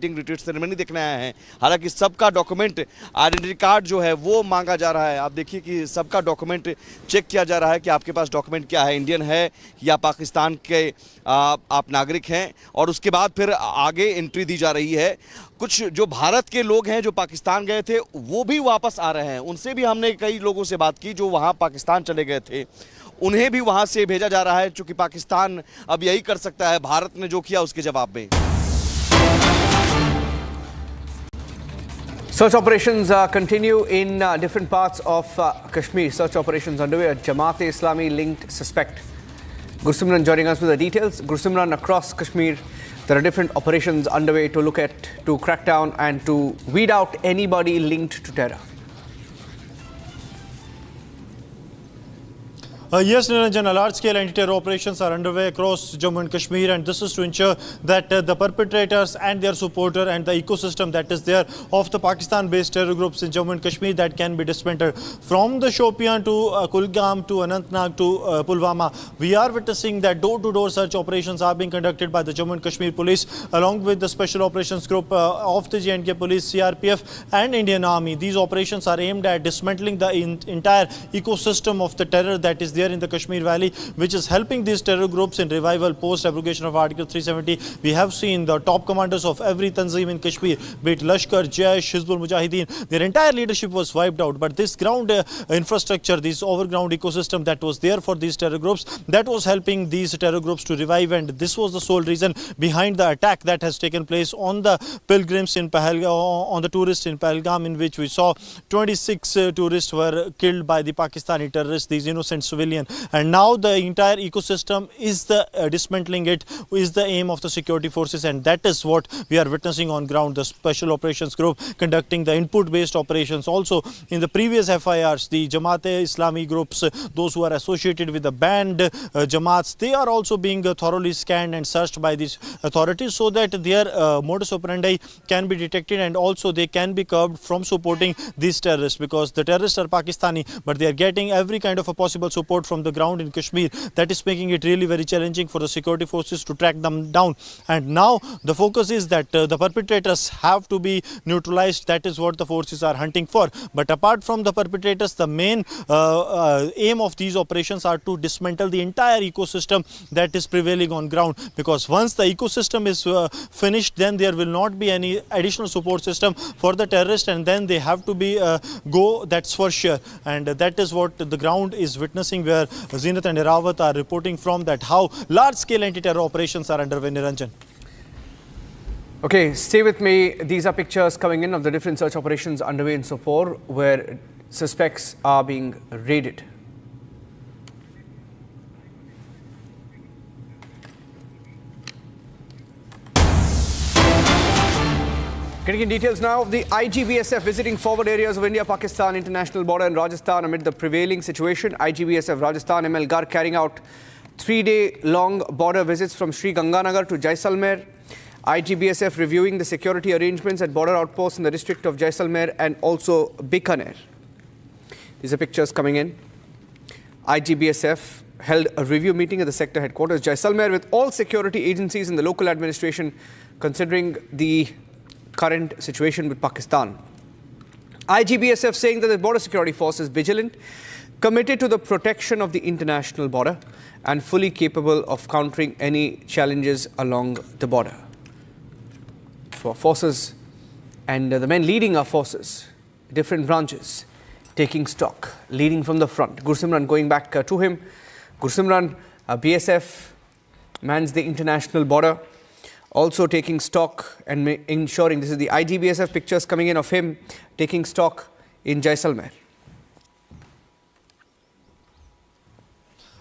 Retreat ceremony देखने आए हैं। हालांकि सबका डॉक्यूमेंट आइडेंटिटी कार्ड जो है वो मांगा जा रहा है। आप देखिए कि सबका डॉक्यूमेंट चेक किया जा रहा है कि आपके पास डॉक्यूमेंट क्या है, इंडियन है या पाकिस्तान के आप नागरिक हैं, और उसके बाद फिर आगे एंट्री दी जा रही है। कुछ जो भारत के लोग हैं जो पाकिस्तान गए थे वो भी वापस आ रहे हैं। उनसे भी हमने कई लोगों से बात की जो वहाँ पाकिस्तान चले गए थे, उन्हें भी वहाँ से भेजा जा रहा है, चूँकि पाकिस्तान अब यही कर सकता है भारत ने जो किया उसके जवाब में। Search operations continue in different parts of Kashmir. Search operations underway. A Jamaat-e-Islami linked suspect. Gursimran joining us with the details. Gursimran, across Kashmir, there are different operations underway to crack down and to weed out anybody linked to terror. Yes, Niranjan, large-scale anti-terror operations are underway across Jammu and Kashmir, and this is to ensure that the perpetrators and their supporter and the ecosystem that is there of the Pakistan-based terror groups in Jammu and Kashmir that can be dismantled. From the Shopian to Kulgam to Anantnag to Pulwama, we are witnessing that door-to-door search operations are being conducted by the Jammu and Kashmir Police along with the Special Operations Group of the J&K Police, CRPF and Indian Army. These operations are aimed at dismantling the entire ecosystem of the terror that is there in the Kashmir Valley, which is helping these terror groups in revival post-abrogation of Article 370. We have seen the top commanders of every Tanzim in Kashmir, be it Lashkar, Jaish, Hizbul Mujahideen, their entire leadership was wiped out. But this ground infrastructure, this overground ecosystem that was there for these terror groups, that was helping these terror groups to revive, and this was the sole reason behind the attack that has taken place on the pilgrims in Pahalgam, on the tourists in Pahalgam, in which we saw 26 tourists were killed by the Pakistani terrorists, these innocent civilians. And now the entire ecosystem is the dismantling it is the aim of the security forces, and that is what we are witnessing on ground. The Special Operations Group conducting the input-based operations. Also, in the previous FIRs, the Jamaat-e-Islami groups, those who are associated with the banned Jamaats, they are also being thoroughly scanned and searched by these authorities so that their modus operandi can be detected, and also they can be curbed from supporting these terrorists, because the terrorists are Pakistani, but they are getting every kind of a possible support from the ground in Kashmir. That is making it really very challenging for the security forces to track them down. And now the focus is that the perpetrators have to be neutralized. That is what the forces are hunting for. But apart from the perpetrators, the main aim of these operations are to dismantle the entire ecosystem that is prevailing on ground, because once the ecosystem is finished, then there will not be any additional support system for the terrorists, and then they have to be go, that's for sure. And that is what the ground is witnessing, where Zenith and Irawat are reporting from, that how large-scale anti-terror operations are underway. Niranjan. Okay, stay with me. These are pictures coming in of the different search operations underway in Sopore, where suspects are being raided. Getting in details now of the IGBSF visiting forward areas of India-Pakistan international border in Rajasthan amid the prevailing situation. IGBSF Rajasthan ML Gar carrying out 3-day-long border visits from Sri Ganganagar to Jaisalmer. IGBSF reviewing the security arrangements at border outposts in the district of Jaisalmer and also Bikaner. These are pictures coming in. IGBSF held a review meeting at the sector headquarters Jaisalmer with all security agencies in the local administration, considering the current situation with Pakistan. IGBSF saying that the border security force is vigilant, committed to the protection of the international border and fully capable of countering any challenges along the border. So our forces and the men leading our forces, different branches, taking stock, leading from the front. Gursimran, going back to him. Gursimran, BSF mans the international border, also taking stock and ensuring, this is the IGBSF pictures coming in of him taking stock in Jaisalmer.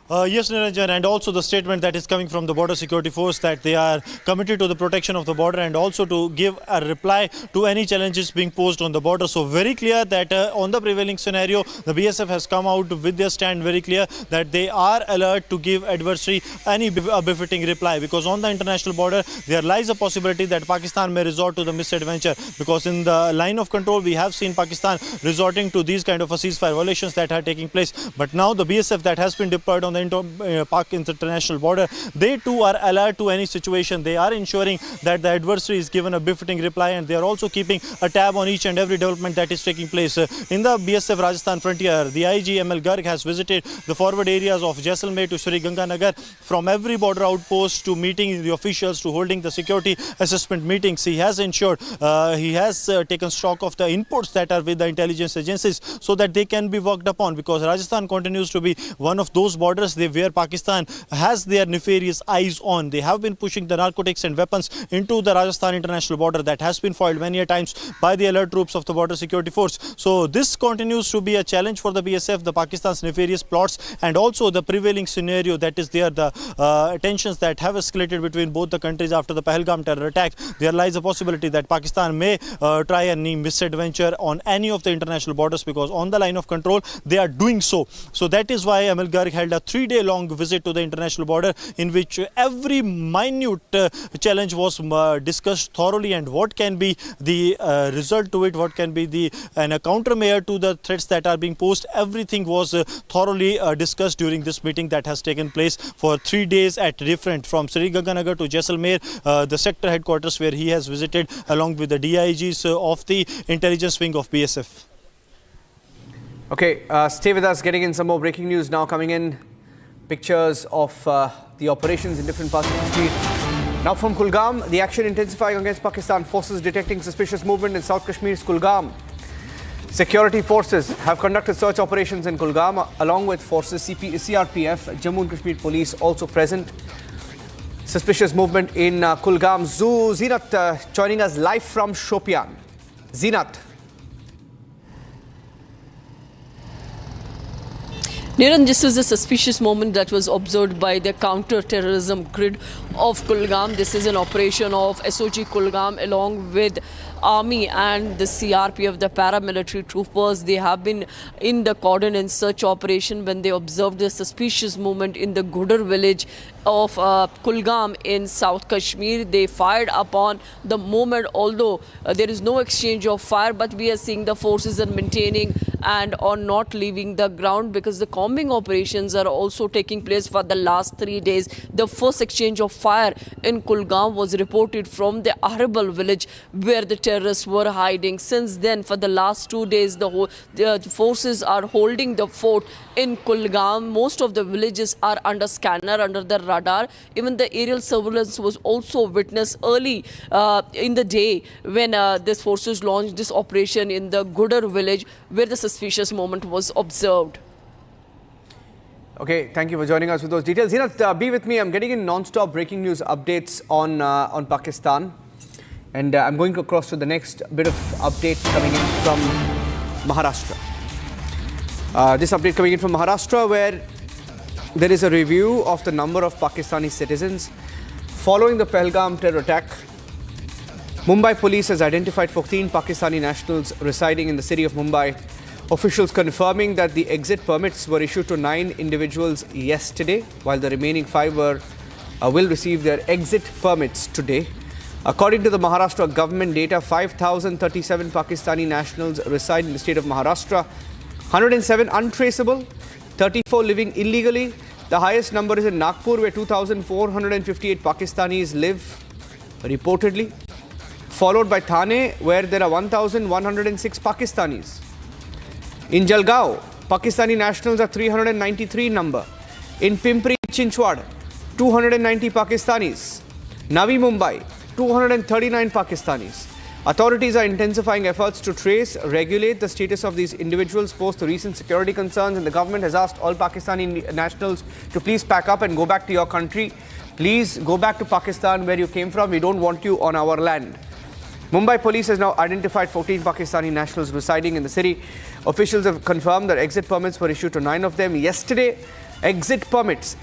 Yes, Niranjan, and also the statement that is coming from the Border Security Force that they are committed to the protection of the border and also to give a reply to any challenges being posed on the border. So very clear that on the prevailing scenario, the BSF has come out with their stand very clear that they are alert to give adversary any befitting reply, because on the international border there lies a possibility that Pakistan may resort to the misadventure, because in the line of control we have seen Pakistan resorting to these kind of a ceasefire violations that are taking place. But now the BSF that has been deployed on the Pak international border, they too are alert to any situation. They are ensuring that the adversary is given a befitting reply, and they are also keeping a tab on each and every development that is taking place. In the BSF Rajasthan frontier, the IG ML Garg has visited the forward areas of Jaisalmer to Sri Ganganagar. From every border outpost to meeting the officials to holding the security assessment meetings, he has ensured, he has taken stock of the inputs that are with the intelligence agencies so that they can be worked upon, because Rajasthan continues to be one of those borders where Pakistan has their nefarious eyes on. They have been pushing the narcotics and weapons into the Rajasthan international border. That has been foiled many a times by the alert troops of the border security force. So this continues to be a challenge for the BSF, the Pakistan's nefarious plots, and also the prevailing scenario that is there, the tensions that have escalated between both the countries after the Pahalgam terror attack. There lies a possibility that Pakistan may try any misadventure on any of the international borders, because on the line of control they are doing so. So that is why ML Garg held a 3-day long visit to the international border, in which every minute challenge was discussed thoroughly, and what can be the result to it, what can be the countermeasure to the threats that are being posed. Everything was thoroughly discussed during this meeting that has taken place for 3 days at different, from Sri Ganganagar to Jaisalmer, the sector headquarters where he has visited along with the DIGs of the intelligence wing of BSF. Okay, stay with us. Getting in some more breaking news now coming in. Pictures of the operations in different parts of Kashmir. Now from Kulgam, the action intensifying against Pakistan forces detecting suspicious movement in South Kashmir's Kulgam. Security forces have conducted search operations in Kulgam along with forces CRPF, Jammu and Kashmir police also present. Suspicious movement in Kulgam. Zinat joining us live from Shopian. Zinat. Niran, this was a suspicious moment that was observed by the counter-terrorism grid of Kulgam. This is an operation of SOG Kulgam along with Army and the CRPF, the paramilitary troopers. They have been in the cordon and search operation when they observed the suspicious movement in the Gudar village of Kulgam in South Kashmir. They fired upon the moment, although there is no exchange of fire, but we are seeing the forces are maintaining and are not leaving the ground, because the combing operations are also taking place for the last 3 days. The first exchange of fire in Kulgam was reported from the Arbal village where the terrorists were hiding. Since then, for the last 2 days, the forces are holding the fort in Kulgam. Most of the villages are under scanner, under the radar. Even the aerial surveillance was also witnessed early in the day when these forces launched this operation in the Gudar village where the suspicious moment was observed. Okay, thank you for joining us with those details. Zinat, be with me. I'm getting in non-stop breaking news updates on Pakistan. And I'm going across to the next bit of update coming in from Maharashtra. This update coming in from Maharashtra, where there is a review of the number of Pakistani citizens following the Pahalgam terror attack. Mumbai police has identified 14 Pakistani nationals residing in the city of Mumbai. Officials confirming that the exit permits were issued to 9 individuals yesterday, while the remaining 5 will receive their exit permits today. According to the Maharashtra government data, 5,037 Pakistani nationals reside in the state of Maharashtra, 107 untraceable, 34 living illegally. The highest number is in Nagpur, where 2,458 Pakistanis live, reportedly, followed by Thane, where there are 1,106 Pakistanis. In Jalgaon, Pakistani nationals are 393 number. In Pimpri Chinchwad, 290 Pakistanis. Navi Mumbai, 239 Pakistanis. Authorities are intensifying efforts to trace, regulate the status of these individuals post the recent security concerns, and the government has asked all Pakistani nationals to please pack up and go back to your country. Please go back to Pakistan where you came from. We don't want you on our land. Mumbai police has now identified 14 Pakistani nationals residing in the city. Officials have confirmed that exit permits were issued to 9 of them yesterday. Exit permit,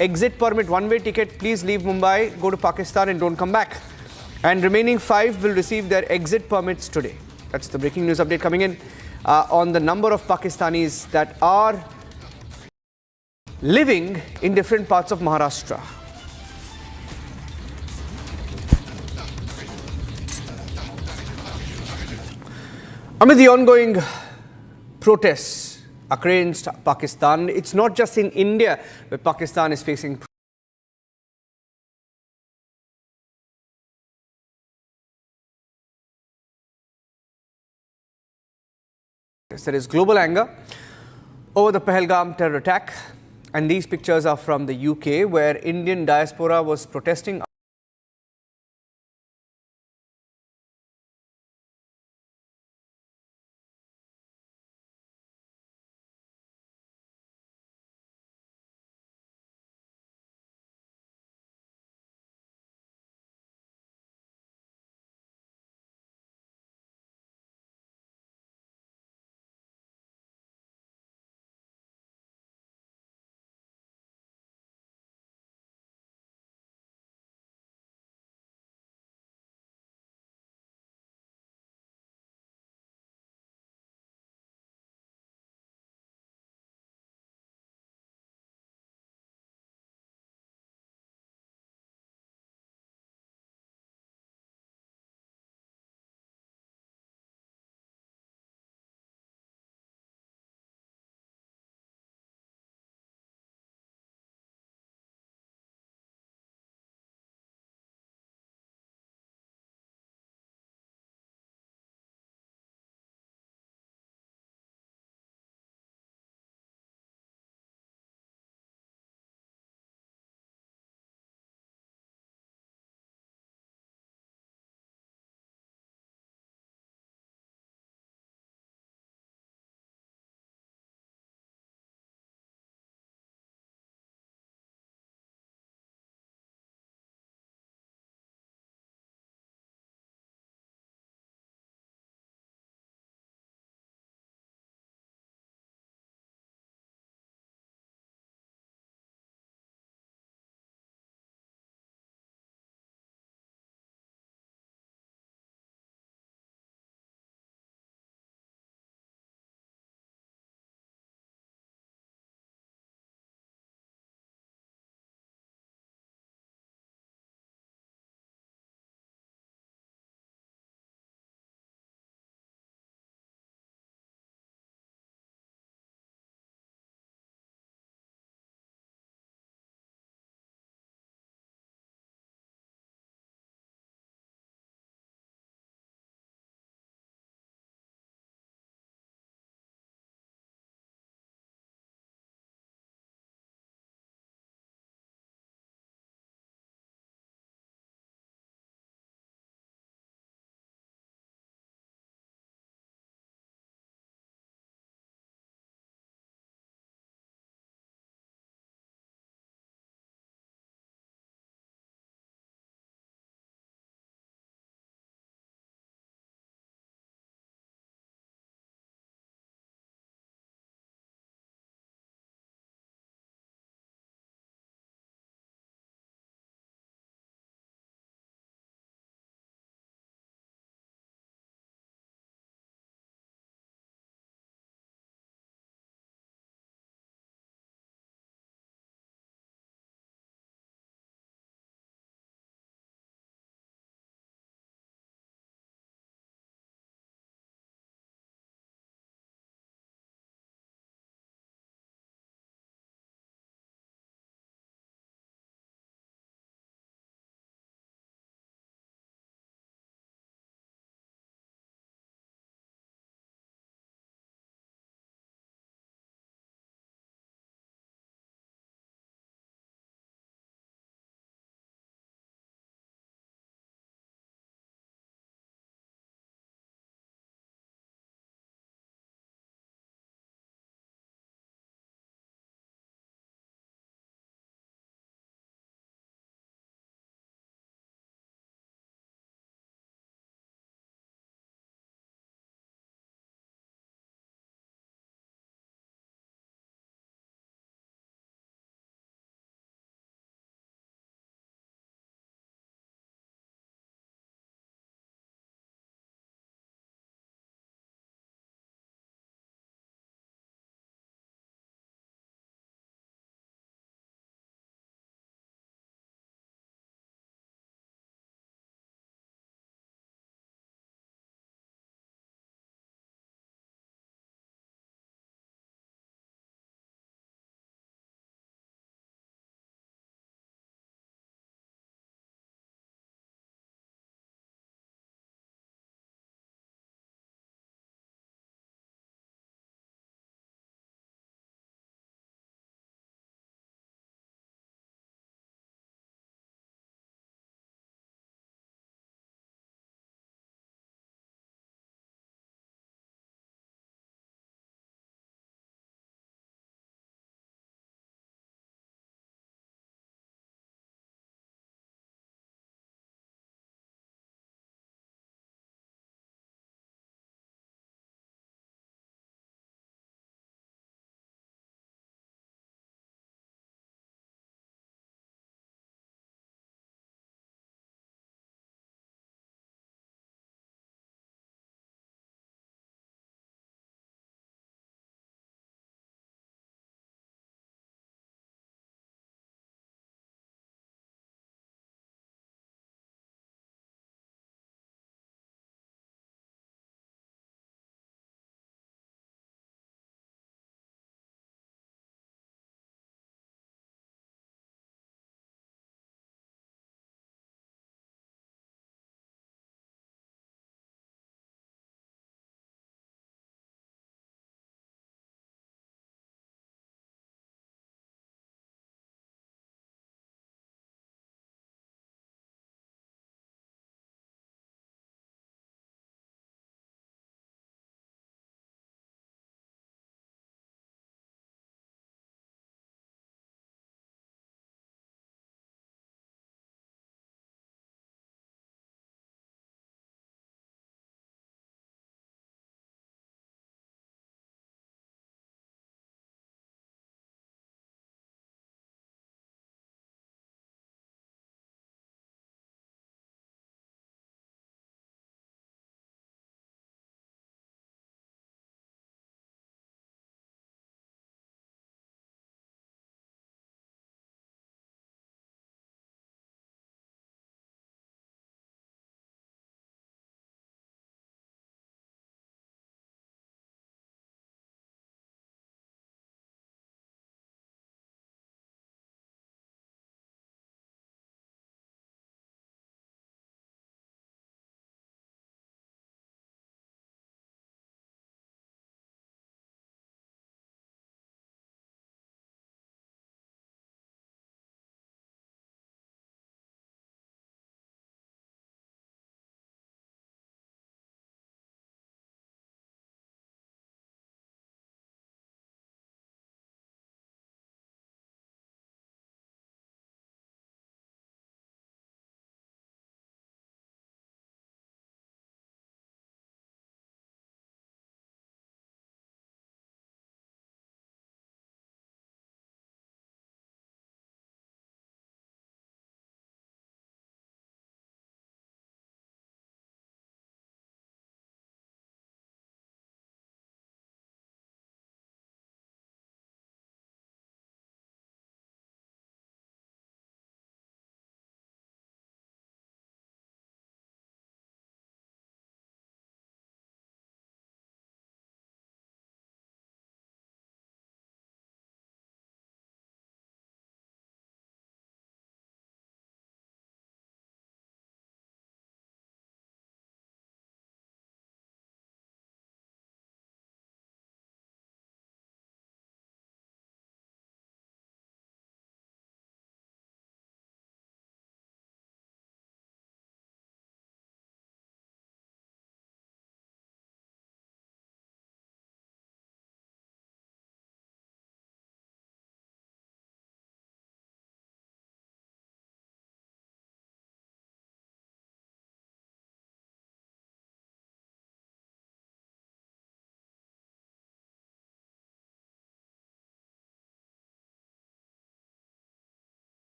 one-way ticket, please leave Mumbai, go to Pakistan and don't come back. And remaining 5 will receive their exit permits today. That's the breaking news update coming in on the number of Pakistanis that are living in different parts of Maharashtra. Amid the ongoing protests against Pakistan. It's not just in India where Pakistan is facing there is global anger over the Pahalgam terror attack, and these pictures are from the UK, where Indian diaspora was protesting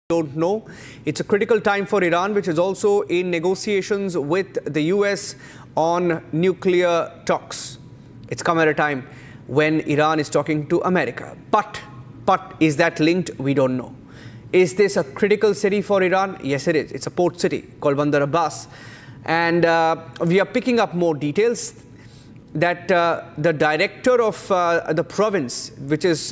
don't know. It's a critical time for Iran, which is also in negotiations with the US on nuclear talks. It's come at a time when Iran is talking to America. But is that linked? We don't know. Is this a critical city for Iran? Yes, it is. It's a port city called Bandar Abbas. And we are picking up more details that the director of the province, which is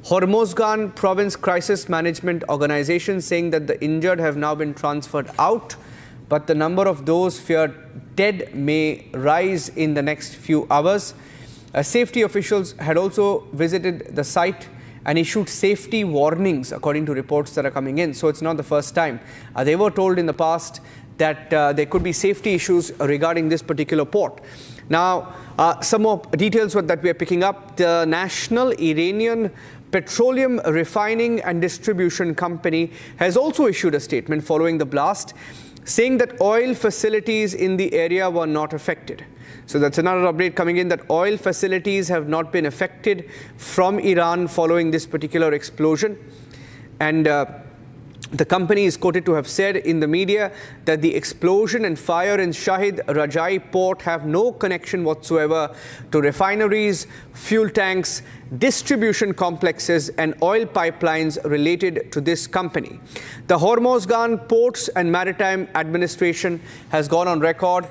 Hormozgan Province Crisis Management Organization, saying that the injured have now been transferred out, but the number of those feared dead may rise in the next few hours. Safety officials had also visited the site and issued safety warnings, according to reports that are coming in. So it's not the first time. They were told in the past that there could be safety issues regarding this particular port. Now, some more details that we are picking up. The National Iranian Petroleum Refining and Distribution Company has also issued a statement following the blast, saying that oil facilities in the area were not affected. So that's another update coming in, that oil facilities have not been affected from Iran following this particular explosion. And the company is quoted to have said in the media that the explosion and fire in Shahid Rajai port have no connection whatsoever to refineries, fuel tanks, distribution complexes and oil pipelines related to this company. The Hormozgan Ports and Maritime Administration has gone on record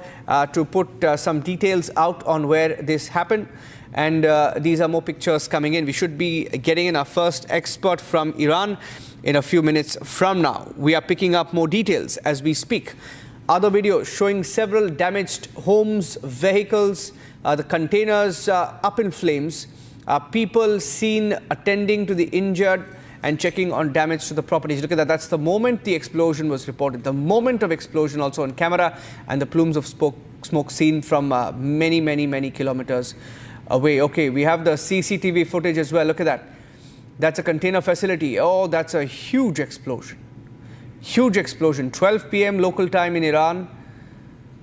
to put some details out on where this happened. And these are more pictures coming in. We should be getting in our first expert from Iran in a few minutes from now. We are picking up more details as we speak. Other videos showing several damaged homes, vehicles, the containers up in flames, people seen attending to the injured and checking on damage to the properties. Look at that. That's the moment the explosion was reported. The moment of explosion also on camera, and the plumes of smoke seen from many kilometers away. Okay, we have the CCTV footage as well. Look at that. That's a container facility. Oh, that's a huge explosion. Huge explosion. 12 p.m. local time in Iran.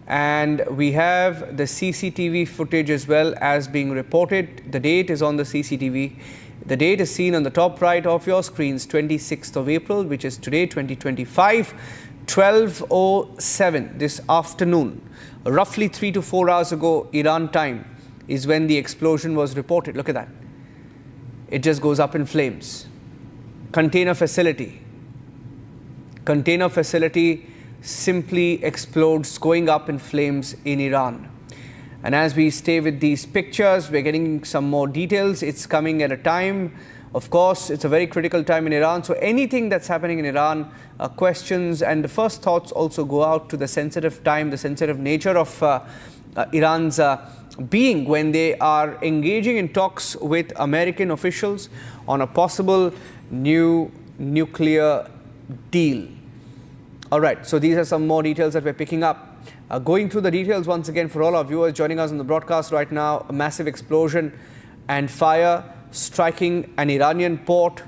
And we have the CCTV footage as well as being reported. The date is on the CCTV. The date is seen on the top right of your screens, 26th of April, which is today, 2025, 12:07 this afternoon. Roughly 3 to 4 hours ago, Iran time, is when the explosion was reported. Look at that. It just goes up in flames. Container facility simply explodes, going up in flames in Iran. And as we stay with these pictures, we're getting some more details. It's coming at a time, of course, it's a very critical time in Iran. So anything that's happening in Iran, questions and the first thoughts also go out to the sensitive time, the sensitive nature of Iran's being when they are engaging in talks with American officials on a possible new nuclear deal. All right, so these are some more details that we're picking up. Going through the details once again for all our viewers joining us on the broadcast right now, a massive explosion and fire striking an Iranian port,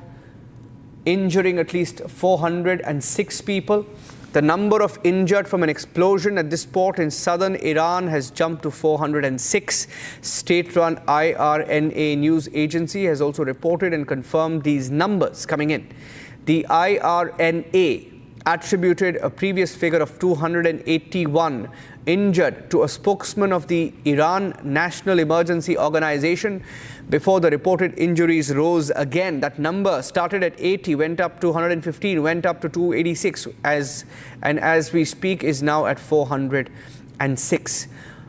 injuring at least 406 people. The number of injured from an explosion at this port in southern Iran has jumped to 406. State-run IRNA news agency has also reported and confirmed these numbers coming in. The IRNA attributed a previous figure of 281 injured to a spokesman of the Iran National Emergency Organization before the reported injuries rose again. That number started at 80, went up to 115, went up to 286, and as we speak is now at 406.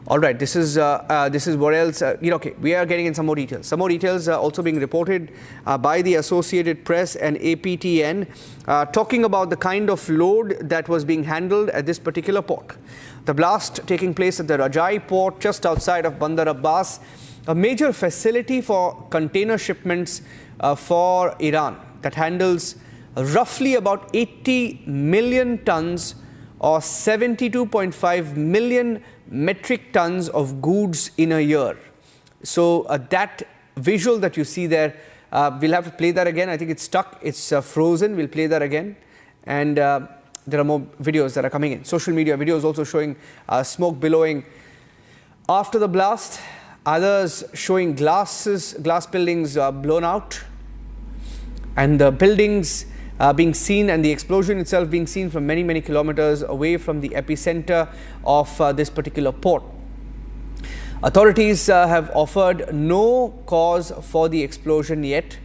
All right, this is what else. Okay, we are getting in some more details. Some more details are also being reported by the Associated Press and APTN, talking about the kind of load that was being handled at this particular port. The blast taking place at the Rajai port just outside of Bandar Abbas, a major facility for container shipments for Iran that handles roughly about 80 million tons or 72.5 million metric tons of goods in a year. So that visual that you see there, we'll have to play that again. I think it's stuck, it's frozen. We'll play that again. And there are more videos that are coming in. Social media videos also showing smoke billowing after the blast. Others showing glass buildings blown out. And the buildings being seen, and the explosion itself being seen from many, many kilometers away from the epicenter of this particular port. Authorities have offered no cause for the explosion yet,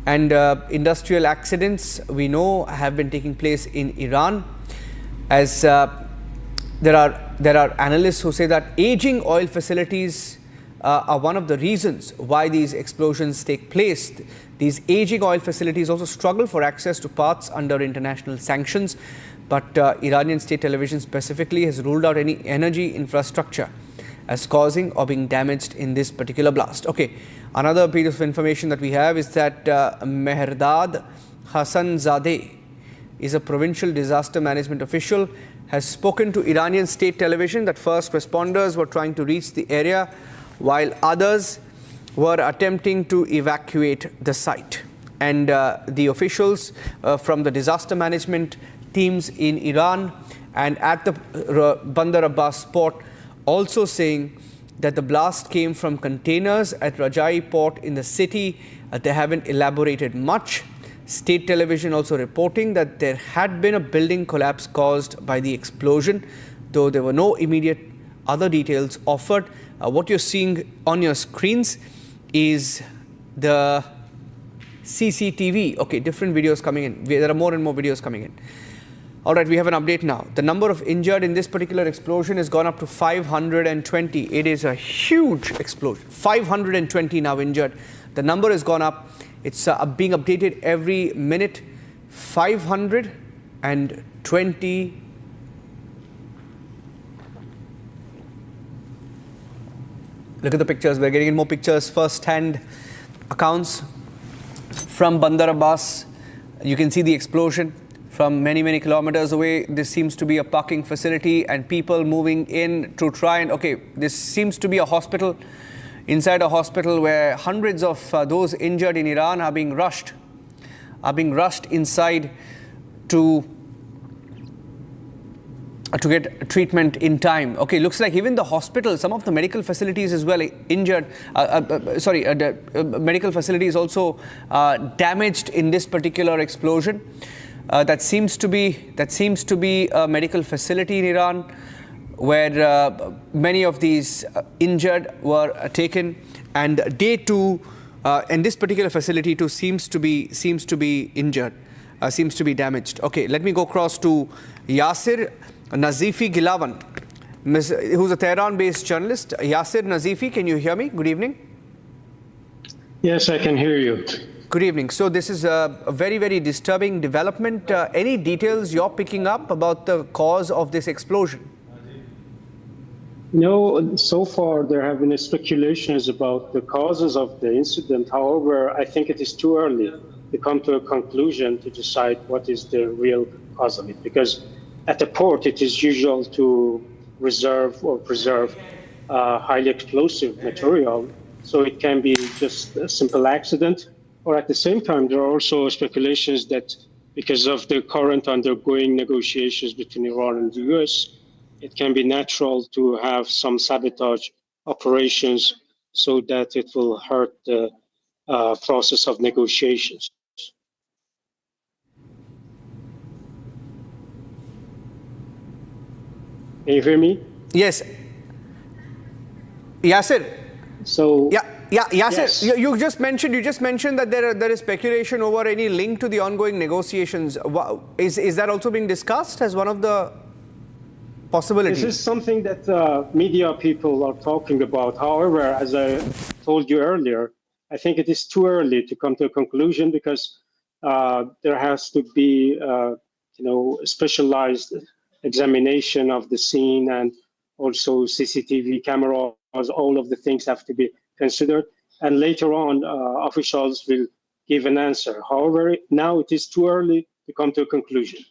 and industrial accidents we know have been taking place in Iran, as there are analysts who say that aging oil facilities are one of the reasons why these explosions take place. These aging oil facilities also struggle for access to parts under international sanctions, but Iranian state television specifically has ruled out any energy infrastructure as causing or being damaged in this particular blast. Okay, another piece of information that we have is that Mehrdad Hassanzadeh is a provincial disaster management official, has spoken to Iranian state television that first responders were trying to reach the area while others were attempting to evacuate the site. And the officials from the disaster management teams in Iran and at the Bandar Abbas port also saying that the blast came from containers at Rajai port in the city. They haven't elaborated much. State television also reporting that there had been a building collapse caused by the explosion, though there were no immediate other details offered. What you're seeing on your screens is the CCTV. Okay, different videos coming in. There are more and more videos coming in. All right, we have an update now. The number of injured in this particular explosion has gone up to 520. It is a huge explosion. 520 now injured. The number has gone up. It's being updated every minute. 520. Look at the pictures. We're getting in more pictures. First-hand accounts from Bandar Abbas. You can see the explosion from many, many kilometers away. This seems to be a parking facility and people moving in to try and, okay, this seems to be a hospital, inside a hospital where hundreds of those injured in Iran are being rushed inside to get treatment in time. Okay, looks like even the hospital, some of the medical facilities as well injured, medical facilities also damaged in this particular explosion. That seems to be a medical facility in Iran where many of these injured were taken, and day two, and this particular facility too seems to be injured, seems to be damaged. Okay, let me go across to Yasir Nazifi Gilawan, who's a Tehran-based journalist. Yasir Nazifi, can you hear me? Good evening. Yes, I can hear you. Good evening. So this is a very, very disturbing development. Any details you're picking up about the cause of this explosion? No, so far there have been speculations about the causes of the incident. However, I think it is too early to come to a conclusion to decide what is the real cause of it. Because at the port, it is usual to reserve or preserve highly explosive material. So it can be just a simple accident. Or at the same time, there are also speculations that because of the current undergoing negotiations between Iran and the US, it can be natural to have some sabotage operations so that it will hurt the process of negotiations. Can you hear me? Yes. Yasir. So yeah, Yasir, yes. you just mentioned that there is speculation over any link to the ongoing negotiations. Is that also being discussed as one of the possibilities? This is something that media people are talking about. However, as I told you earlier, I think it is too early to come to a conclusion because there has to be specialized examination of the scene and also CCTV cameras. All of the things have to be considered, and later on officials will give an answer. However, now it is too early to come to a conclusion.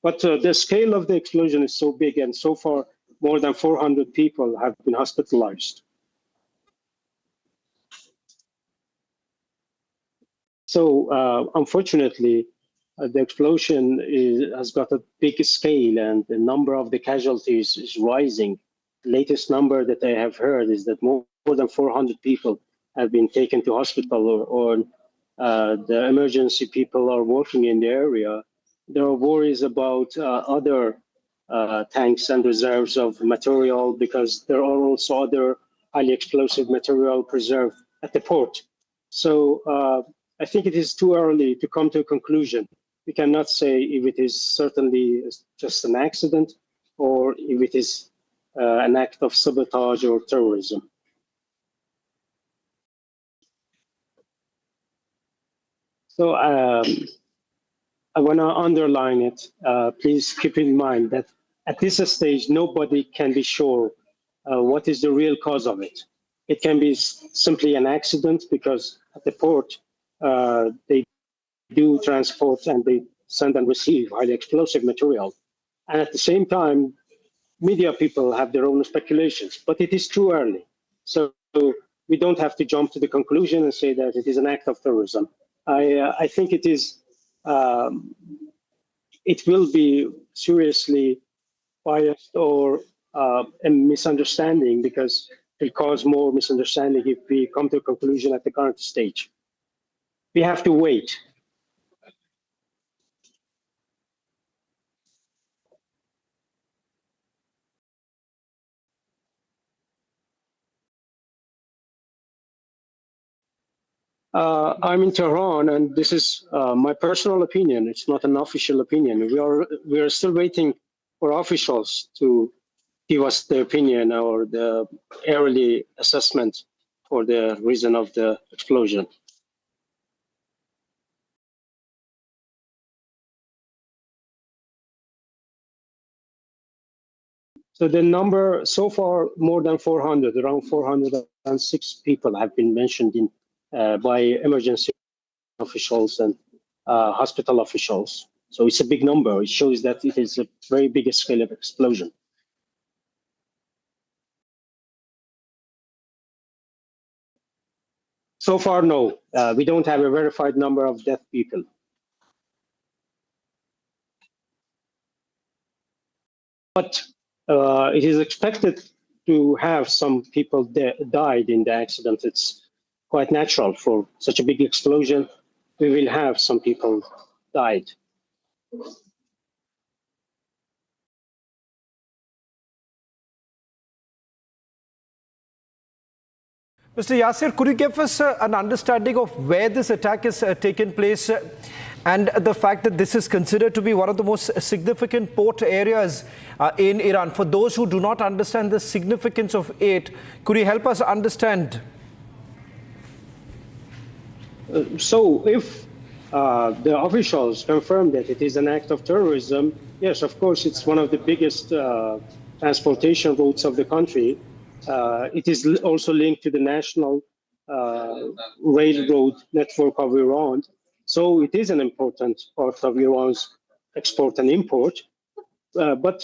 But the scale of the explosion is so big, and so far more than 400 people have been hospitalized. So unfortunately, the explosion has got a big scale, and the number of the casualties is rising. The latest number that I have heard is that more than 400 people have been taken to hospital or the emergency people are working in the area. There are worries about other tanks and reserves of material because there are also other highly explosive material preserved at the port. So I think it is too early to come to a conclusion. We cannot say if it is certainly just an accident or if it is an act of sabotage or terrorism. So I want to underline it. Please keep in mind that at this stage, nobody can be sure what is the real cause of it. It can be simply an accident because at the port, they do transport and they send and receive highly explosive material. And at the same time, media people have their own speculations, but it is too early. So we don't have to jump to the conclusion and say that it is an act of terrorism. I think it is. It will be seriously biased or a misunderstanding because it will cause more misunderstanding if we come to a conclusion at the current stage. We have to wait. I'm in Tehran, and this is my personal opinion. It's not an official opinion. We are still waiting for officials to give us the opinion or the early assessment for the reason of the explosion. So the number so far more than 400, around 406 people have been mentioned in by emergency officials and hospital officials. So it's a big number. It shows that it is a very big scale of explosion. So far, no. We don't have a verified number of dead people. But it is expected to have some people died in the accident. It's quite natural for such a big explosion. We will have some people died. Mr. Yasir, could you give us an understanding of where this attack has taken place and the fact that this is considered to be one of the most significant port areas in Iran? For those who do not understand the significance of it, could you help us understand? So if the officials confirm that it is an act of terrorism, yes, of course, it's one of the biggest transportation routes of the country. It is also linked to the national railroad network of Iran. So it is an important part of Iran's export and import. But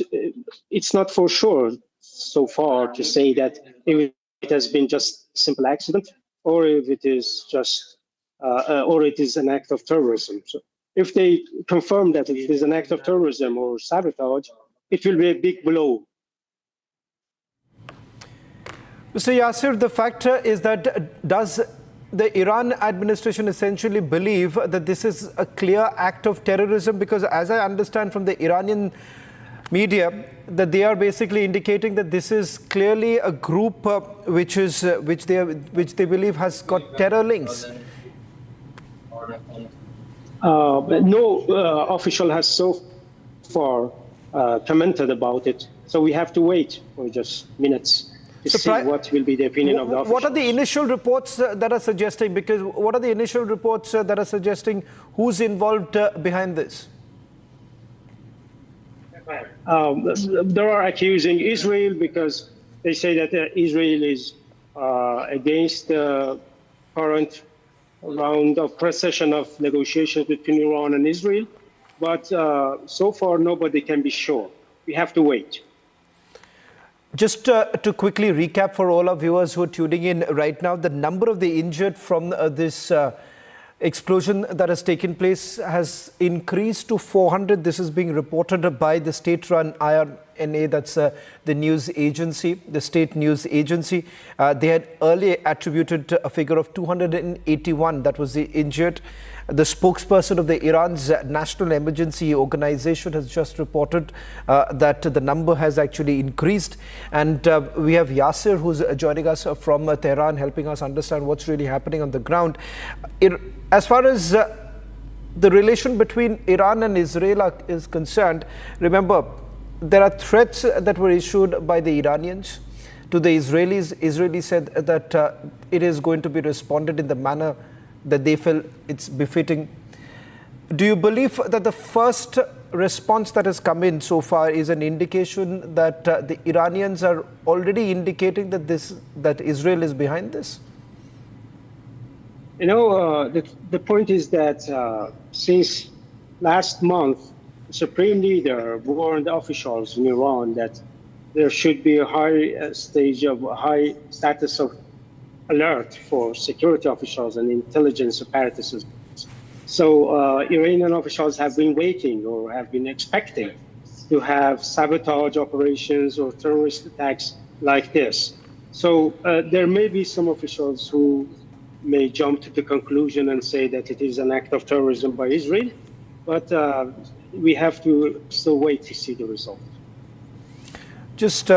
it's not for sure so far to say that if it has been just a simple accident or if it is just or it is an act of terrorism. So if they confirm that it is an act of terrorism or sabotage, it will be a big blow. Mr. Yasir, the fact is that does the Iran administration essentially believe that this is a clear act of terrorism? Because as I understand from the Iranian media, that they are basically indicating that this is clearly a group which they believe has got terror links. No official has so far commented about it, so we have to wait for just minutes to see what will be the opinion of the officials. What are the initial reports that are suggesting? Because what are the initial reports that are suggesting who's involved behind this? They are accusing Israel because they say that Israel is against the current round of precision of negotiations between Iran and Israel. But so far, nobody can be sure. We have to wait. Just to quickly recap for all our viewers who are tuning in right now, the number of the injured from this explosion that has taken place has increased to 400. This is being reported by the state-run IRNA, that's the news agency, the state news agency. They had earlier attributed a figure of 281, that was the injured. The spokesperson of the Iran's National Emergency Organization has just reported that the number has actually increased. And we have Yasir, who's joining us from Tehran, helping us understand what's really happening on the ground. As far as the relation between Iran and Israel is concerned, remember, there are threats that were issued by the Iranians to the Israelis. Israelis said that it is going to be responded in the manner that they feel it's befitting. Do you believe that the first response that has come in so far is an indication that the Iranians are already indicating that Israel is behind this? You know, the point is that since last month, the Supreme Leader warned officials in Iran that there should be a high status of alert for security officials and intelligence apparatuses. So Iranian officials have been waiting or have been expecting to have sabotage operations or terrorist attacks like this. So there may be some officials who may jump to the conclusion and say that it is an act of terrorism by Israel, but we have to still wait to see the result. Just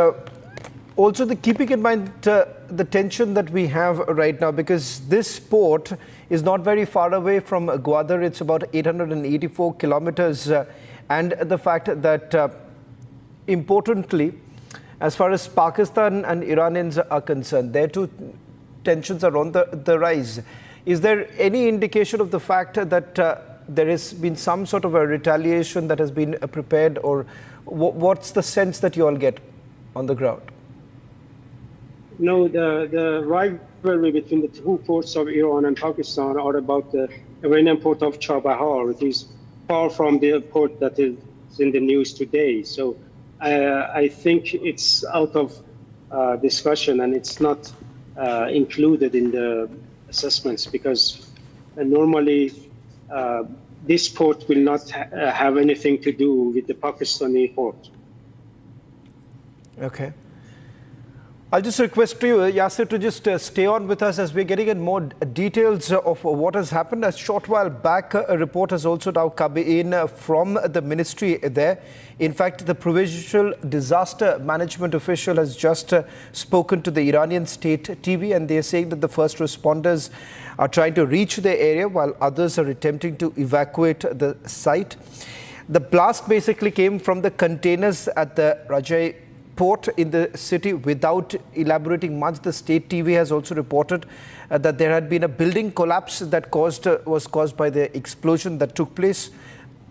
also keeping in mind the tension that we have right now, because this port is not very far away from Gwadar. It's about 884 kilometers. And the fact that, importantly, as far as Pakistan and Iranians are concerned, their two tensions are on the rise. Is there any indication of the fact that there has been some sort of a retaliation that has been prepared, or what's the sense that you all get on the ground? No, the rivalry between the two ports of Iran and Pakistan are about the Iranian port of Chabahar. It is far from the port that is in the news today. So I think it's out of discussion, and it's not included in the assessments, because normally this port will not have anything to do with the Pakistani port. Okay. I'll just request you, Yasir, to just stay on with us as we're getting in more details of what has happened. A short while back, a report has also now come in from the ministry there. In fact, the provincial disaster management official has just spoken to the Iranian state TV, and they're saying that the first responders are trying to reach the area while others are attempting to evacuate the site. The blast basically came from the containers at the Rajai port in the city. Without elaborating much, the state TV has also reported that there had been a building collapse that was caused by the explosion that took place.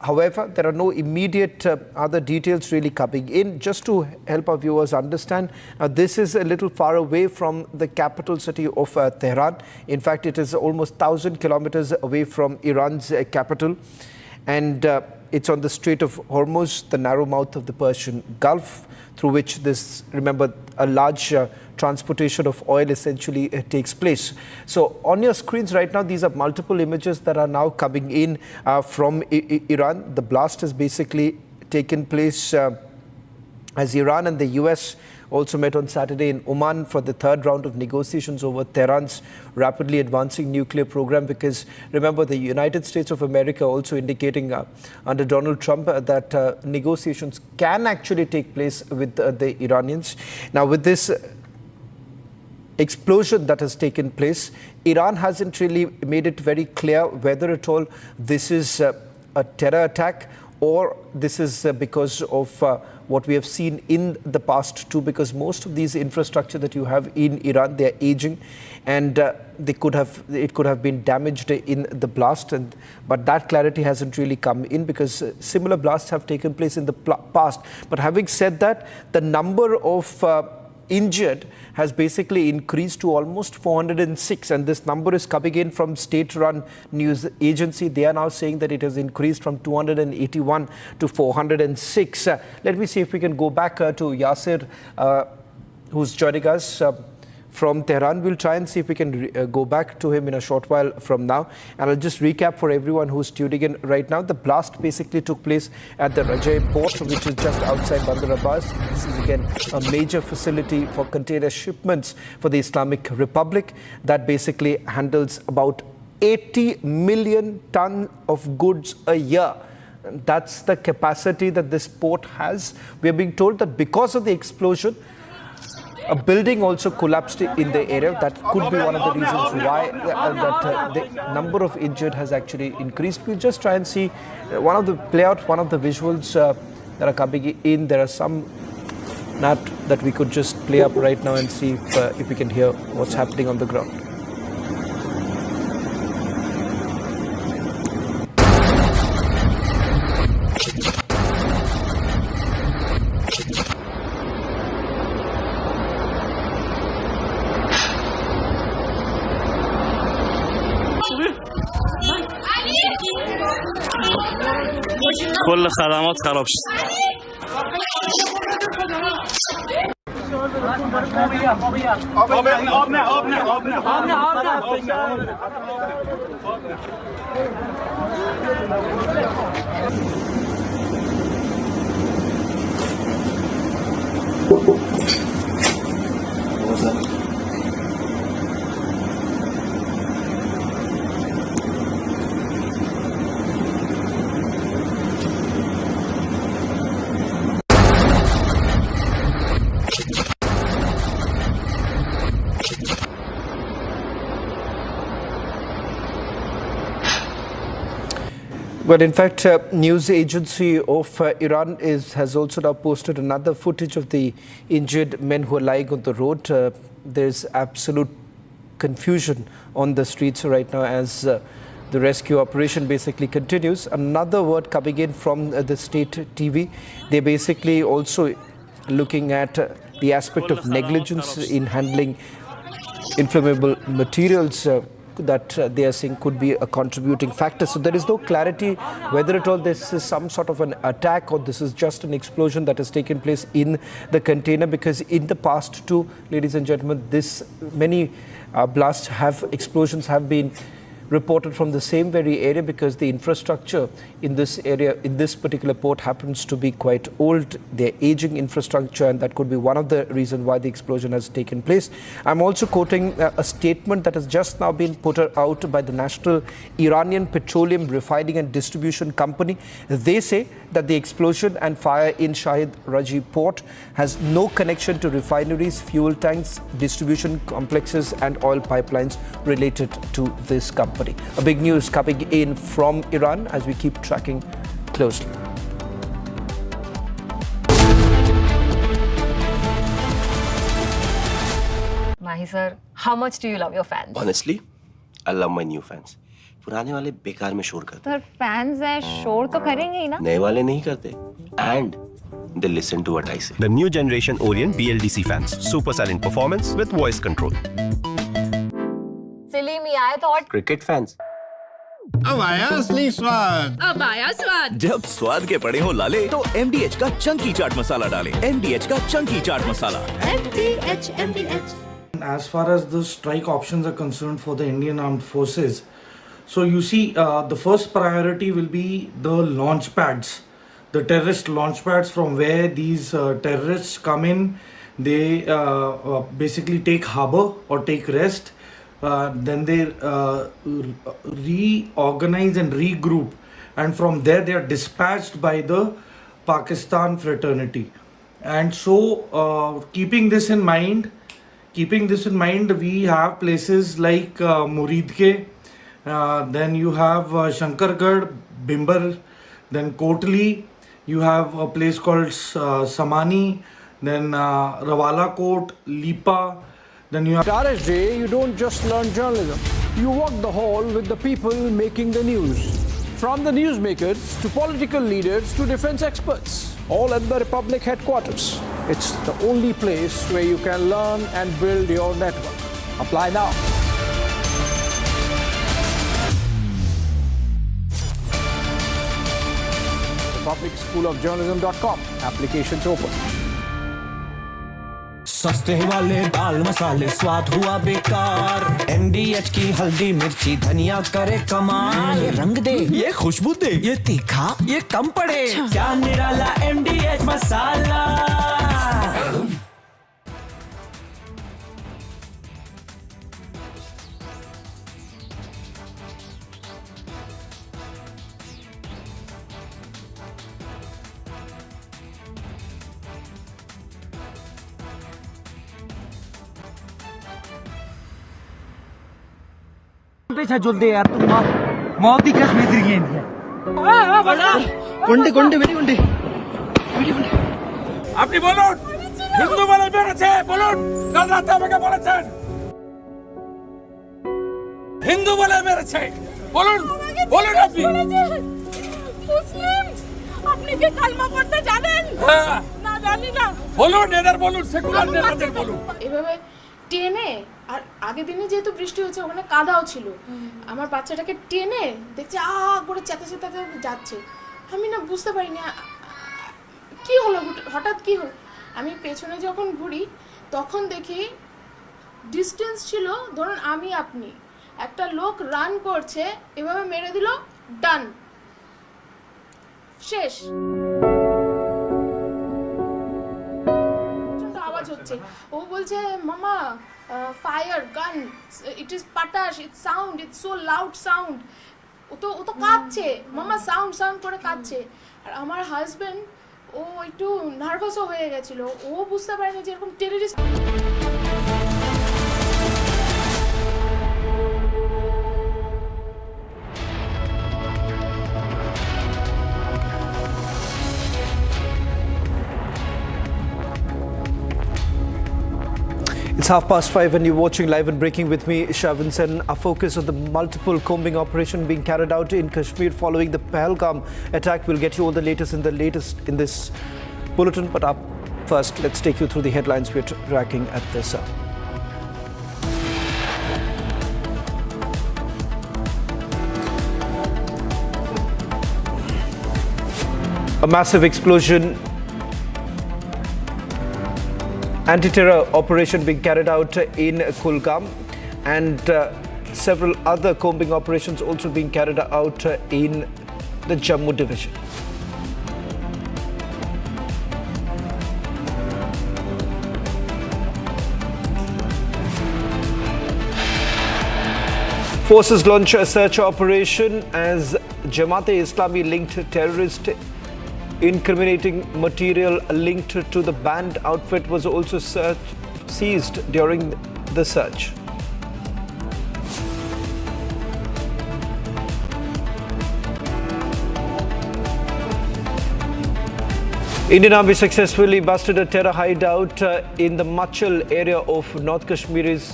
However, there are no immediate other details really coming in. Just to help our viewers understand, this is a little far away from the capital city of Tehran. In fact, it is almost 1,000 kilometers away from Iran's capital. And it's on the Strait of Hormuz, the narrow mouth of the Persian Gulf, through which this, remember, a large transportation of oil essentially takes place. So on your screens right now, these are multiple images that are now coming in from Iran. The blast has basically taken place as Iran and the US also met on Saturday in Oman for the third round of negotiations over Tehran's rapidly advancing nuclear program. Because remember, the United States of America also indicating under Donald Trump that negotiations can actually take place with the Iranians. Now, with this explosion that has taken place, Iran hasn't really made it very clear whether at all this is a terror attack or this is because of what we have seen in the past too, because most of these infrastructure that you have in Iran, they are aging, and it could have been damaged in the blast, but that clarity hasn't really come in because similar blasts have taken place in the past. But having said that, the number of injured has basically increased to almost 406, and this number is coming in from state-run news agency. They are now saying that it has increased from 281 to 406. Let me see if we can go back to Yasir, who's joining us from Tehran. We'll try and see if we can go back to him in a short while from now. And I'll just recap for everyone who's tuning in right now. The blast basically took place at the Rajai port, which is just outside Bandar Abbas. This is again a major facility for container shipments for the Islamic Republic that basically handles about 80 million tons of goods a year. That's the capacity that this port has. We are being told that because of the explosion, a building also collapsed in the area. That could be one of the reasons why the number of injured has actually increased. We'll just try and see one of the visuals that are coming in. There are some that we could just play up right now and see if we can hear what's happening on the ground. کل خدمات خراب شد. But in fact, news agency of Iran has also now posted another footage of the injured men who are lying on the road. There's absolute confusion on the streets right now as the rescue operation basically continues. Another word coming in from the state TV. They're basically also looking at the aspect of negligence in handling inflammable materials that they are saying could be a contributing factor. So there is no clarity whether at all this is some sort of an attack or this is just an explosion that has taken place in the container, because in the past too, ladies and gentlemen, many explosions have been reported from the same very area, because the infrastructure in this area, in this particular port, happens to be quite old. They're aging infrastructure, and that could be one of the reasons why the explosion has taken place. I'm also quoting a statement that has just now been put out by the National Iranian Petroleum Refining and Distribution Company. They say that the explosion and fire in Shahid Raji port has no connection to refineries, fuel tanks, distribution complexes and oil pipelines related to this company. A big news coming in from Iran as we keep tracking closely. Mahi sir, how much do you love your fans? Honestly, I love my new fans. पुराने वाले बेकार में शोर करते sir fans हैं शोर तो करेंगे ही ना नए वाले नहीं करते and they listen to what I say. The new generation Orient BLDC fans. Super silent performance with voice control. सिली में आए तो और Cricket fans. अब आया असली स्वाद। अब आया स्वाद। जब स्वाद के पड़े हो लाले तो MDH का चंकी चाट मसाला डालें। MDH का Chunky chaat masala. MDH. As far as the strike options are concerned for the Indian Armed Forces, so you see, the first priority will be the launch pads, the terrorist launch pads from where these terrorists come in. They basically take harbor or take rest. Then they reorganize and regroup, and from there they are dispatched by the Pakistan fraternity. And so, keeping this in mind, we have places like Muridke. Then you have Shankargarh, Bimbar, then Kotli, you have a place called Samani, then Rawala Kot, Lipa, then you have... At RSJ, you don't just learn journalism. You walk the hall with the people making the news. From the newsmakers to political leaders to defense experts, all at the Republic headquarters. It's the only place where you can learn and build your network. Apply now. republicschoolofjournalism.com. Applications open. सस्ते वाले दाल मसाले स्वाद हुआ बेकार। MDH की हल्दी मिर्ची धनिया करे कमाल। ये रंग दे, ये खुशबू दे, ये तीखा, ये कम पड़े। क्या निराला MDH मसाला। जुल्दे यार तुम मौत की कसम इधर गई है गुंडे गुंडे बेटी गुंडे আপনি বলুন হিন্দু বলে বেড়েছে বলুন কাল রাতে আমাকে বলেছেন হিন্দু বলে মেরেছে বলুন বলুন আপনি মুসলিম আপনি কি কালমা পড়তে জানেন না জানি না বলুন এদের বলুন সেকুলার নেতাদের বলুন এভাবে টেনে আর আগের দিনে যেহেতু বৃষ্টি হচ্ছে ওখানে কাদাও ছিল আমার বাচ্চাটাকে টেনে দেখছে করে চেঁচাতে চেঁচাতে যাচ্ছে আমি না বুঝতে পারিনি কি হলো হঠাৎ কি হলো আমি পেছনে যখন ঘুরি তখন দেখি ডিস্টেন্স ছিল ধরুন আমি আপনি একটা লোক রান করছে এভাবে মেরে দিল ডান শেষ আওয়াজ হচ্ছে ও বলছে মামা ফায়ার গান ইট ইজ পাটাশ it's sound it's so loud sound ও তো কাঁপছে মামা সাউন্ড করে কাঁপছে আর আমার হাজবেন্ড ও একটু নার্ভাসও হয়ে গেছিল ও বুঝতে পারেনি যে এরকম terrorist It's 5:30 and you're watching Live and Breaking with me, Shavin Sen. Our focus on the multiple combing operation being carried out in Kashmir following the Pahalgam attack. We'll get you all the latest in this bulletin. But up first, let's take you through the headlines we're tracking at this hour. A massive explosion. Anti-terror operation being carried out in Kulgam and several other combing operations also being carried out in the Jammu division. Forces launch a search operation as Jamaat-e-Islami linked terrorist incriminating material linked to the banned outfit was also seized during the search. Indian Army successfully busted a terror hideout in the Machal area of North Kashmir's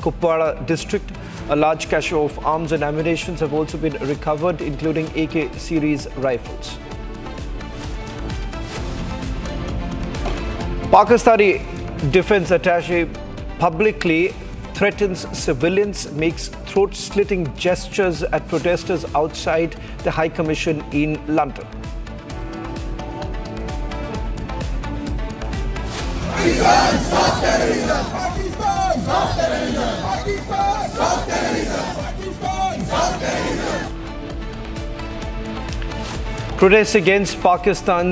Kupwara district. A large cache of arms and ammunition have also been recovered, including AK series rifles. Pakistani defense attaché publicly threatens civilians, makes throat-slitting gestures at protesters outside the High Commission in London. Pakistan, stop terrorism! Pakistan, stop terrorism! Pakistan, stop terrorism! Pakistan, stop terrorism! Protests against Pakistan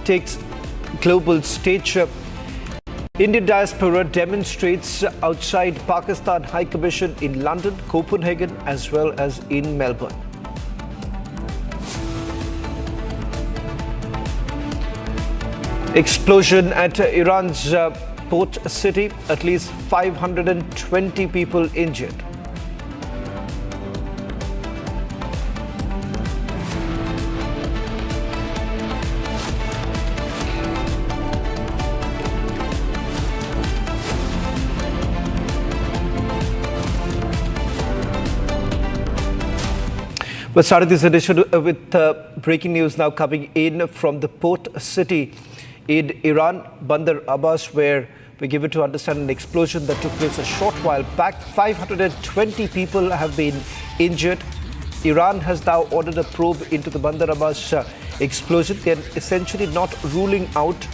takes global stage. Indian diaspora demonstrates outside Pakistan High Commission in London, Copenhagen as well as in Melbourne. Explosion at Iran's port city, at least 520 people injured. We started this edition with breaking news now coming in from the port city in Iran, Bandar Abbas, where we give it to understand an explosion that took place a short while back. 520 people have been injured. Iran has now ordered a probe into the Bandar Abbas explosion. They're essentially not ruling out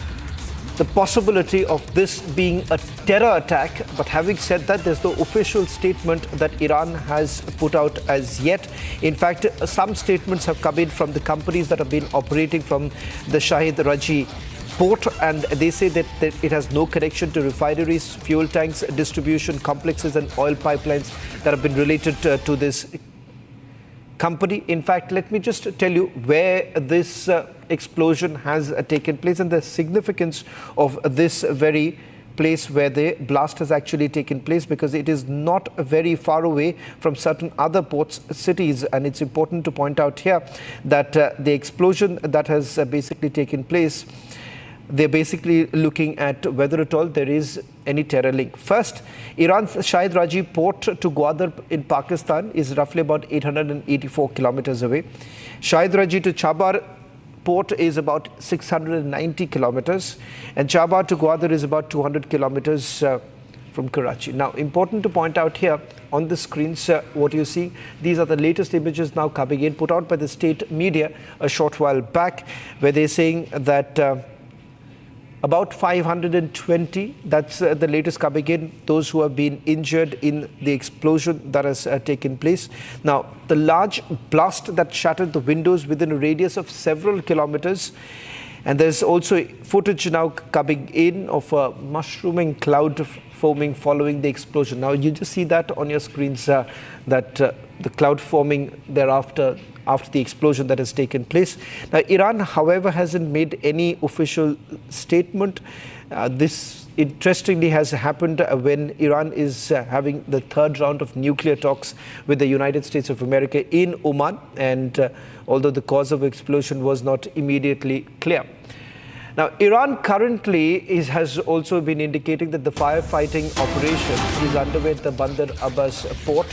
the possibility of this being a terror attack. But having said that, there's no official statement that Iran has put out as yet. In fact, some statements have come in from the companies that have been operating from the Shahid Raji port, and they say that it has no connection to refineries, fuel tanks, distribution complexes and oil pipelines that have been related to this company. In fact, let me just tell you where this explosion has taken place and the significance of this very place where the blast has actually taken place, because it is not very far away from certain other ports cities. And it's important to point out here that the explosion that has basically taken place, they're basically looking at whether at all there is any terror link. First, Iran's Shahid Raji port to Gwadar in Pakistan is roughly about 884 kilometers away. Shahid Raji to Chabar port is about 690 kilometers, and Chabar to Gwadar is about 200 kilometers from Karachi. Now, important to point out here on the screens, what you see, these are the latest images now coming in, put out by the state media a short while back, where they're saying that about 520, that's the latest coming in, those who have been injured in the explosion that has taken place. Now, the large blast that shattered the windows within a radius of several kilometers, and there's also footage now coming in of a mushrooming cloud forming following the explosion. Now, you just see that on your screens, that the cloud forming thereafter, after the explosion that has taken place. Now, Iran, however, hasn't made any official statement. This, interestingly, has happened when Iran is having the third round of nuclear talks with the United States of America in Oman, and although the cause of explosion was not immediately clear. Now, Iran currently has also been indicating that the firefighting operation is underway at the Bandar Abbas port.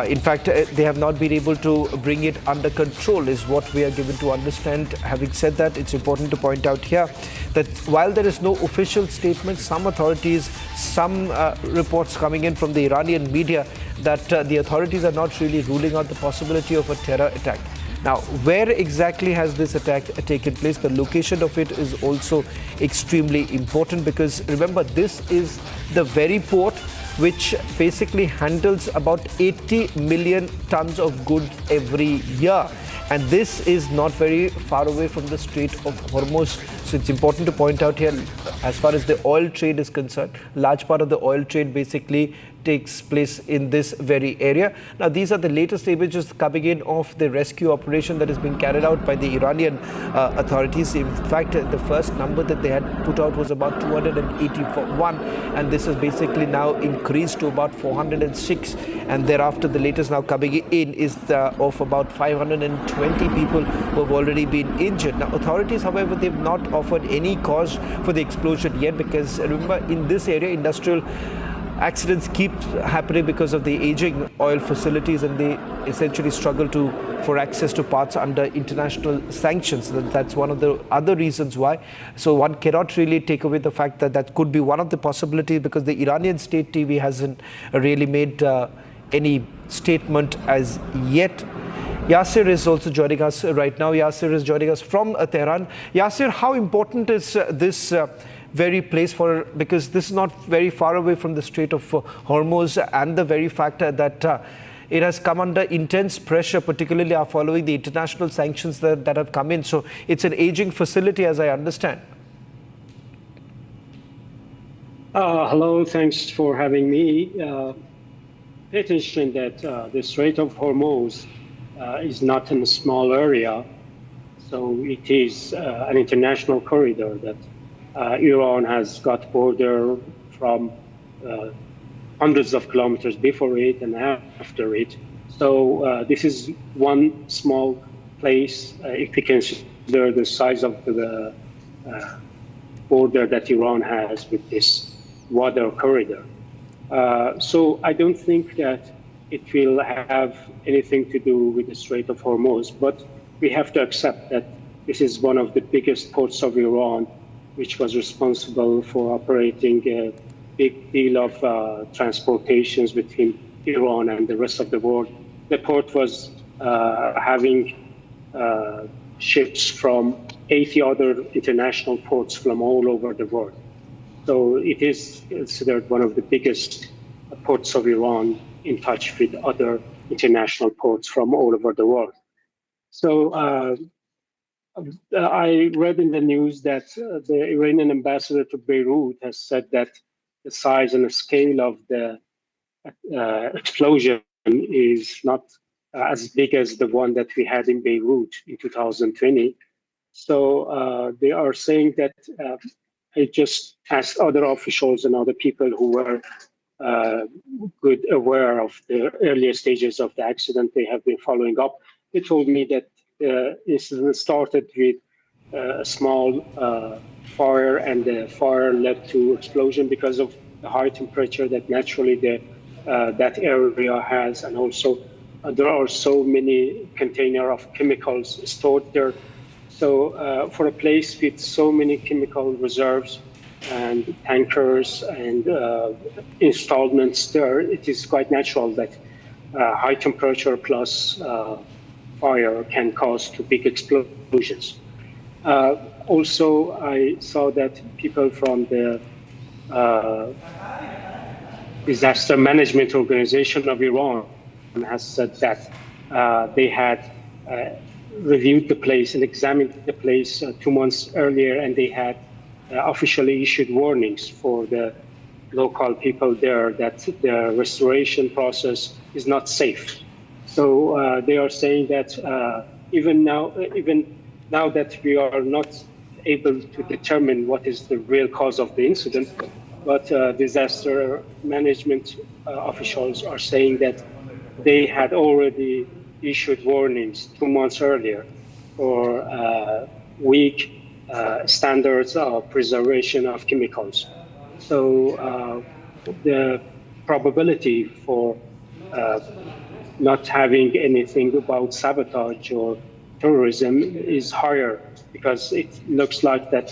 In fact, they have not been able to bring it under control, is what we are given to understand. Having said that, it's important to point out here that while there is no official statement, some authorities, some reports coming in from the Iranian media that the authorities are not really ruling out the possibility of a terror attack. Now, where exactly has this attack taken place? The location of it is also extremely important, because remember, this is the very port which basically handles about 80 million tons of goods every year. And this is not very far away from the Strait of Hormuz. So it's important to point out here, as far as the oil trade is concerned, large part of the oil trade basically takes place in this very area. Now, these are the latest images coming in of the rescue operation that is being carried out by the Iranian authorities. In fact, the first number that they had put out was about 281, and this is basically now increased to about 406. And thereafter, the latest now coming in is of about 520 people who have already been injured. Now, authorities, however, they've not offered any cause for the explosion yet, because remember, in this area, industrial accidents keep happening because of the aging oil facilities, and they essentially struggle for access to parts under international sanctions. That's one of the other reasons why. So one cannot really take away the fact that that could be one of the possibilities, because the Iranian state TV hasn't really made any statement as yet. Yasir is also joining us right now. Yasir is joining us from Tehran. Yasir, how important is this very place because this is not very far away from the Strait of Hormuz, and the very fact that it has come under intense pressure, particularly following the international sanctions that have come in. So it's an aging facility, as I understand. Hello, thanks for having me. Pay attention that the Strait of Hormuz is not in a small area. So it is an international corridor that Iran has got border from hundreds of kilometers before it and after it. So this is one small place, if we consider the size of the border that Iran has with this water corridor. So I don't think that it will have anything to do with the Strait of Hormuz, but we have to accept that this is one of the biggest ports of Iran, which was responsible for operating a big deal of transportations between Iran and the rest of the world. The port was having ships from 80 other international ports from all over the world. So it is considered one of the biggest ports of Iran, in touch with other international ports from all over the world. So I read in the news that the Iranian ambassador to Beirut has said that the size and the scale of the explosion is not as big as the one that we had in Beirut in 2020. So they are saying that I just asked other officials and other people who were good aware of the earlier stages of the accident. They have been following up. They told me that the incident started with a small fire, and the fire led to explosion because of the high temperature that naturally that area has, and also there are so many containers of chemicals stored there. So for a place with so many chemical reserves and tankers and installments there, it is quite natural that high temperature plus fire can cause to big explosions. Also, I saw that people from the Disaster Management Organization of Iran has said that they had reviewed the place and examined the place 2 months earlier, and they had officially issued warnings for the local people there that the restoration process is not safe. So they are saying that even now that we are not able to determine what is the real cause of the incident, but disaster management officials are saying that they had already issued warnings 2 months earlier for weak standards of preservation of chemicals. So the probability for not having anything about sabotage or terrorism is higher, because it looks like that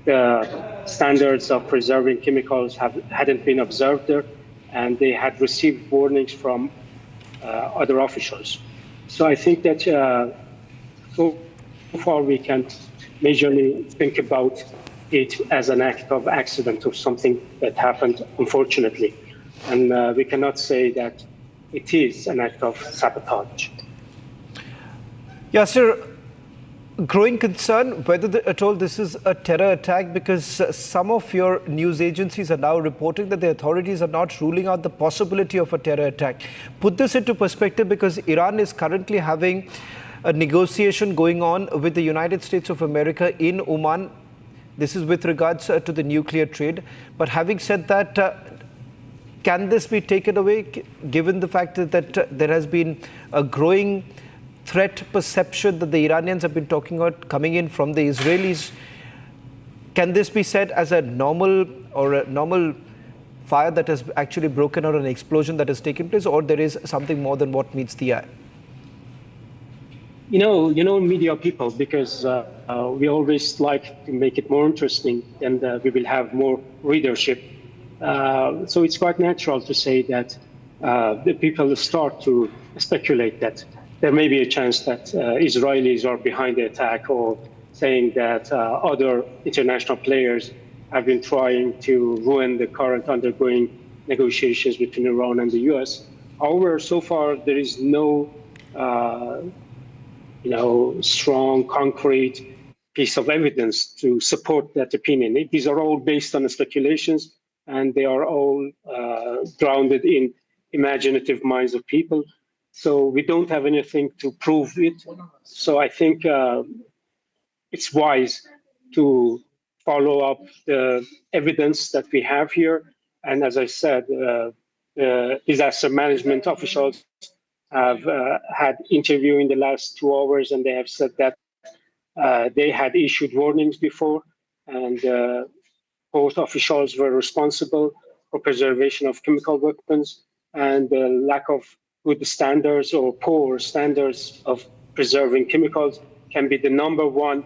the standards of preserving chemicals hadn't been observed there, and they had received warnings from other officials. So I think that so far we can majorly think about it as an act of accident or something that happened, unfortunately. And we cannot say that it is an act of sabotage. Yasser, growing concern whether at all this is a terror attack, because some of your news agencies are now reporting that the authorities are not ruling out the possibility of a terror attack. Put this into perspective, because Iran is currently having a negotiation going on with the United States of America in Oman. This is with regards to the nuclear trade. But having said that, can this be taken away, given the fact that there has been a growing threat perception that the Iranians have been talking about coming in from the Israelis? Can this be said as a normal fire that has actually broken out, an explosion that has taken place, or there is something more than what meets the eye? You know, media people, because we always like to make it more interesting, and we will have more readership. So it's quite natural to say that the people start to speculate that there may be a chance that Israelis are behind the attack, or saying that other international players have been trying to ruin the current ongoing negotiations between Iran and the US. However, so far there is no strong, concrete piece of evidence to support that opinion. These are all based on speculations, and they are all grounded in imaginative minds of people. So we don't have anything to prove it. So I think it's wise to follow up the evidence that we have here. And as I said, disaster management officials have had interview in the last 2 hours, and they have said that they had issued warnings before, and both officials were responsible for preservation of chemical weapons, and the lack of good standards or poor standards of preserving chemicals can be the number one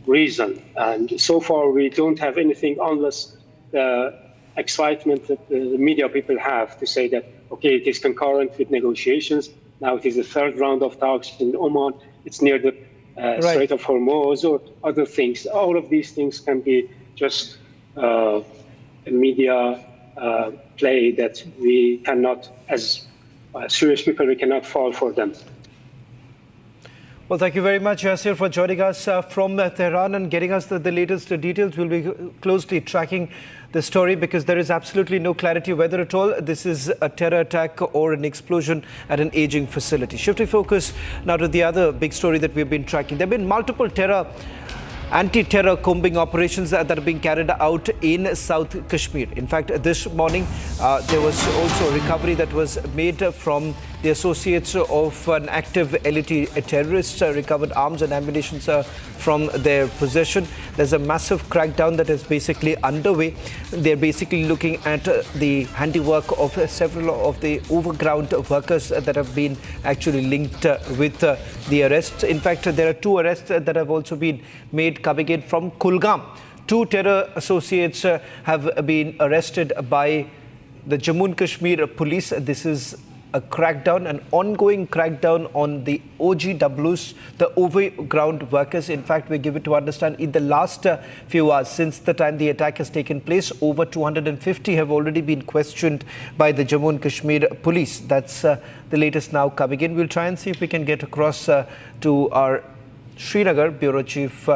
reason. And so far we don't have anything, unless the excitement that the media people have to say that, okay, it is concurrent with negotiations. Now it is the third round of talks in Oman. It's near the Strait of Hormuz or other things. All of these things can be just a media play that we cannot, as serious people, we cannot fall for them. Well, thank you very much, Yasir, for joining us from Tehran and getting us the latest details. We'll be closely tracking the story because there is absolutely no clarity whether at all this is a terror attack or an explosion at an aging facility. Shifting focus now to the other big story that we've been tracking. There have been multiple anti-terror combing operations that are being carried out in South Kashmir. In fact, this morning there was also a recovery that was made from the associates of an active elite terrorist, recovered arms and ammunition from their possession. There's a massive crackdown that is basically underway. They're basically looking at the handiwork of several of the overground workers that have been actually linked with the arrests. In fact, there are 2 arrests that have also been made coming in from Kulgam. 2 terror associates have been arrested by the Jammu and Kashmir police. This is a crackdown, an ongoing crackdown on the OGWs, the overground workers. In fact, we give it to understand in the last few hours, since the time the attack has taken place, over 250 have already been questioned by the Jammu and Kashmir police. That's the latest now coming in. We'll try and see if we can get across to our Srinagar Bureau Chief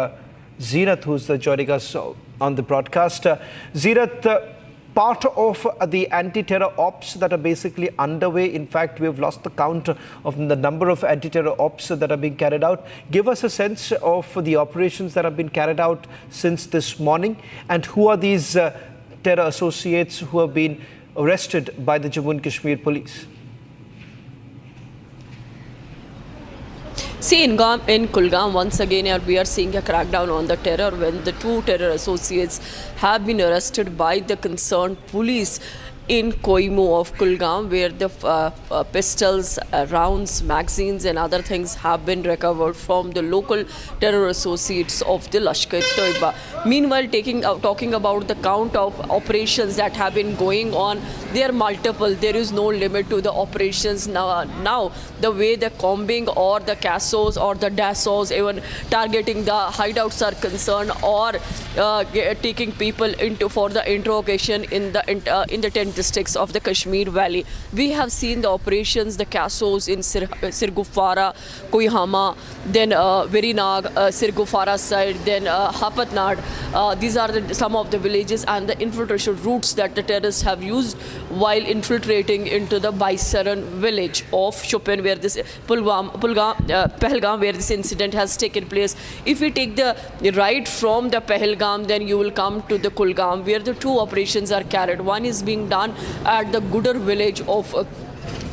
Zeenat, who's joining us on the broadcast. Zeenat, part of the anti-terror ops that are basically underway. In fact, we've lost the count of the number of anti-terror ops that are being carried out. Give us a sense of the operations that have been carried out since this morning, and who are these terror associates who have been arrested by the Jammu and Kashmir police? See, in Kulgam, once again, we are seeing a crackdown on the terror when the 2 terror associates have been arrested by the concerned police in Koimu of Kulgam, where the pistols, rounds, magazines and other things have been recovered from the local terror associates of the Lashkar-e-Toiba. Meanwhile, talking about the count of operations that have been going on, they are multiple. There is no limit to the operations now. The way the combing or the CASOs or the DASOs, even targeting the hideouts are concerned, or taking people for the interrogation in the 10 districts of the Kashmir Valley. We have seen the operations, the CASOs in Sirgufara, Koihama, then Virinag, Sirgufara side, then Hapatnad. These are some of the villages and the infiltration routes that the terrorists have used while infiltrating into the Baisaran village of Shopian, where this Pahalgam, where this incident has taken place. If we take the right from the Pahalgam, then you will come to the Kulgam, where the 2 operations are carried. One is being done at the Gudar village of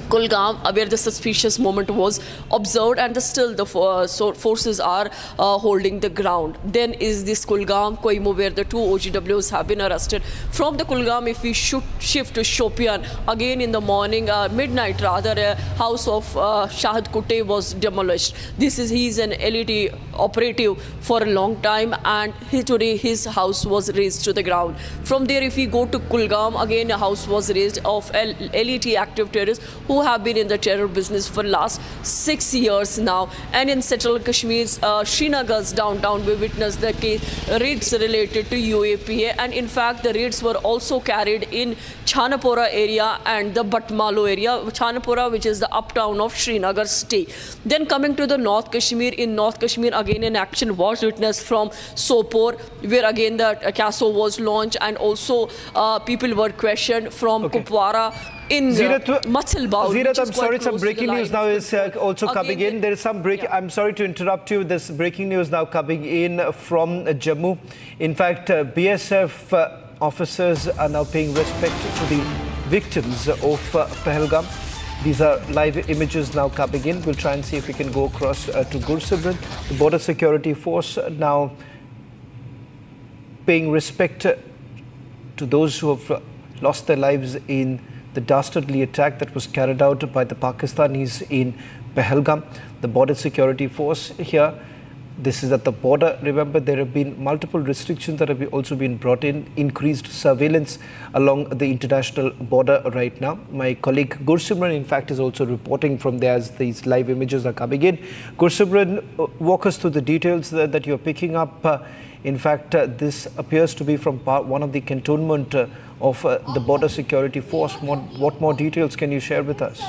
Kulgam, where the suspicious moment was observed, and still the forces are holding the ground. Then is this Kulgam, Koimu, where the 2 OGWs have been arrested. From the Kulgam, if we shift to Shopian, again in the morning, midnight rather, a house of Shahid Kutte was demolished. He's an elite operative for a long time, and today his house was razed to the ground. From there, if we go to Kulgam, again a house was razed of elite active terrorists who have been in the terror business for last 6 years now. And in Central Kashmir's Srinagar's downtown, we witnessed the raids related to UAPA, and in fact the raids were also carried in Chanapora area and the Batmalo area. Chanapora, which is the uptown of Srinagar state. Then coming to the North Kashmir, in North Kashmir again an action was witnessed from Sopore, where again the CASO was launched, and also people were questioned from Kupwara in Matsalbaur. Zeenat, I'm sorry, some breaking news now is also coming in. There is some I'm sorry to interrupt you. There's breaking news now coming in from Jammu. In fact, BSF officers are now paying respect to the victims of Pahalgam. These are live images now coming in. We'll try and see if we can go across to Gursibran. The Border Security Force now paying respect to those who have lost their lives in the dastardly attack that was carried out by the Pakistanis in Pahalgam. The Border Security Force here This is at the border. Remember, there have been multiple restrictions that have also been brought in, increased surveillance along the international border right now. My colleague Gursimran, in fact, is also reporting from there as these live images are coming in. Gursimran, walk us through the details that you're picking up. In fact, this appears to be from one of the cantonment of the border security force. What more details can you share with us?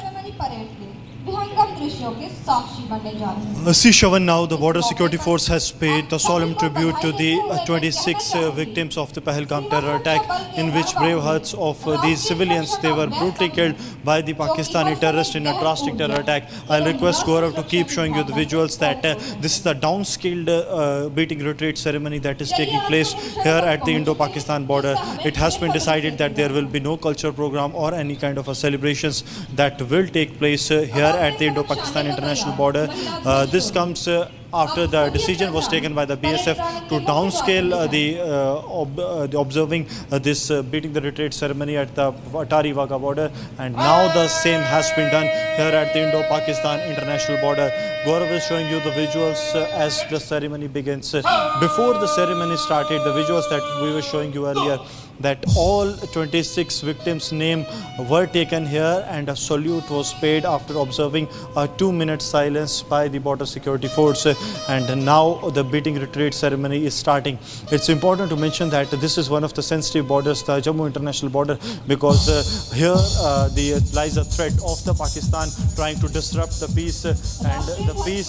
See, Shavan, now the Border Security Force has paid the solemn tribute to the 26 victims of the Pahalgam terror attack, in which brave hearts of these civilians, they were brutally killed by the Pakistani terrorists in a drastic terror attack. I'll request Gaurav to keep showing you the visuals that this is the downscaled beating retreat ceremony that is taking place here at the Indo-Pakistan border. It has been decided that there will be no culture program or any kind of a celebrations that will take place here at the Indo-Pakistan international border. This comes after the decision was taken by the BSF to downscale the observing this beating the retreat ceremony at the Atari-Wagah border, and now the same has been done here at the Indo-Pakistan international border. Gaurav is showing you the visuals as the ceremony begins. Before the ceremony started, the visuals that we were showing you earlier, that all 26 victims' names were taken here and a salute was paid after observing a 2-minute silence by the border security force. And now the beating retreat ceremony is starting. It's important to mention that this is one of the sensitive borders, the Jammu international border, because here there lies a threat of the Pakistan trying to disrupt the peace, and the peace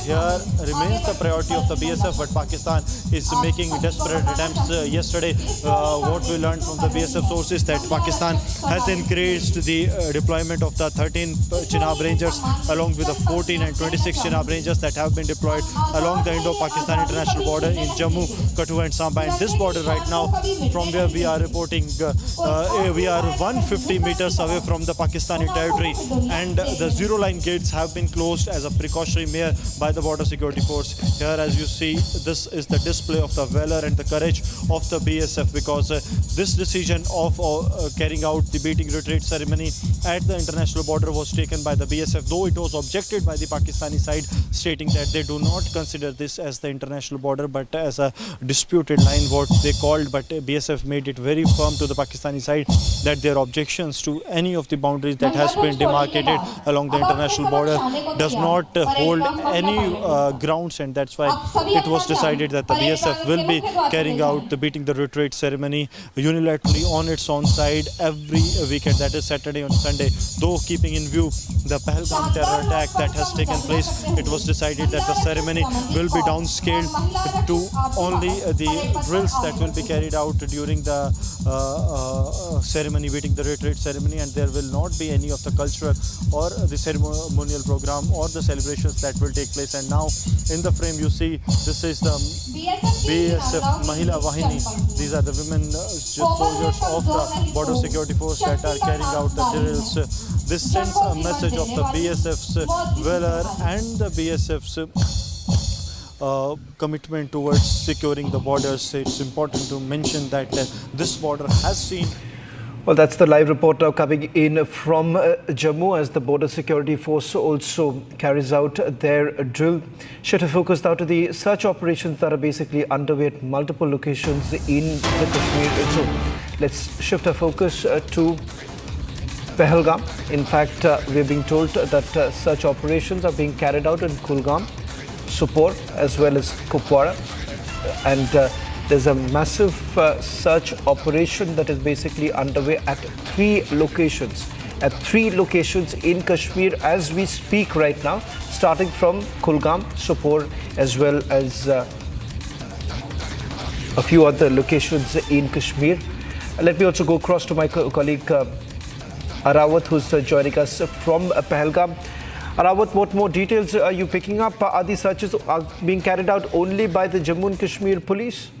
here remains the priority of the BSF, but Pakistan is making desperate attempts. Yesterday, what we learned from the BSF sources that Pakistan has increased the deployment of the 13 Chenab Rangers along with the 14 and 26 Chenab Rangers that have been deployed along the Indo-Pakistan international border in Jammu, Kathua and Samba. And this border right now, from where we are reporting, we are 150 meters away from the Pakistani territory, and the zero line gates have been closed as a precautionary measure by the border security force. Here, as you see, this is the display of the valor and the courage of the BSF, because this decision of carrying out the beating retreat ceremony at the international border was taken by the BSF, though it was objected by the Pakistani side, stating that they do not consider this as the international border but as a disputed line, what they called. But BSF made it very firm to the Pakistani side that their objections to any of the boundaries that has been demarcated along the international border does not hold any grounds, and that's why it was decided that the BSF will be carrying out the beating the retreat ceremony unilaterally on its own side every weekend, that is Saturday and Sunday. Though keeping in view the Pahalgam terror attack that has taken place, it was decided that the ceremony will be downscaled to only the drills that will be carried out during the ceremony, beating the retreat ceremony, and there will not be any of the cultural or the ceremonial program or the celebrations that will take place. And now in the frame you see, this is the BSF Mahila Wahini. These are the women soldiers of the border security force that are carrying out the drills. This sends a message of the BSF's valor and the BSF's commitment towards securing the borders. It's important to mention that this border has seen. Well, that's the live report now coming in from Jammu as the border security force also carries out their drill. Shift our focus now to the search operations that are basically underway at multiple locations in the Kashmir zone. Let's shift our focus to Pahalgam. In fact, we're being told that search operations are being carried out in Kulgam, Supor as well as Kupwara, and there's a massive search operation that is basically underway at 3 locations. At 3 locations in Kashmir as we speak right now, starting from Kulgam, Supor, as well as a few other locations in Kashmir. Let me also go across to my colleague Arawat, who's joining us from Pahalgam. Arawat, what more details are you picking up? Are these searches being carried out only by the Jammu and Kashmir police?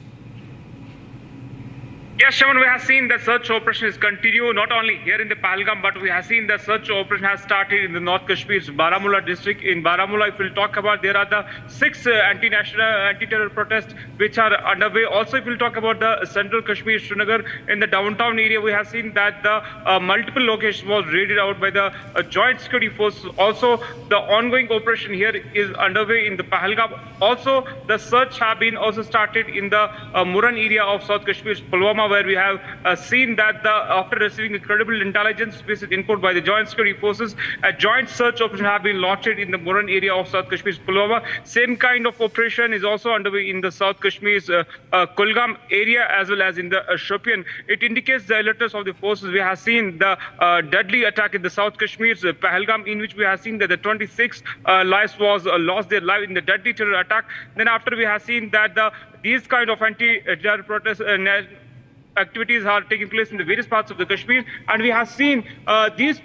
Yes, Shaman, we have seen the search operation is continue not only here in the Pahalgam, but we have seen the search operation has started in the North Kashmir's Baramulla district. In Baramulla, if we'll talk about, there are the 6 anti-terror protests which are underway. Also, if we'll talk about the central Kashmir, Srinagar, in the downtown area, we have seen that the multiple locations was raided out by the joint security forces. Also, the ongoing operation here is underway in the Pahalgam. Also, the search have been also started in the Muran area of South Kashmir's Pulwama, where we have seen that after receiving credible intelligence-based input by the joint security forces, a joint search operation have been launched in the Muran area of South Kashmir's Pulwama. Same kind of operation is also underway in the South Kashmir's Kulgam area as well as in the Shopian. It indicates the alertness of the forces. We have seen the deadly attack in the South Kashmir's Pahalgam, in which we have seen that the 26 lives was lost their life in the deadly terror attack. Then after we have seen that these kind of anti-terror protests activities are taking place in the various parts of the Kashmir, and we have seen these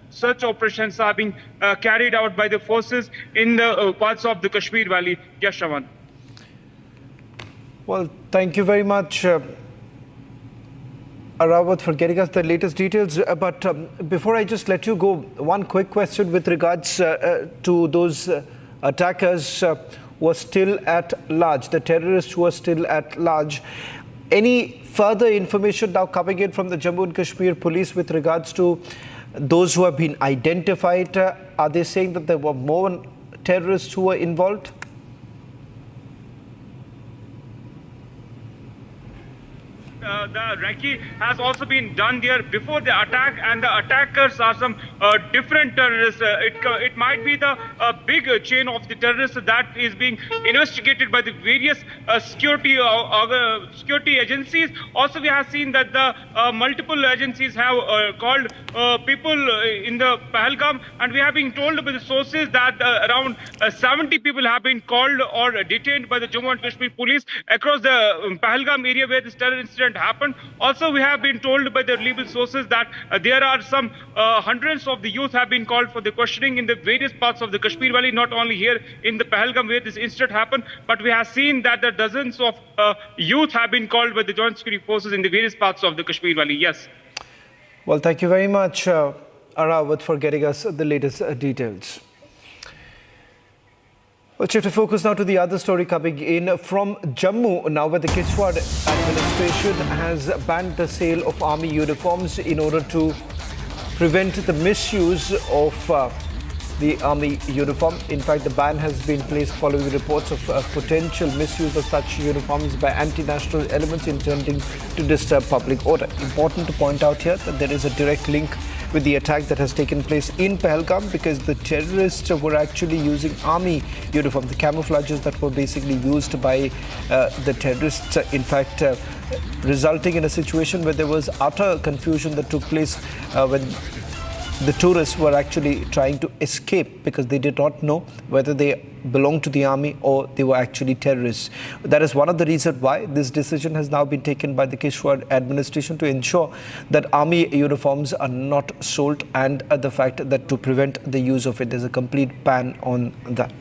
search operations are being carried out by the forces in the parts of the Kashmir Valley. Yes, Shaman. Well, thank you very much, Arawat, for getting us the latest details. But before I just let you go, one quick question with regards to those attackers who are still at large, the terrorists who are still at large. Any further information now coming in from the Jammu and Kashmir police with regards to those who have been identified? Are they saying that there were more terrorists who were involved? The recce has also been done there before the attack, and the attackers are some different terrorists. It might be the big chain of the terrorists that is being investigated by the various security agencies. Also, we have seen that the multiple agencies have called people in the Pahalgam, and we have been told by the sources that around 70 people have been called or detained by the Jammu and Kashmir police across the Pahalgam area where this terror incident happened. Also, we have been told by the reliable sources that there are some hundreds of the youth have been called for the questioning in the various parts of the Kashmir Valley, not only here in the Pahalgam where this incident happened, but we have seen that the dozens of youth have been called by the joint security forces in the various parts of the Kashmir Valley. Yes. Well, thank you very much, Arawat, for getting us the latest details. We'll shift to focus now to the other story coming in from Jammu now, where the Kashmir administration has banned the sale of army uniforms in order to prevent the misuse of the army uniform. In fact, the ban has been placed following reports of potential misuse of such uniforms by anti-national elements intending to disturb public order. Important to point out here that there is a direct link with the attack that has taken place in Pahalgam, because the terrorists were actually using army uniform, the camouflages that were basically used by the terrorists, in fact resulting in a situation where there was utter confusion that took place when the tourists were actually trying to escape because they did not know whether they belonged to the army or they were actually terrorists. That is one of the reasons why this decision has now been taken by the Kashmir administration to ensure that army uniforms are not sold, and the fact that to prevent the use of it, there's a complete ban on that.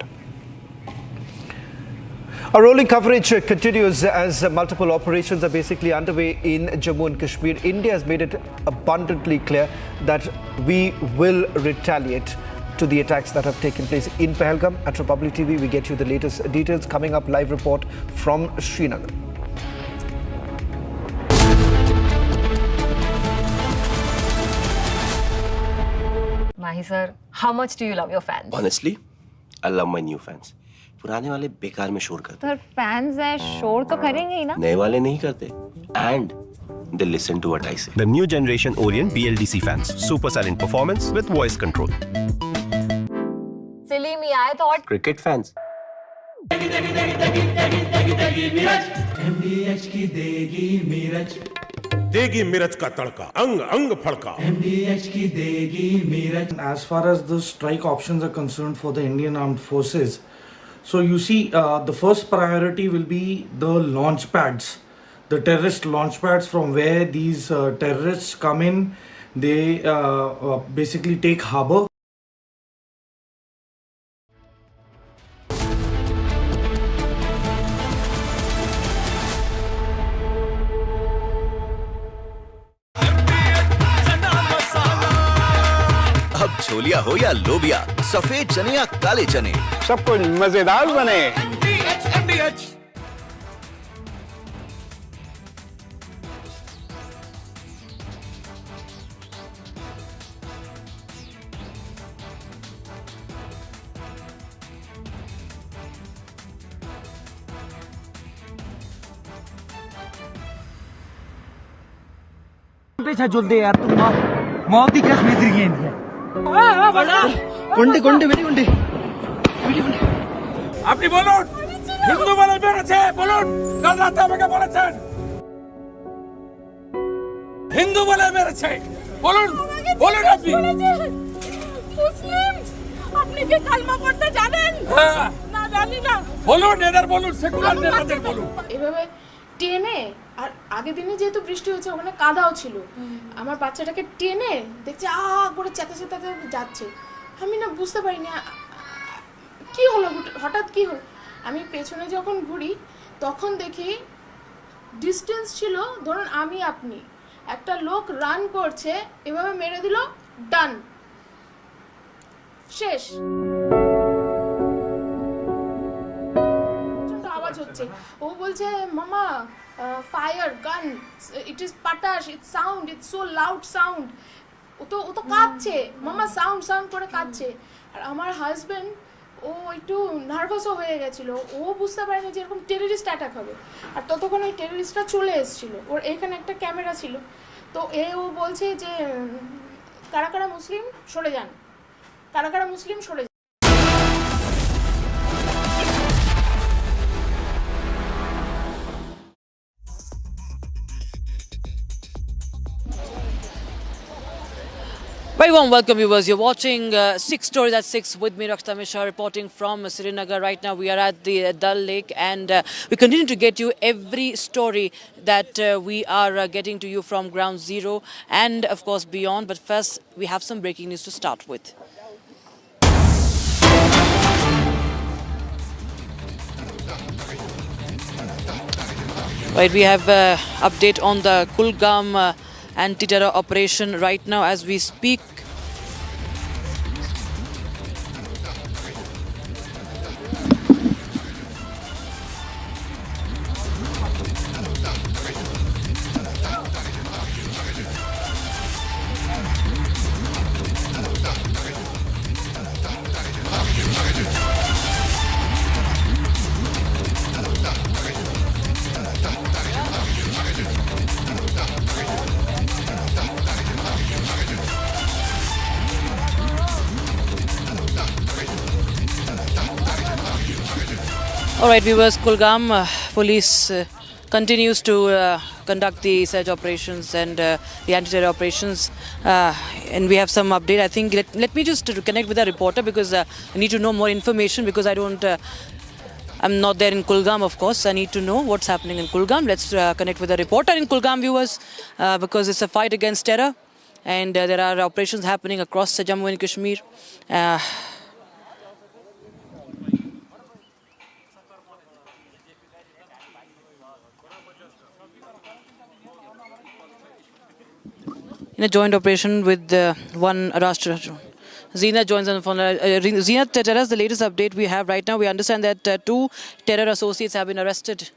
Our rolling coverage continues as multiple operations are basically underway in Jammu and Kashmir. India has made it abundantly clear that we will retaliate to the attacks that have taken place in Pahalgam. At Republic TV, we get you the latest details. Coming up, live report from Srinagar. Mahi sir, how much do you love your fans? Honestly, I love my new fans. पुराने वाले बेकार में शोर करते sir fans हैं, शोर तो करेंगे ही ना? नए वाले नहीं करते. And they listen to what I say. The new generation Orient BLDC fans. Super silent performance with voice control. Silly me, I thought. Cricket fans. MDH की देगी मिर्च, देगी मिर्च का तड़का, अंग अंग फड़का. MDH की देगी मिर्च. As far as the strike options are concerned for the Indian Armed Forces, so you see, the first priority will be the launch pads, the terrorist launch pads from where these terrorists come in. They basically take harbor. दलिया हो या लोबिया, सफेद चने या काले चने, सब कुछ मजेदार बने। जुलदे यार तुम मौत की कसम है गुंडे गुंडे बेटी गुंडे আপনি বলুন হিন্দু বলে বেড়েছে বলুন কাল রাতে আমাকে বলেছেন হিন্দু বলে মেরেছে বলুন বলুন আপনি মুসলিম আপনি কি কালমা পড়তে জানেন না জানি না বলুন এদের বলুন সেকুলার নেতাদের বলুন এভাবে টেনে আর আগের দিনে যেহেতু বৃষ্টি হয়েছে ওখানে কাদাও ছিল আমার বাচ্চাটাকে টেনে দেখছে করে চেঁচাতে যাচ্ছে আমি না বুঝতে পারিনি কি হলো হঠাৎ কি হলো আমি পেছনে যখন ঘুরি তখন দেখি ডিস্টেন্স ছিল ধরুন আমি আপনি একটা লোক রান করছে এভাবে মেরে দিল ডান শেষ আওয়াজ হচ্ছে ও বলছে মামা ফায়ার গান ইট ইজ পাটাশ it's sound it's so loud sound ও তো কাঁদছে মামা সাউন্ড করে কাঁদছে আর আমার হাজবেন্ড ও একটু নার্ভাসও হয়ে গেছিল ও বুঝতে পারেনি যে এরকম টেররিস্ট অ্যাটাক হবে আর ততক্ষণ ওই টেররিস্টটা চলে এসেছিল ওর এখানে একটা ক্যামেরা ছিল তো ও বলছে যে কারা কারা মুসলিম সরে যান কারা কারা মুসলিম সরে যান Very warm welcome, viewers. You're watching 6 Stories at 6 with me, Raksha Mishra, reporting from Srinagar. Right now, we are at the Dal Lake, and we continue to get you every story that we are getting to you from ground zero and, of course, beyond. But first, we have some breaking news to start with. Right, we have update on the Kulgam anti-terror operation right now as we speak. All right, viewers, Kulgam police continues to conduct the search operations and the anti-terror operations, and we have some update. I think let me just connect with a reporter because I need to know more information because I'm not there in Kulgam, of course. I need to know what's happening in Kulgam. Let's connect with a reporter in Kulgam, viewers, because it's a fight against terror, and there are operations happening across Jammu and Kashmir. In a joint operation with one Rashtra. Zina joins on the phone. Zina, tell us the latest update we have right now. We understand that 2 terror associates have been arrested.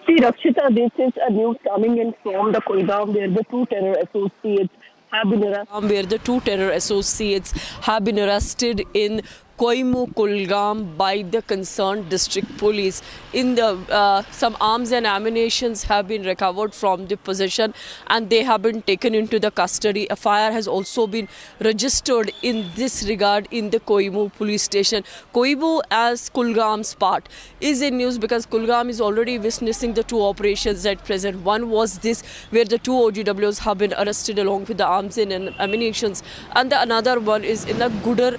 See, Rakshita, this is a news coming in from the Kulgam where the 2 terror associates have been arrested. Where the 2 terror associates have been arrested in Kulgam by the concerned district police. In the some arms and ammunitions have been recovered from the possession and they have been taken into the custody. A fire has also been registered in this regard in the Koimu police station. Koimu as Kulgam's part is in news because Kulgam is already witnessing the 2 operations at present. One was this where the 2 OGWs have been arrested along with the arms and ammunitions, and the another one is in the Gudar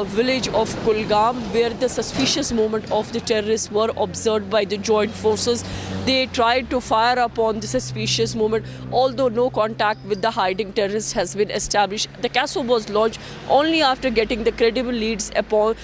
village of Kulgam where the suspicious movement of the terrorists were observed by the joint forces they tried to fire upon the suspicious movement, although no contact with the hiding terrorists has been established. The CASO was launched only after getting the credible leads upon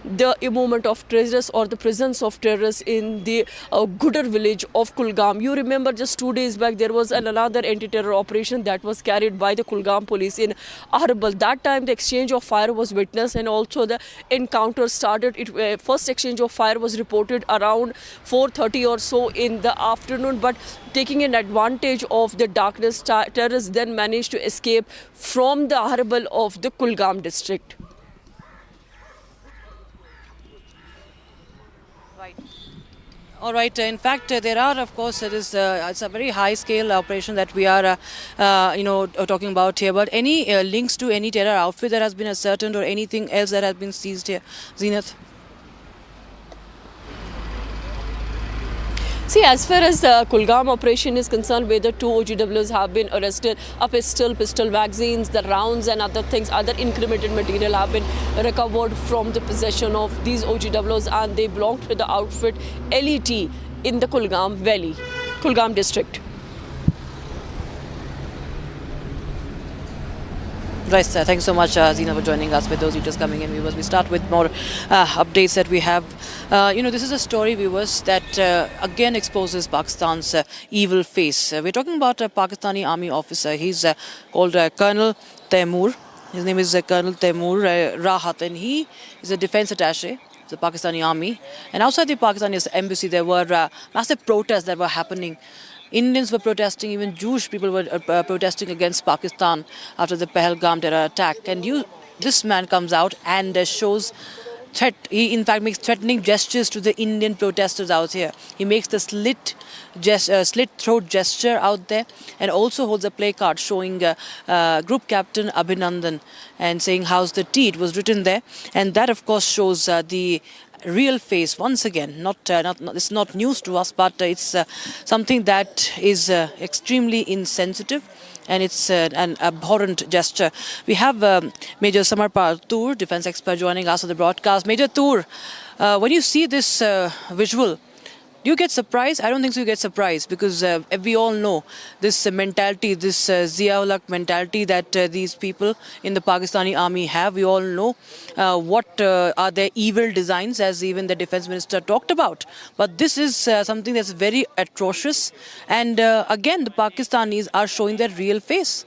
the movement of terrorists or the presence of terrorists in the Gudar village of Kulgam. You remember just 2 days back there was another anti-terror operation that was carried by the Kulgam police in Arbal. That time the exchange of fire was witnessed and also the encounter started. First exchange of fire was reported around 4:30 or so in the afternoon, but taking an advantage of the darkness, terrorists then managed to escape from the Arbal of the Kulgam district. All right. In fact, there are, of course, it's a very high-scale operation that we are, talking about here. But any links to any terror outfit that has been ascertained or anything else that has been seized here, Zenith? See, as far as the Kulgam operation is concerned, where the 2 OGWs have been arrested, a pistol magazines, the rounds and other things, other incriminated material have been recovered from the possession of these OGWs, and they belong to the outfit LET in the Kulgam Valley, Kulgam district. Right, sir. Thanks so much, Zina, for joining us with those details coming in, viewers. We start with more updates that we have. This is a story, viewers, that again exposes Pakistan's evil face. We're talking about a Pakistani army officer. He's called Colonel Taimur. His name is Colonel Taimur Rahat, and he is a defense attaché of the Pakistani army. And outside the Pakistani embassy, there were massive protests that were happening. Indians were protesting, even Jewish people were protesting against Pakistan after the Pahalgam terror attack. And this man comes out and shows threat. He in fact makes threatening gestures to the Indian protesters out here. He makes the slit throat gesture out there, and also holds a placard showing Group Captain Abhinandan and saying "How's the tea?" It was written there, and that of course shows the real face once again. It's not news to us, but it's something that is extremely insensitive, and it's an abhorrent gesture. We have Major Samarpal Tur, defense expert, joining us on the broadcast. Major Tur, when you see this visual, do you get surprised? I don't think so you get surprised, because we all know this mentality, this Zia-ul-Haq mentality that these people in the Pakistani army have. We all know what are their evil designs, as even the defense minister talked about. But this is something that's very atrocious. And again, the Pakistanis are showing their real face.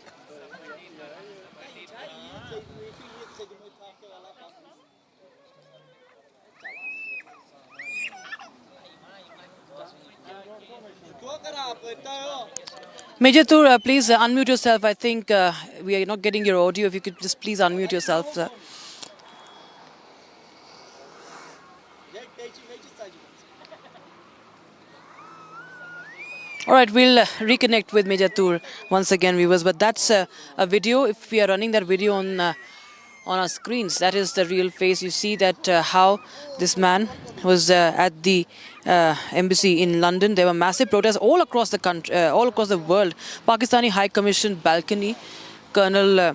Major Tur, please unmute yourself. I think we are not getting your audio. If you could just please unmute yourself, sir. All right, we'll reconnect with Major Tur once again, viewers. But that's a video. If we are running that video on our screens, that is the real face. You see that how this man was at the embassy in London. There were massive protests all across the country, all across the world. Pakistani High Commission balcony, Colonel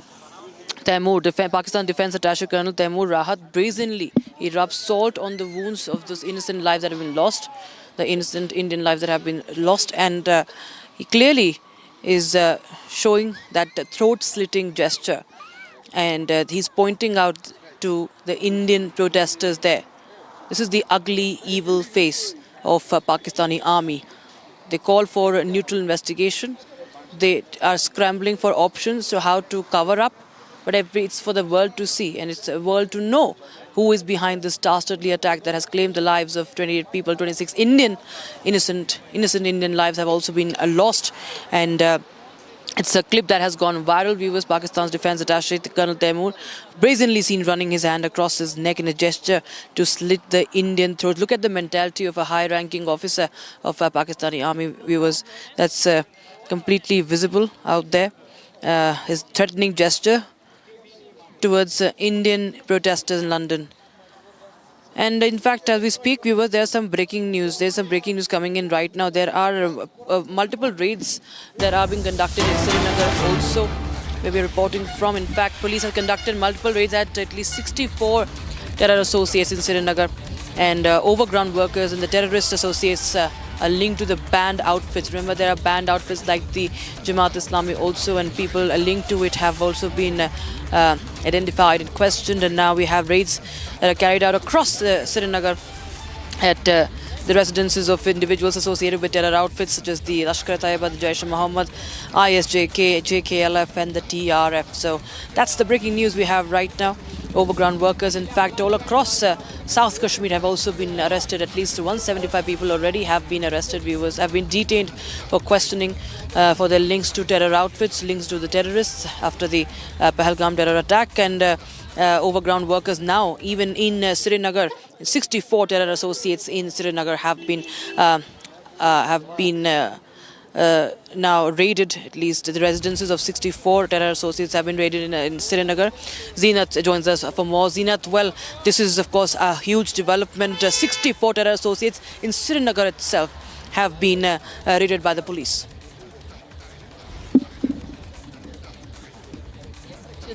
Taimur, Pakistan Defense Attaché Colonel Taimur Rahat, brazenly he rubs salt on the wounds of those innocent lives that have been lost, the innocent Indian lives that have been lost, and he clearly is showing that throat-slitting gesture, and he's pointing out to the Indian protesters there. This is the ugly, evil face of Pakistani army. They call for a neutral investigation. They are scrambling for options to how to cover up, but it's for the world to see, and it's the world to know who is behind this dastardly attack that has claimed the lives of 28 people. 26 innocent Indian lives have also been lost, and it's a clip that has gone viral, viewers. Pakistan's defense attaché, Colonel Taimur, brazenly seen running his hand across his neck in a gesture to slit the Indian throat. Look at the mentality of a high-ranking officer of Pakistani army, viewers. That's completely visible out there. His threatening gesture towards Indian protesters in London. And in fact, as we speak, viewers, there's some breaking news. There's some breaking news coming in right now. There are multiple raids that are being conducted in Srinagar also, where we're reporting from. In fact, police have conducted multiple raids at least 64 terror associates in Srinagar, and overground workers and the terrorist associates linked to the banned outfits. Remember, there are banned outfits like the Jamaat Islami also, and people linked to it have also been identified and questioned. And now we have raids that are carried out across Srinagar at the residences of individuals associated with terror outfits such as the Lashkar-e-Taiba, the Jaish-e-Mohammed, ISJK, JKLF and the TRF. So that's the breaking news we have right now. Overground workers, in fact, all across South Kashmir have also been arrested. At least 175 people already have been arrested. Viewers have been detained for questioning for their links to terror outfits, links to the terrorists after the Pahalgam terror attack. And overground workers now, even in Srinagar, 64 terror associates in Srinagar have been now raided. At least the residences of 64 terror associates have been raided in Srinagar. Zeenat joins us for more. Zeenat, well, this is of course a huge development. 64 terror associates in Srinagar itself have been raided by the police.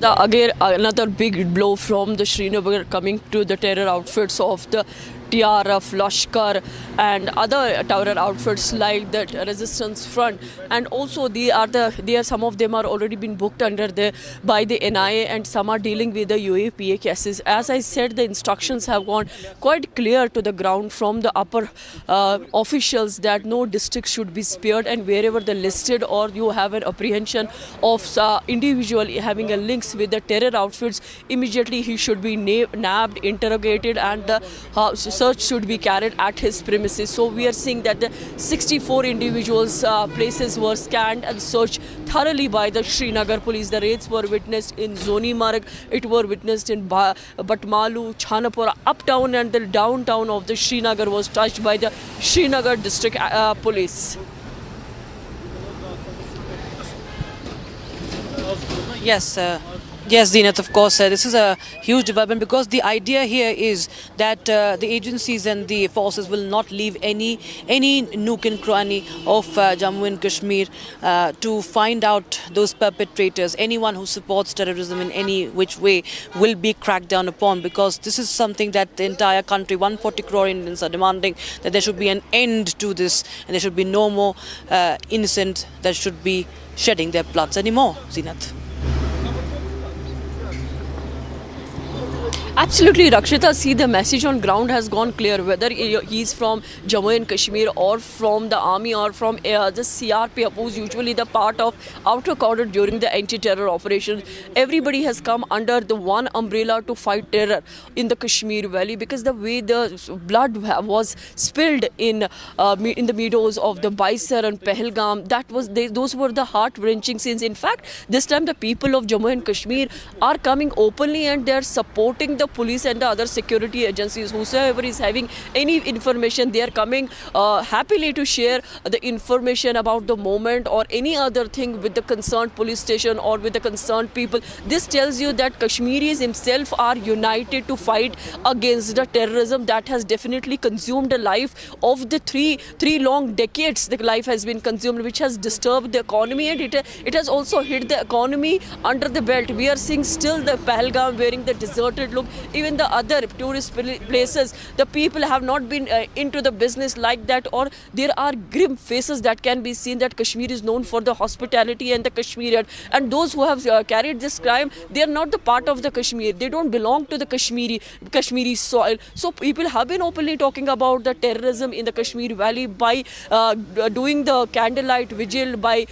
Again, another big blow from the Srinagar coming to the terror outfits of the TRF, Lashkar and other terror outfits like the Resistance Front, and also some of them are already been booked under by the NIA, and some are dealing with the UAPA cases. As I said, the instructions have gone quite clear to the ground from the upper officials that no district should be spared, and wherever the listed or you have an apprehension of individual having a links with the terror outfits, immediately he should be nabbed, interrogated, and the search should be carried at his premises. So we are seeing that the 64 individuals' places were scanned and searched thoroughly by the Srinagar police. The raids were witnessed in Zoni Marg, it were witnessed in Batmalu, Chanapura, uptown and the downtown of the Srinagar was touched by the Srinagar district police. Yes, Zeenat, of course, this is a huge development because the idea here is that the agencies and the forces will not leave any nook and cranny of Jammu and Kashmir to find out those perpetrators. Anyone who supports terrorism in any which way will be cracked down upon, because this is something that the entire country, 140 crore Indians, are demanding, that there should be an end to this and there should be no more innocent that should be shedding their bloods anymore. Zeenat. Absolutely, Rakshita. See, the message on ground has gone clear. Whether he's from Jammu and Kashmir or from the army or from the CRPF, who's usually the part of outer corridor during the anti-terror operation, everybody has come under the one umbrella to fight terror in the Kashmir Valley, because the way the blood was spilled in the meadows of the Baisar and Pahalgam, those were the heart-wrenching scenes. In fact, this time the people of Jammu and Kashmir are coming openly and they're supporting the police and the other security agencies. Whosoever is having any information, they are coming happily to share the information about the moment or any other thing with the concerned police station or with the concerned people. This tells you that Kashmiris himself are united to fight against the terrorism that has definitely consumed the life of the three long decades. The life has been consumed, which has disturbed the economy, and it has also hit the economy under the belt. We are seeing still the Pahalgam wearing the deserted look. Even the other tourist places, the people have not been into the business like that, or there are grim faces that can be seen, that Kashmir is known for the hospitality and the Kashmirian. And those who have carried this crime, they are not the part of the Kashmir. They don't belong to the Kashmiri soil. So people have been openly talking about the terrorism in the Kashmir Valley by doing the candlelight vigil, by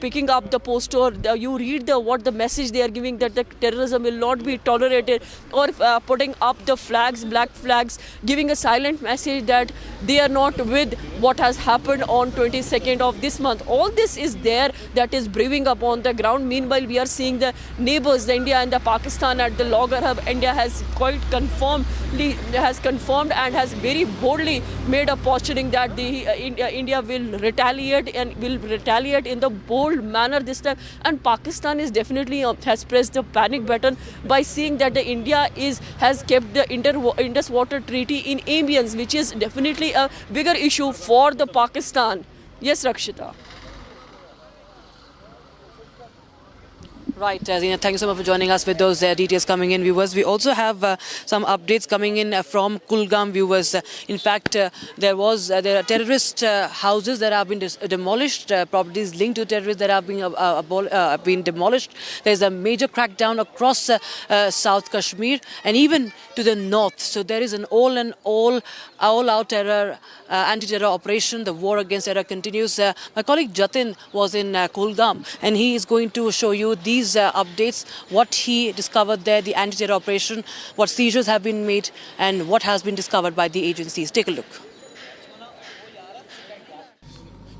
picking up the poster. You read what the message they are giving, that the terrorism will not be tolerated, or putting up the flags, black flags, giving a silent message that they are not with what has happened on 22nd of this month. All this is there, that is brewing up on the ground. Meanwhile, we are seeing the neighbors, the India and the Pakistan at the Logger Hub. India has quite confirmed and has very boldly made a posturing that India will retaliate, and will retaliate in the bold manner this time. And Pakistan is definitely has pressed the panic button by seeing that the India has kept the Indus Water Treaty in abeyance, which is definitely a bigger issue for the Pakistan. Yes, Rakshita. Right, Zina, thank you so much for joining us with those details coming in, viewers. We also have some updates coming in from Kulgam, viewers. In fact, there are terrorist houses that have been demolished, properties linked to terrorists that have been demolished. There's a major crackdown across South Kashmir and even to the north. So there is an all-out terror, anti-terror operation. The war against terror continues. My colleague Jatin was in Kulgam, and he is going to show you these updates, what he discovered there, the anti-terror operation, what seizures have been made, and what has been discovered by the agencies. Take a look.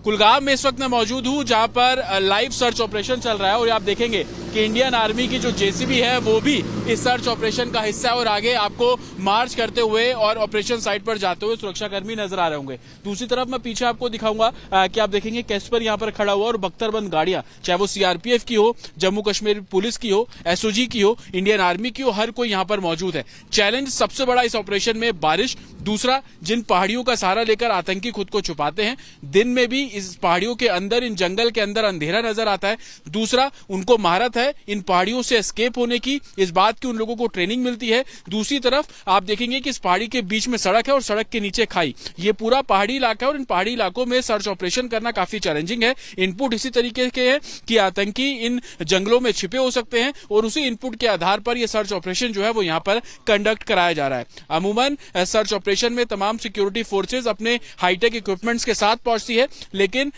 Kulgam में इस वक्त मैं मौजूद हूं जहां पर live search operation चल रहा है और आप देखेंगे कि इंडियन आर्मी की जो जेसीबी है वो भी इस सर्च ऑपरेशन का हिस्सा है और आगे आपको मार्च करते हुए और ऑपरेशन साइट पर जाते हुए सुरक्षाकर्मी नजर आ रहे होंगे। दूसरी तरफ मैं पीछे आपको दिखाऊंगा कि आप देखेंगे कैस्पर यहां पर खड़ा हुआ और बख्तरबंद गाड़ियां, चाहे वो सीआरपीएफ की हो, जम्मू कश्मीर पुलिस की हो, एसओजी की हो, इंडियन आर्मी की हो, हर कोई यहां पर मौजूद है। चैलेंज सबसे बड़ा इस ऑपरेशन में बारिश, दूसरा जिन पहाड़ियों का सहारा लेकर आतंकी खुद को छुपाते हैं, दिन में भी इस पहाड़ियों के अंदर, इन जंगल के अंदर अंधेरा नजर आता है। दूसरा, उनको महारत है इन पहाड़ियों से एस्केप होने की, इस बात की उन लोगों को ट्रेनिंग मिलती है। दूसरी तरफ आप देखेंगे कि इस पहाड़ी के बीच में सड़क है और सड़क के नीचे खाई। ये पूरा पहाड़ी इलाका है और इन पहाड़ी इलाकों में सर्च ऑपरेशन करना काफी चैलेंजिंग है। इनपुट इसी तरीके के हैं कि आतंकी इन जंगलों में छिपे हो सकते हैं और उसी इनपुट के आधार पर यह सर्च ऑपरेशन जो है वो यहां पर कंडक्ट कराया जा रहा है। अमूमन सर्च ऑपरेशन में तमाम सिक्योरिटी फोर्सेज अपने हाईटेक इक्विपमेंट्स के साथ पहुंचती है, लेकिन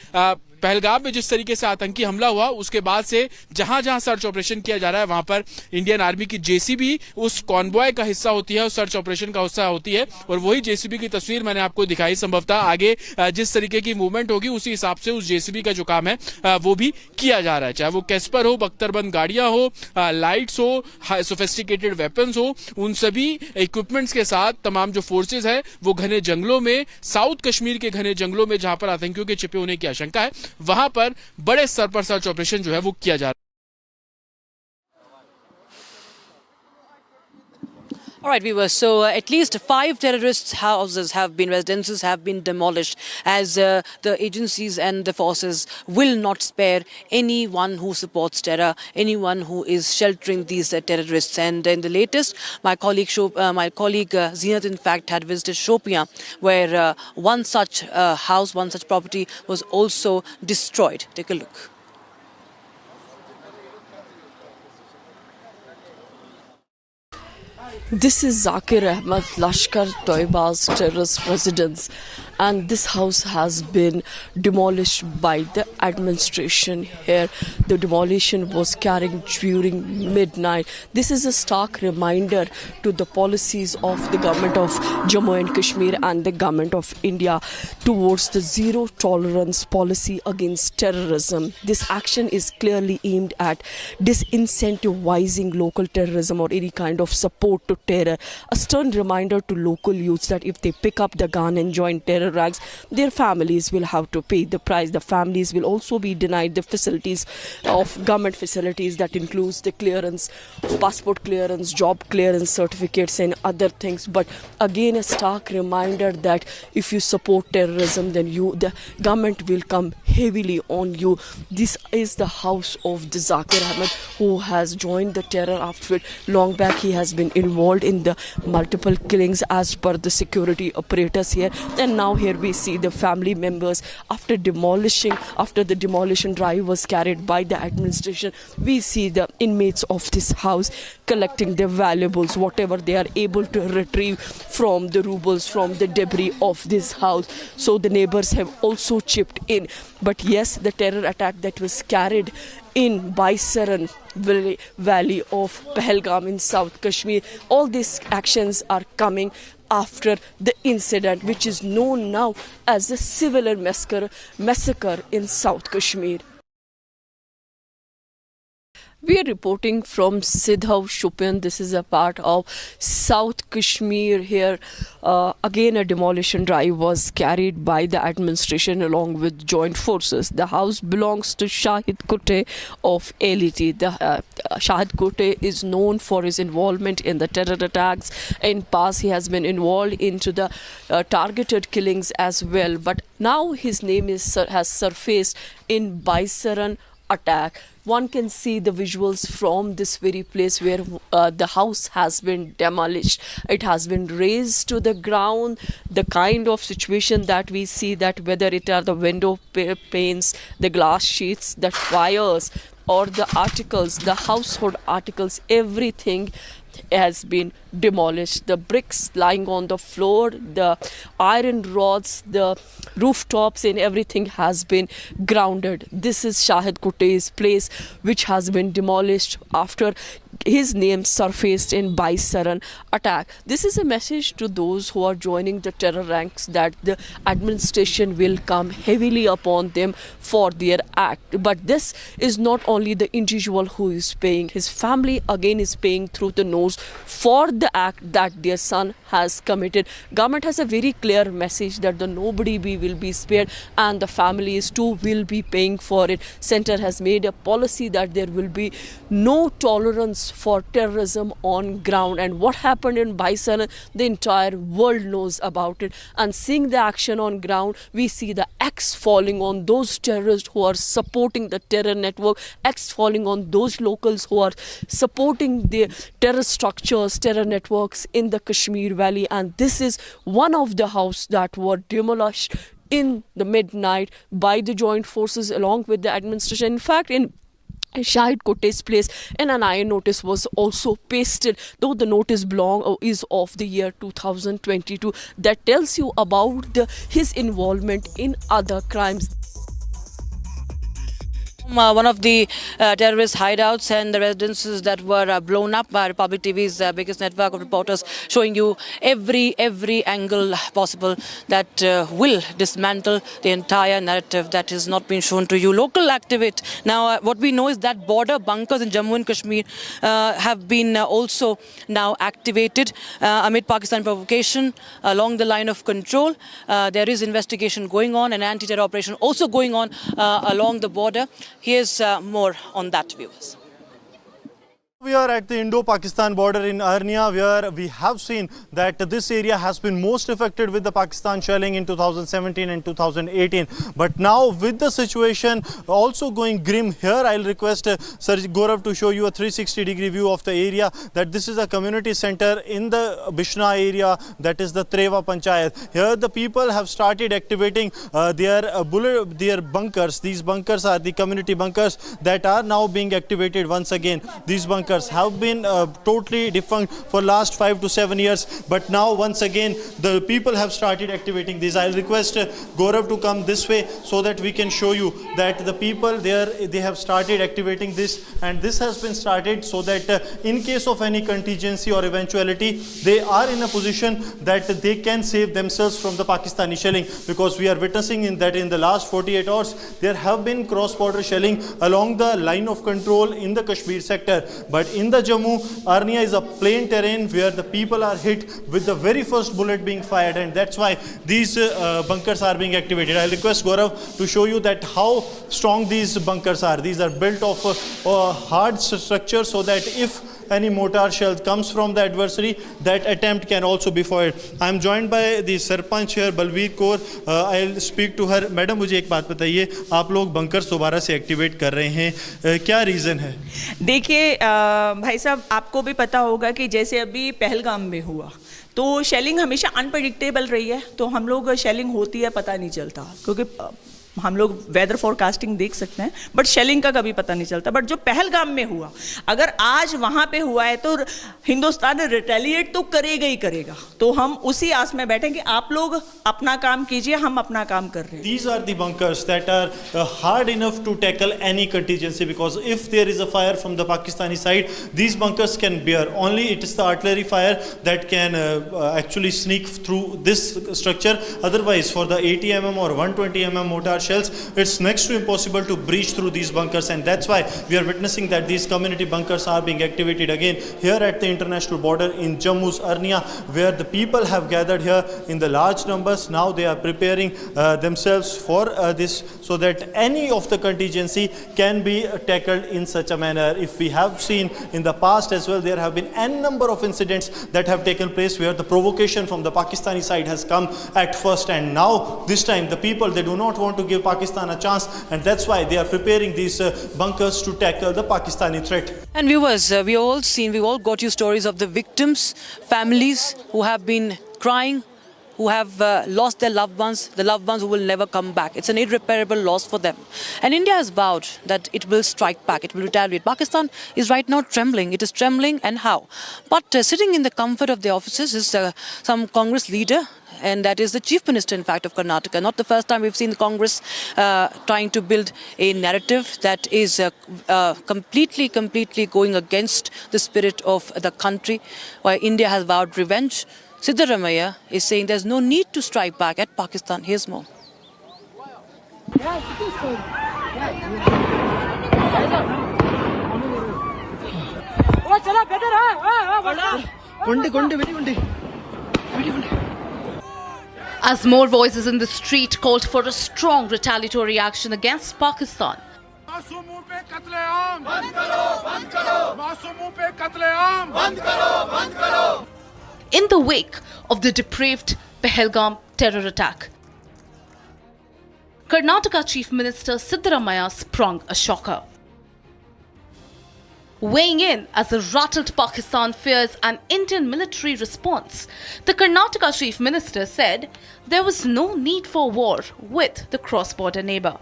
पहलगाम में जिस तरीके से आतंकी हमला हुआ उसके बाद से जहां जहां सर्च ऑपरेशन किया जा रहा है वहां पर इंडियन आर्मी की जेसीबी उस कॉन्वॉय का हिस्सा होती है, उस सर्च ऑपरेशन का हिस्सा होती है और वही जेसीबी की तस्वीर मैंने आपको दिखाई। संभवतः आगे जिस तरीके की मूवमेंट होगी उसी हिसाब से उस जेसीबी का जो काम है वो भी किया जा रहा है, चाहे वो कैस्पर हो, बख्तरबंद गाड़ियां हो, लाइट्स हो, सोफिस्टिकेटेड वेपन्स हो, उन सभी इक्विपमेंट्स के साथ तमाम जो फोर्सेज है वो घने जंगलों में, साउथ कश्मीर के घने जंगलों में जहां पर आतंकियों के छिपे होने की आशंका है वहां पर बड़े स्तर पर सर्च ऑपरेशन जो है वो किया जा रहा है। All right, viewers. So at least 5 terrorist residences have been demolished as the agencies and the forces will not spare anyone who supports terror, anyone who is sheltering these terrorists. And in the latest, my colleague Zinat, in fact, had visited Shopian, where one such house, one such property was also destroyed. Take a look. This is Zakir Ahmed Lashkar Toiba's terrorist residence, and this house has been demolished by the administration here. The demolition was carrying during midnight. This is a stark reminder to the policies of the government of Jammu and Kashmir and the government of India towards the zero tolerance policy against terrorism. This action is clearly aimed at disincentivizing local terrorism or any kind of support to terror. A stern reminder to local youths that if they pick up the gun and join terror ranks, their families will have to pay the price. The families will also be denied the facilities of government facilities that includes the clearance, passport clearance, job clearance certificates and other things. But again, a stark reminder that if you support terrorism, then the government will come heavily on you. This is the house of the Zakir Ahmed who has joined the terror outfit. Long back he has been involved in the multiple killings as per the security operators here, and now here we see the family members after the demolition drive was carried by the administration. We see the inmates of this house collecting their valuables, whatever they are able to retrieve from the rubles, from the debris of this house. So the neighbors have also chipped in. But yes, the terror attack that was carried in Baisaran Valley of Pahalgam in South Kashmir, all these actions are coming after the incident which is known now as the civilian massacre in South Kashmir. We are reporting from Srinagar Shopian. This is a part of South Kashmir here. Again, a demolition drive was carried by the administration along with joint forces. The house belongs to Shahid Kote of LET. Shahid Kote is known for his involvement in the terror attacks. In past, he has been involved into the targeted killings as well. But now his name has surfaced in Baisaran attack. One can see the visuals from this very place where the house has been demolished. It has been razed to the ground. The kind of situation that we see, that whether it are the window panes, the glass sheets, the wires, or the articles, the household articles, everything has been demolished. The bricks lying on the floor, the iron rods, the rooftops and everything has been grounded. This is Shahid Kute's place, which has been demolished after his name surfaced in Baisaran attack. This is a message to those who are joining the terror ranks that the administration will come heavily upon them for their act. But this is not only the individual who is paying. His family again is paying through the nose for the act that their son has committed. Government has a very clear message that the nobody will be spared and the families too will be paying for it. Center has made a policy that there will be no tolerance for terrorism on ground, and what happened in Baisaran, the entire world knows about it. And seeing the action on ground, we see the axe falling on those terrorists who are supporting the terror network, axe falling on those locals who are supporting the terror structures, terror networks in the Kashmir Valley. And this is one of the houses that were demolished in the midnight by the joint forces along with the administration. In fact, in Shahid Kute's place, and an iron notice was also pasted, though the notice is of the year 2022, that tells you about his involvement in other crimes. One of the terrorist hideouts and the residences that were blown up by Republic TV's biggest network of reporters, showing you every angle possible that will dismantle the entire narrative that has not been shown to you. Local activate. Now, what we know is that border bunkers in Jammu and Kashmir have been also now activated amid Pakistan provocation along the line of control. There is investigation going on, an anti-terror operation also going on along the border. Here's more on that, viewers. We are at the Indo-Pakistan border in Arnia, where we have seen that this area has been most affected with the Pakistan shelling in 2017 and 2018. But now with the situation also going grim here, I'll request Sir Gaurav to show you a 360-degree view of the area. That this is a community center in the Bishna area, that is the Trewa Panchayat. Here the people have started activating their bunkers. These bunkers are the community bunkers that are now being activated once again. These bunkers have been totally defunct for last 5 to 7 years, but now once again the people have started activating these. I'll request Gaurav to come this way so that we can show you that the people there, they have started activating this, and this has been started so that in case of any contingency or eventuality, they are in a position that they can save themselves from the Pakistani shelling, because we are witnessing in the last 48 hours there have been cross-border shelling along the line of control in the Kashmir sector. But in the Jammu, Arnia is a plain terrain where the people are hit with the very first bullet being fired, and that's why these bunkers are being activated. I'll request Gaurav to show you that how strong these bunkers are. These are built of hard structure so that if any mortar shell comes from the adversary, that attempt can also be fired. I am joined by the Sarpanch here, Balveer Kaur. I'll speak to her. Madam, मुझे एक बात बताइए, आप लोग bunkers दोबारा से activate कर रहे हैं, क्या रीज़न है? देखिए भाई साहब, आपको भी पता होगा कि जैसे अभी पहलगाम में हुआ, तो शेलिंग हमेशा अनप्रेडिक्टेबल रही है, तो हम लोग शेलिंग होती है पता नहीं चलता, क्योंकि हम लोग वेदर फोरकास्टिंग देख सकते हैं, बट शेलिंग का कभी पता नहीं चलता. बट जो पहलगाम में हुआ, अगर आज वहां पे हुआ है तो हिंदुस्तान रिटेलिएट तो करेगा ही करेगा. तो हम उसी आस में बैठे कि आप लोग अपना काम कीजिए, हम अपना काम कर रहे हैं. These are the bunkers that are hard enough to tackle any contingency, because if there is a fire from the Pakistani side, these bunkers can bear. Only it is the artillery fire that can actually sneak through this structure. Otherwise, for the 80 mm or 120 mm mortar shells, it's next to impossible to breach through these bunkers, and that's why we are witnessing that these community bunkers are being activated again here at the international border in Jammu's Arnia, where the people have gathered here in the large numbers. Now they are preparing themselves for this, so that any of the contingency can be tackled in such a manner. If we have seen in the past as well, there have been n number of incidents that have taken place where the provocation from the Pakistani side has come at first, and now this time the people, they do not want to give give Pakistan a chance, and that's why they are preparing these bunkers to tackle the Pakistani threat. And viewers, we've all got you stories of the victims, families who have been crying, who have lost their loved ones, the loved ones who will never come back. It's an irreparable loss for them. And India has vowed that it will strike back, it will retaliate. Pakistan is right now trembling. It is trembling, and how? But sitting in the comfort of their offices is some Congress leader, and that is the Chief Minister, in fact, of Karnataka. Not the first time we've seen the Congress trying to build a narrative that is completely going against the spirit of the country, while India has vowed revenge. Siddaramaiah is saying there's no need to strike back at Pakistan. Here's more. As more voices in the street called for a strong retaliatory action against Pakistan. In the wake of the depraved Pahalgam terror attack, Karnataka Chief Minister Siddaramaiah sprung a shocker. Weighing in as a rattled Pakistan fears an Indian military response, the Karnataka Chief Minister said there was no need for war with the cross-border neighbour.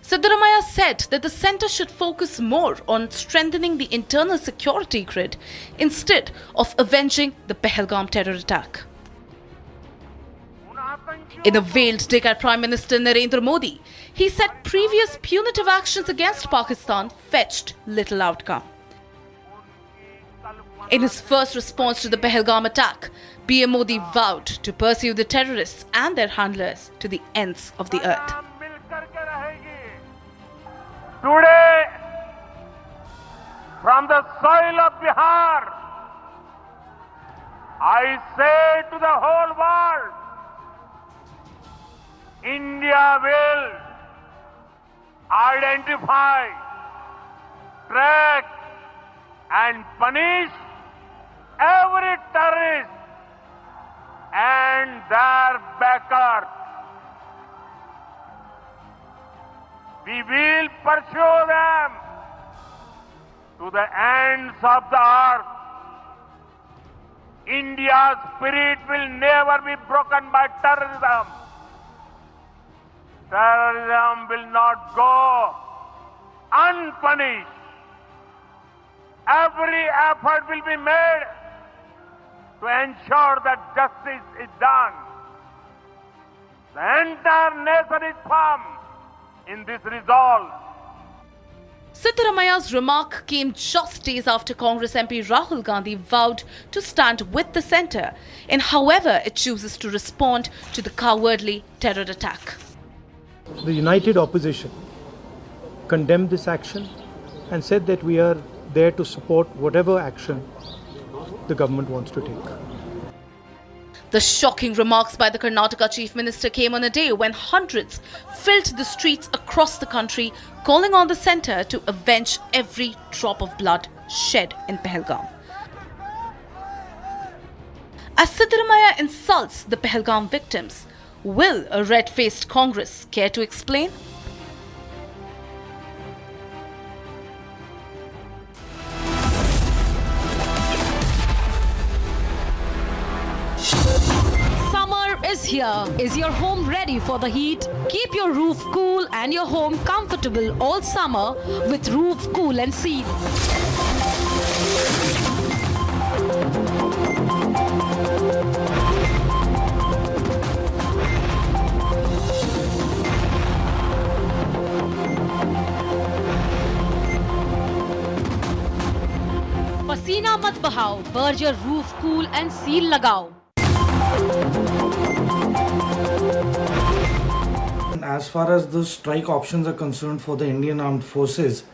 Siddaramaiah said that the centre should focus more on strengthening the internal security grid instead of avenging the Pahalgam terror attack. In a veiled dig at Prime Minister Narendra Modi, he said previous punitive actions against Pakistan fetched little outcome. In his first response to the Pahalgam attack, PM Modi vowed to pursue the terrorists and their handlers to the ends of the earth. Today, from the soil of Bihar, I say to the whole world, India will identify, track and punish every terrorist and their backer. We will pursue them to the ends of the earth. India's spirit will never be broken by terrorism. Terrorism will not go unpunished. Every effort will be made to ensure that justice is done. The entire nation is firm in this resolve. Siddaramaiah's remark came just days after Congress MP Rahul Gandhi vowed to stand with the centre in however it chooses to respond to the cowardly terror attack. The united opposition condemned this action and said that we are there to support whatever action the government wants to take. The shocking remarks by the Karnataka Chief Minister came on a day when hundreds filled the streets across the country, calling on the centre to avenge every drop of blood shed in Pahalgam. As Siddaramaiah insults the Pahalgam victims, will a red-faced Congress care to explain? Is here. Is your home ready for the heat? Keep your roof cool and your home comfortable all summer with Roof Cool and Seal. पसीना मत बहाओ, Berger roof cool and seal लगाओ. As far as the strike options are concerned for the Indian Armed Forces,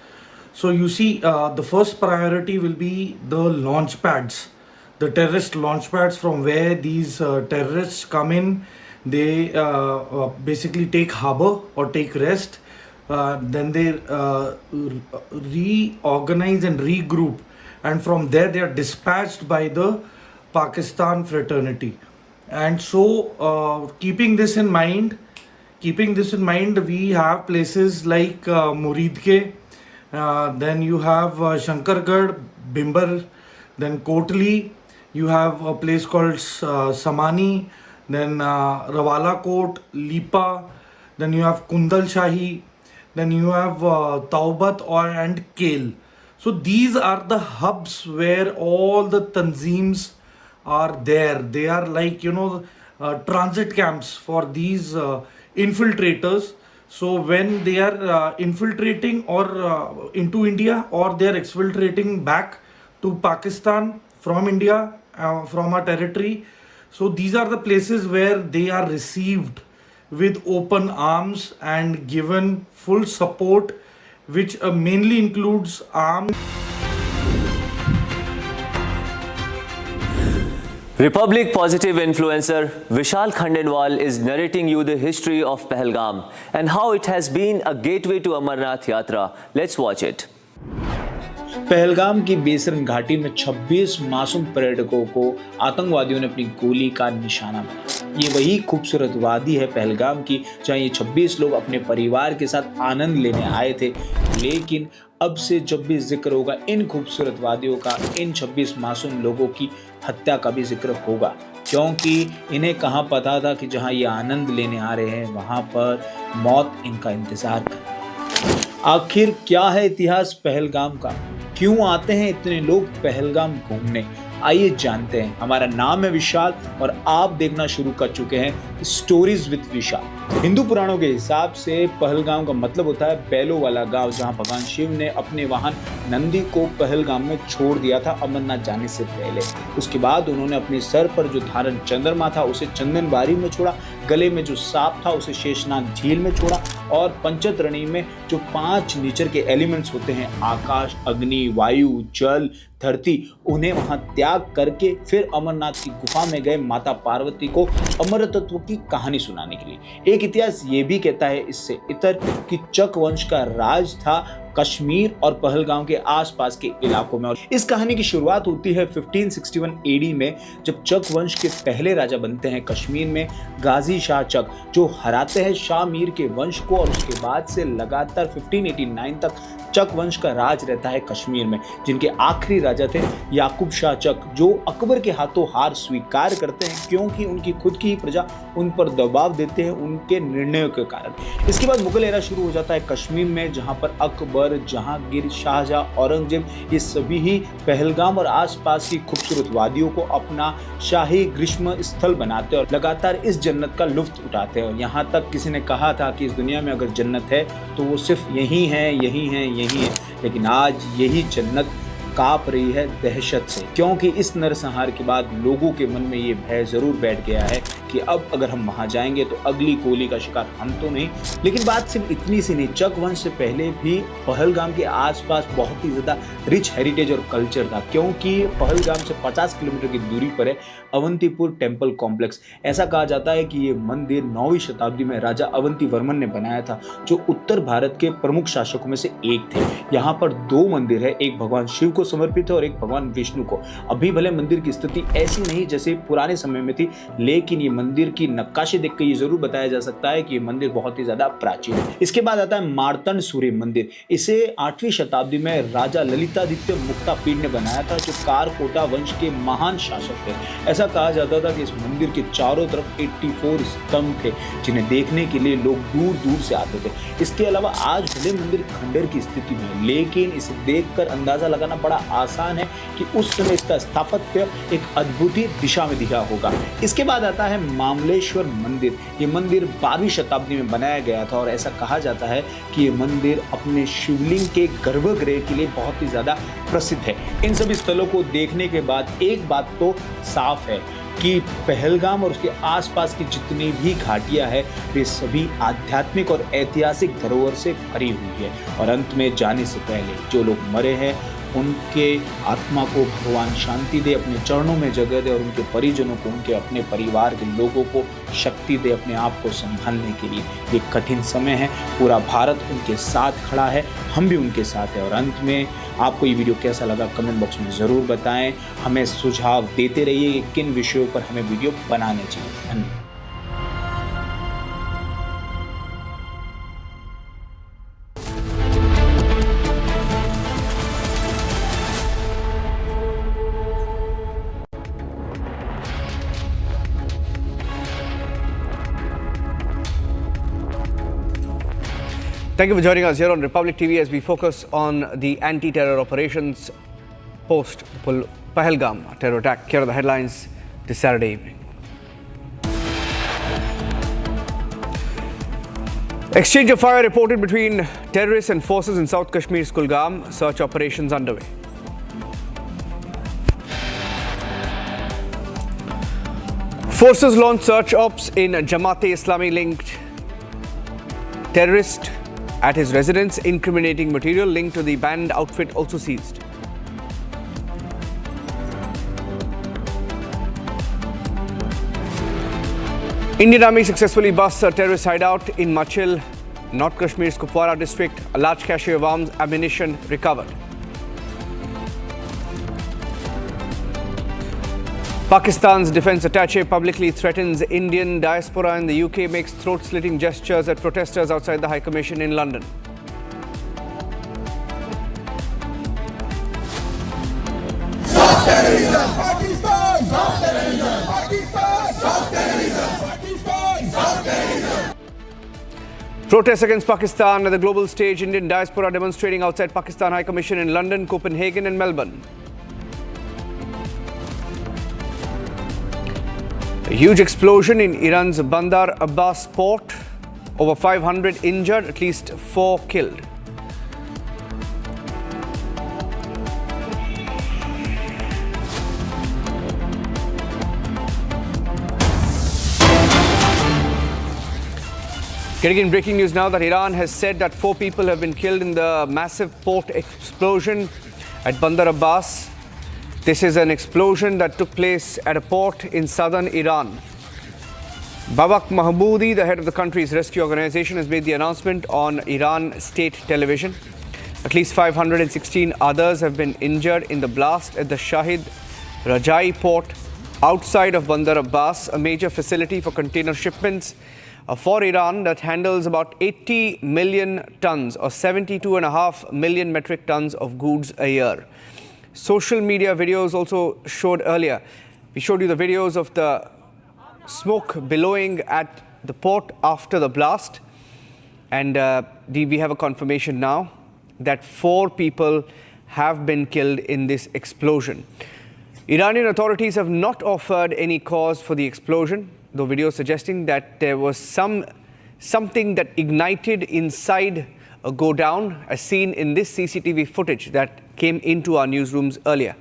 so you see the first priority will be the launch pads, the terrorist launch pads from where these terrorists come in. They basically take harbor or take rest, then they reorganize and regroup, and from there they are dispatched by the Pakistan fraternity. And so keeping this in mind, keeping this in mind, we have places like Muridke, then you have Shankargarh, Bimbar, then Kotli, you have a place called Samani, then Rawala Kot, Lipa, then you have Kundal Shahi, then you have Taubat and Kel. So these are the hubs where all the tanzeems are there. They are like, transit camps for these infiltrators. So when they are infiltrating or into India, or they are exfiltrating back to Pakistan from India, from our territory, so these are the places where they are received with open arms and given full support, which mainly includes arms. Republic positive influencer Vishal Khandenwal is narrating you the history of Pahalgam and how it has been a gateway to Amarnath Yatra. Let's watch it. Pahalgam की बेसरन घाटी में 26 मासूम पर्यटकों को आतंकवादियों ने अपनी गोली का निशाना बनाया। ये वही खूबसूरत वादी है पहलगाम की, जहाँ ये 26 लोग अपने परिवार के साथ आनंद लेने आए थे। लेकिन अब से जब भी जिक्र होगा इन खूबसूरत वादियों का, इन 26 मासूम लोगों की हत्या का भी जिक्र होगा, क्योंकि इन्हें कहाँ पता था कि जहाँ ये आनंद लेने आ रहे हैं वहाँ पर मौत इनका इंतजार कर रही है। आखिर क्या है इतिहास पहलगाम का? क्यों आते हैं इतने लोग पहलगाम घूमने? आइए जानते हैं। हमारा नाम है विशाल और आप देखना शुरू कर चुके हैं स्टोरीज विद विशाल। हिंदू पुराणों के हिसाब से पहलगाम का मतलब होता है बैलों वाला गांव, जहां भगवान शिव ने अपने वाहन नंदी को पहलगाम में छोड़ दिया था अमरनाथ जाने से पहले। उसके बाद उन्होंने अपने सर पर जो धारण चंद्रमा था उसे चंदनबारी में छोड़ा, गले में जो सांप था उसे शेषनाग झील में छोड़ा, और पंचतरणी में जो 5 नेचर के एलिमेंट्स होते हैं, आकाश, अग्नि, वायु, जल, धरती, उन्हें वहां त्याग करके फिर अमरनाथ की गुफा में गए माता पार्वती को अमरतत्व की कहानी सुनाने के लिए। एक इतिहास ये भी कहता है इससे इतर कि चक वंश का राज था कश्मीर और पहलगाम के आसपास के इलाकों में। और इस कहानी की शुरुआत होती है 1561 एडी में, जब चक वंश के पहले राजा बनते हैं कश्मीर में गाजी शाह चक, जो हराते हैं शाह मीर के वंश को, और उसके बाद से लगातार 1589 तक चक वंश का राज रहता है कश्मीर में, जिनके आखिरी राजा थे याकूब शाह चक, जो अकबर के हाथों हार स्वीकार करते हैं क्योंकि उनकी खुद की ही प्रजा उन पर दबाव देते हैं उनके निर्णयों के कारण। इसके बाद मुगल एरा शुरू हो जाता है कश्मीर में, जहां पर अकबर, जहांगीर, शाहजहां, औरंगजेब, ये सभी ही पहलगाम और आसपास की खूबसूरत वादियों को अपना शाही ग्रीष्म स्थल बनाते हैं और लगातार इस जन्नत का लुत्फ उठाते हैं। और यहाँ तक किसी ने कहा था कि इस दुनिया में अगर जन्नत है तो वो सिर्फ यही है, यही है, यही है। लेकिन आज यही जन्नत कांप रही है दहशत से, क्योंकि इस नरसंहार के बाद लोगों के मन में ये भय जरूर बैठ गया है कि अब अगर हम वहां जाएंगे तो अगली गोली का शिकार हम तो नहीं। लेकिन बात सिर्फ इतनी सी नहीं, चक वंश से पहले भी पहलगाम के आसपास बहुत ही ज्यादा रिच हेरिटेज और कल्चर था, क्योंकि पहलगाम से 50 किलोमीटर की दूरी पर है अवंतीपुर टेम्पल कॉम्प्लेक्स। ऐसा कहा जाता है कि ये मंदिर 9वीं शताब्दी में राजा अवंती वर्मन ने बनाया था, जो उत्तर भारत के प्रमुख शासकों में से एक थे। यहाँ पर 2 मंदिर है, एक भगवान शिव को समर्पित है और एक भगवान विष्णु को। अभी भले मंदिर की स्थिति ऐसी नहीं जैसे पुराने समय में थी, लेकिन ये मंदिर की नक्काशी देखकर ये जरूर बताया जा सकता है कि ये मंदिर बहुत ही ज्यादा प्राचीन है। इसके बाद आता है मार्तंड सूर्य मंदिर। इसे 8वीं शताब्दी में राजा ललितादित्य मुक्तापीड ने बनाया था, जो कारकोटा वंश के महान शासक थे। ऐसा कहा जाता था कि इस मंदिर के चारों तरफ 84 स्तंभ थे, जिन्हें देखने के लिए लोग दूर दूर से आते थे। इसके अलावा आज भले मंदिर खंडर की स्थिति में है, लेकिन इसे देखकर अंदाजा लगाना बड़ा आसान है कि उस समय इसका स्थापत्य एक अद्भुत ही दिशा में दिखा होगा। इसके बाद आता है मामलेश्वर मंदिर। ये मंदिर 12वीं शताब्दी में बनाया गया था और ऐसा कहा जाता है कि ये मंदिर अपने शिवलिंग के गर्भगृह के लिए बहुत ही ज्यादा प्रसिद्ध है। इन सभी स्थलों को देखने के बाद एक बात तो साफ है कि पहलगाम और उसके आसपास की जितनी भी घाटियां हैं वे सभी आध्यात्मिक और ऐतिहासिक धरोहर से भरी हुई है। और अंत में जाने से पहले जो लोग मरे हैं उनके आत्मा को भगवान शांति दे, अपने चरणों में जगह दे और उनके परिजनों को, उनके अपने परिवार के लोगों को शक्ति दे अपने आप को संभालने के लिए। ये कठिन समय है, पूरा भारत उनके साथ खड़ा है, हम भी उनके साथ हैं। और अंत में आपको ये वीडियो कैसा लगा कमेंट बॉक्स में ज़रूर बताएं। हमें सुझाव देते रहिए कि किन विषयों पर हमें वीडियो बनाने चाहिए। धन्यवाद। Thank you for joining us here on Republic TV as we focus on the anti-terror operations post Pahalgam terror attack. Here are the headlines this Saturday evening. Exchange of fire reported between terrorists and forces in South Kashmir's Kulgam. Search operations underway. Forces launched search ops in Jamaat-e-Islami linked terrorist at his residence. Incriminating material linked to the banned outfit also seized. Indian Army successfully busts a terrorist hideout in Machil, North Kashmir's Kupwara district. A large cache of arms, ammunition recovered. Pakistan's defense attaché publicly threatens Indian diaspora in the UK, makes throat-slitting gestures at protesters outside the High Commission in London. Stop terrorism! Pakistan! Stop terrorism! Pakistan! Stop terrorism! Pakistan! Stop terrorism! Protests against Pakistan at the global stage. Indian diaspora demonstrating outside Pakistan High Commission in London, Copenhagen and Melbourne. A huge explosion in Iran's Bandar Abbas port. Over 500 injured, at least 4 killed. Getting in breaking news now that Iran has said that 4 people have been killed in the massive port explosion at Bandar Abbas. This is an explosion that took place at a port in southern Iran. Babak Mahmoudi, the head of the country's rescue organization, has made the announcement on Iran state television. At least 516 others have been injured in the blast at the Shahid Rajai port outside of Bandar Abbas, a major facility for container shipments for Iran that handles about 80 million tons or 72.5 million metric tons of goods a year. Social media videos also showed earlier. We showed you the videos of the smoke billowing at the port after the blast. And we have a confirmation now that 4 people have been killed in this explosion. Iranian authorities have not offered any cause for the explosion, though videos suggesting that there was something that ignited inside a godown, as seen in this CCTV footage that came into our newsrooms earlier.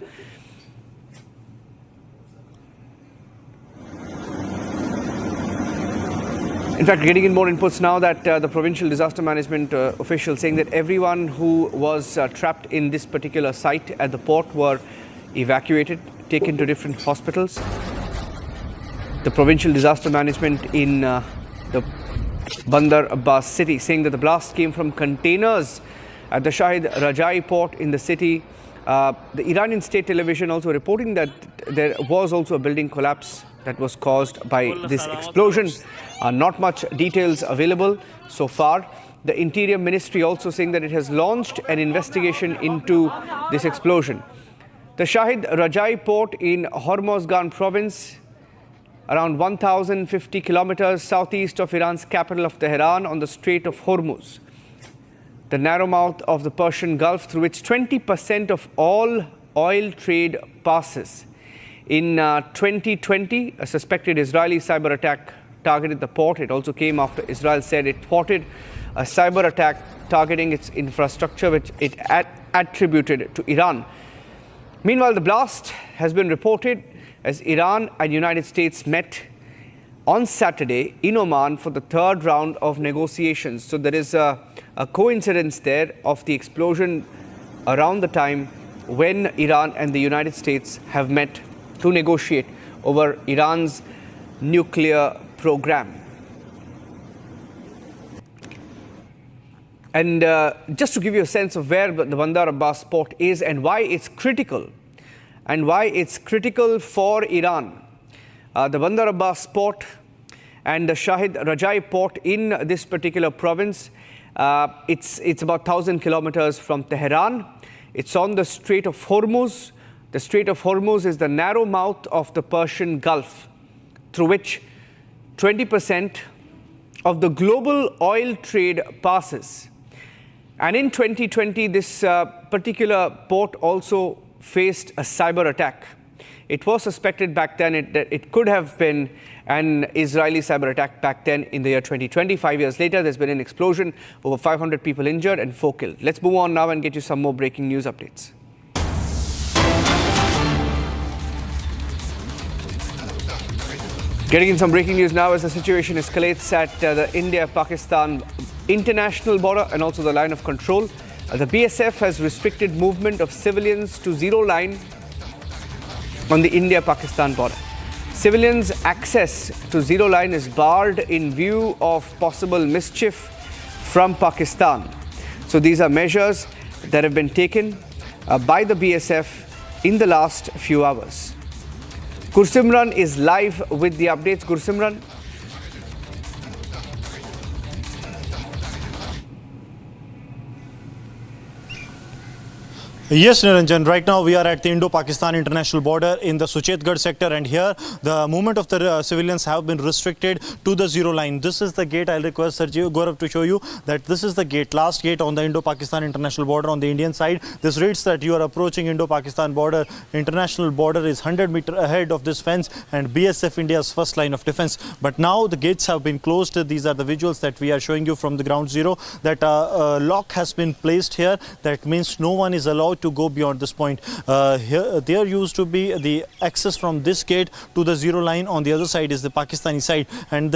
In fact, getting in more inputs now that the provincial disaster management officials saying that everyone who was trapped in this particular site at the port were evacuated, taken to different hospitals. The provincial disaster management in the Bandar Abbas city saying that the blast came from containers at the Shahid Rajai port in the city. The Iranian state television also reporting that there was also a building collapse that was caused by this explosion. Not much details available so far. The Interior Ministry also saying that it has launched an investigation into this explosion. The Shahid Rajai port in Hormozgan province, around 1,050 kilometers southeast of Iran's capital of Tehran on the Strait of Hormuz, the narrow mouth of the Persian Gulf through which 20% of all oil trade passes. In 2020, a suspected Israeli cyber attack targeted the port. It also came after Israel said it thwarted a cyber attack targeting its infrastructure, which it attributed to Iran. Meanwhile, the blast has been reported as Iran and United States met on Saturday in Oman for the 3rd round of negotiations. So there is a coincidence there of the explosion around the time when Iran and the United States have met to negotiate over Iran's nuclear program. And just to give you a sense of where the Bandar Abbas port is and why it's critical, for Iran, the Bandar Abbas port and the Shahid Rajai port in this particular province, it's about 1,000 kilometers from Tehran. It's on the Strait of Hormuz. The Strait of Hormuz is the narrow mouth of the Persian Gulf, through which 20% of the global oil trade passes. And in 2020, this particular port also faced a cyber attack. It was suspected back then that it could have been an Israeli cyber attack back then in the year 2020. 5 years later, there's been an explosion, over 500 people injured and 4 killed. Let's move on now and get you some more breaking news updates. Getting in some breaking news now as the situation escalates at the India-Pakistan international border and also the line of control. The BSF has restricted movement of civilians to zero line on the India-Pakistan border. Civilians' access to zero line is barred in view of possible mischief from Pakistan. So these are measures that have been taken by the BSF in the last few hours. Gursimran is live with the updates. Gursimran. Yes, Niranjan. Right now we are at the Indo-Pakistan international border in the Suchetgarh sector, and here the movement of the civilians have been restricted to the zero line. This is the gate. I'll request Sergio Gaurav to show you that this is the gate, last gate on the Indo-Pakistan international border on the Indian side. This reads that you are approaching Indo-Pakistan border. International border is 100 meters ahead of this fence and BSF India's first line of defense. But now the gates have been closed. These are the visuals that we are showing you from the ground zero, that a lock has been placed here. That means no one is allowed to go beyond this point. There used to be the access from this gate to the zero line. On the other side is the Pakistani side, and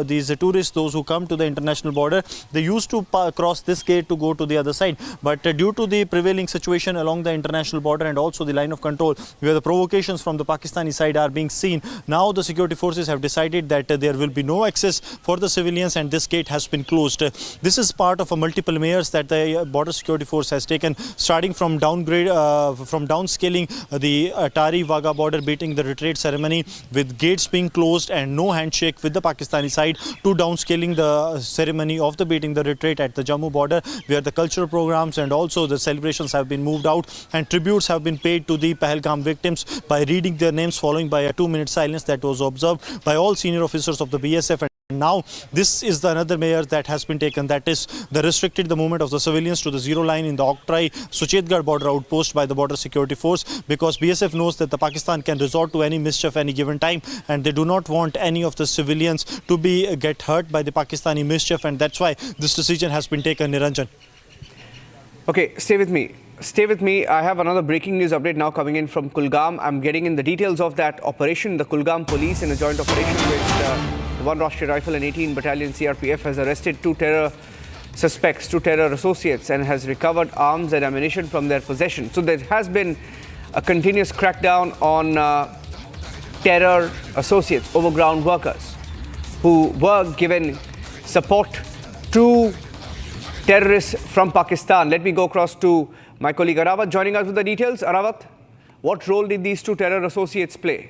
these tourists, those who come to the international border, they used to cross this gate to go to the other side. But due to the prevailing situation along the international border and also the line of control, where the provocations from the Pakistani side are being seen, now the security forces have decided that there will be no access for the civilians and this gate has been closed. This is part of a multiple measures that the border security force has taken, starting from downscaling the Atari-Wagah border beating the retreat ceremony with gates being closed and no handshake with the Pakistani side, to downscaling the ceremony of the beating the retreat at the Jammu border, where the cultural programs and also the celebrations have been moved out and tributes have been paid to the Pahalgam victims by reading their names, following by a 2-minute silence that was observed by all senior officers of the BSF. And now this is the another measure that has been taken, that is the restricted the movement of the civilians to the zero line in the Oktrai Suchetgarh border outpost by the border security force, because BSF knows that the Pakistan can resort to any mischief any given time, and they do not want any of the civilians to get hurt by the Pakistani mischief, and that's why this decision has been taken, Niranjan. Okay, stay with me. Stay with me. I have another breaking news update now coming in from Kulgam. I'm getting in the details of that operation. The Kulgam police, in a joint operation with the 1 Rashtriya Rifle and 18 Battalion CRPF, has arrested 2 terror suspects, 2 terror associates, and has recovered arms and ammunition from their possession. So there has been a continuous crackdown on terror associates, overground workers, who were given support to terrorists from Pakistan. Let me go across to my colleague Arawat joining us with the details. Arawat, what role did these 2 terror associates play?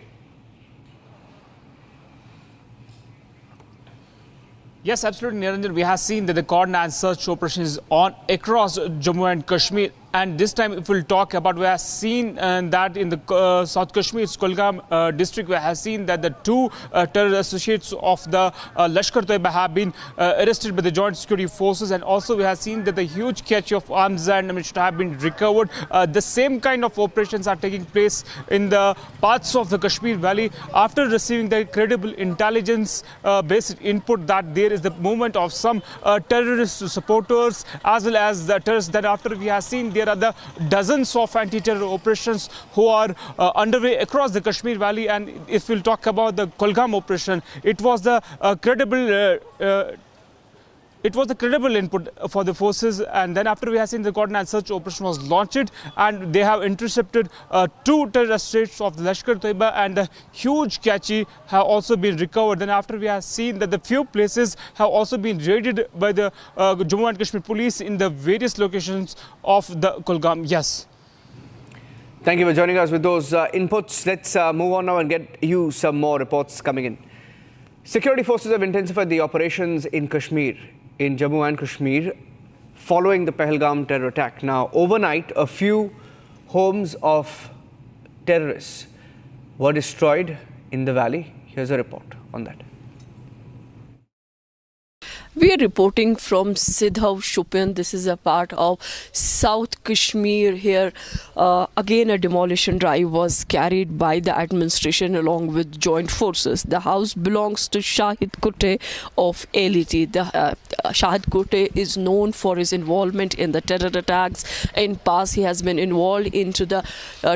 Yes, absolutely, Niranjan. We have seen that the cordon and search operation is on across Jammu and Kashmir. And this time, if we'll talk about, we have seen that in the South Kashmir's Kulgam district, we have seen that the 2 terror associates of the Lashkar-e-Taiba have been arrested by the joint security forces. And also we have seen that the huge catch of arms and ammunition have been recovered. The same kind of operations are taking place in the parts of the Kashmir Valley after receiving the credible intelligence-based input that there is the movement of some terrorist supporters as well as the terrorists. Then after we have seen there are the dozens of anti-terror operations who are underway across the Kashmir Valley. And if we'll talk about the Kulgam operation, it was the credible input for the forces. And then after we have seen the coordinated search operation was launched, and they have intercepted 2 terrorist states of the Lashkar-e-Taiba, and the huge catchy have also been recovered. Then after we have seen that the few places have also been raided by the Jammu and Kashmir police in the various locations of the Kulgam. Yes. Thank you for joining us with those inputs. Let's move on now and get you some more reports coming in. Security forces have intensified the operations in Kashmir, in Jammu and Kashmir, following the Pahalgam terror attack. Now, overnight, a few homes of terrorists were destroyed in the valley. Here's a report on that. We are reporting from Srinagar Shopian. This is a part of South Kashmir here. Again, a demolition drive was carried by the administration along with joint forces. The house belongs to Shahid Kote of LET. Shahid Kote is known for his involvement in the terror attacks. In past, he has been involved into the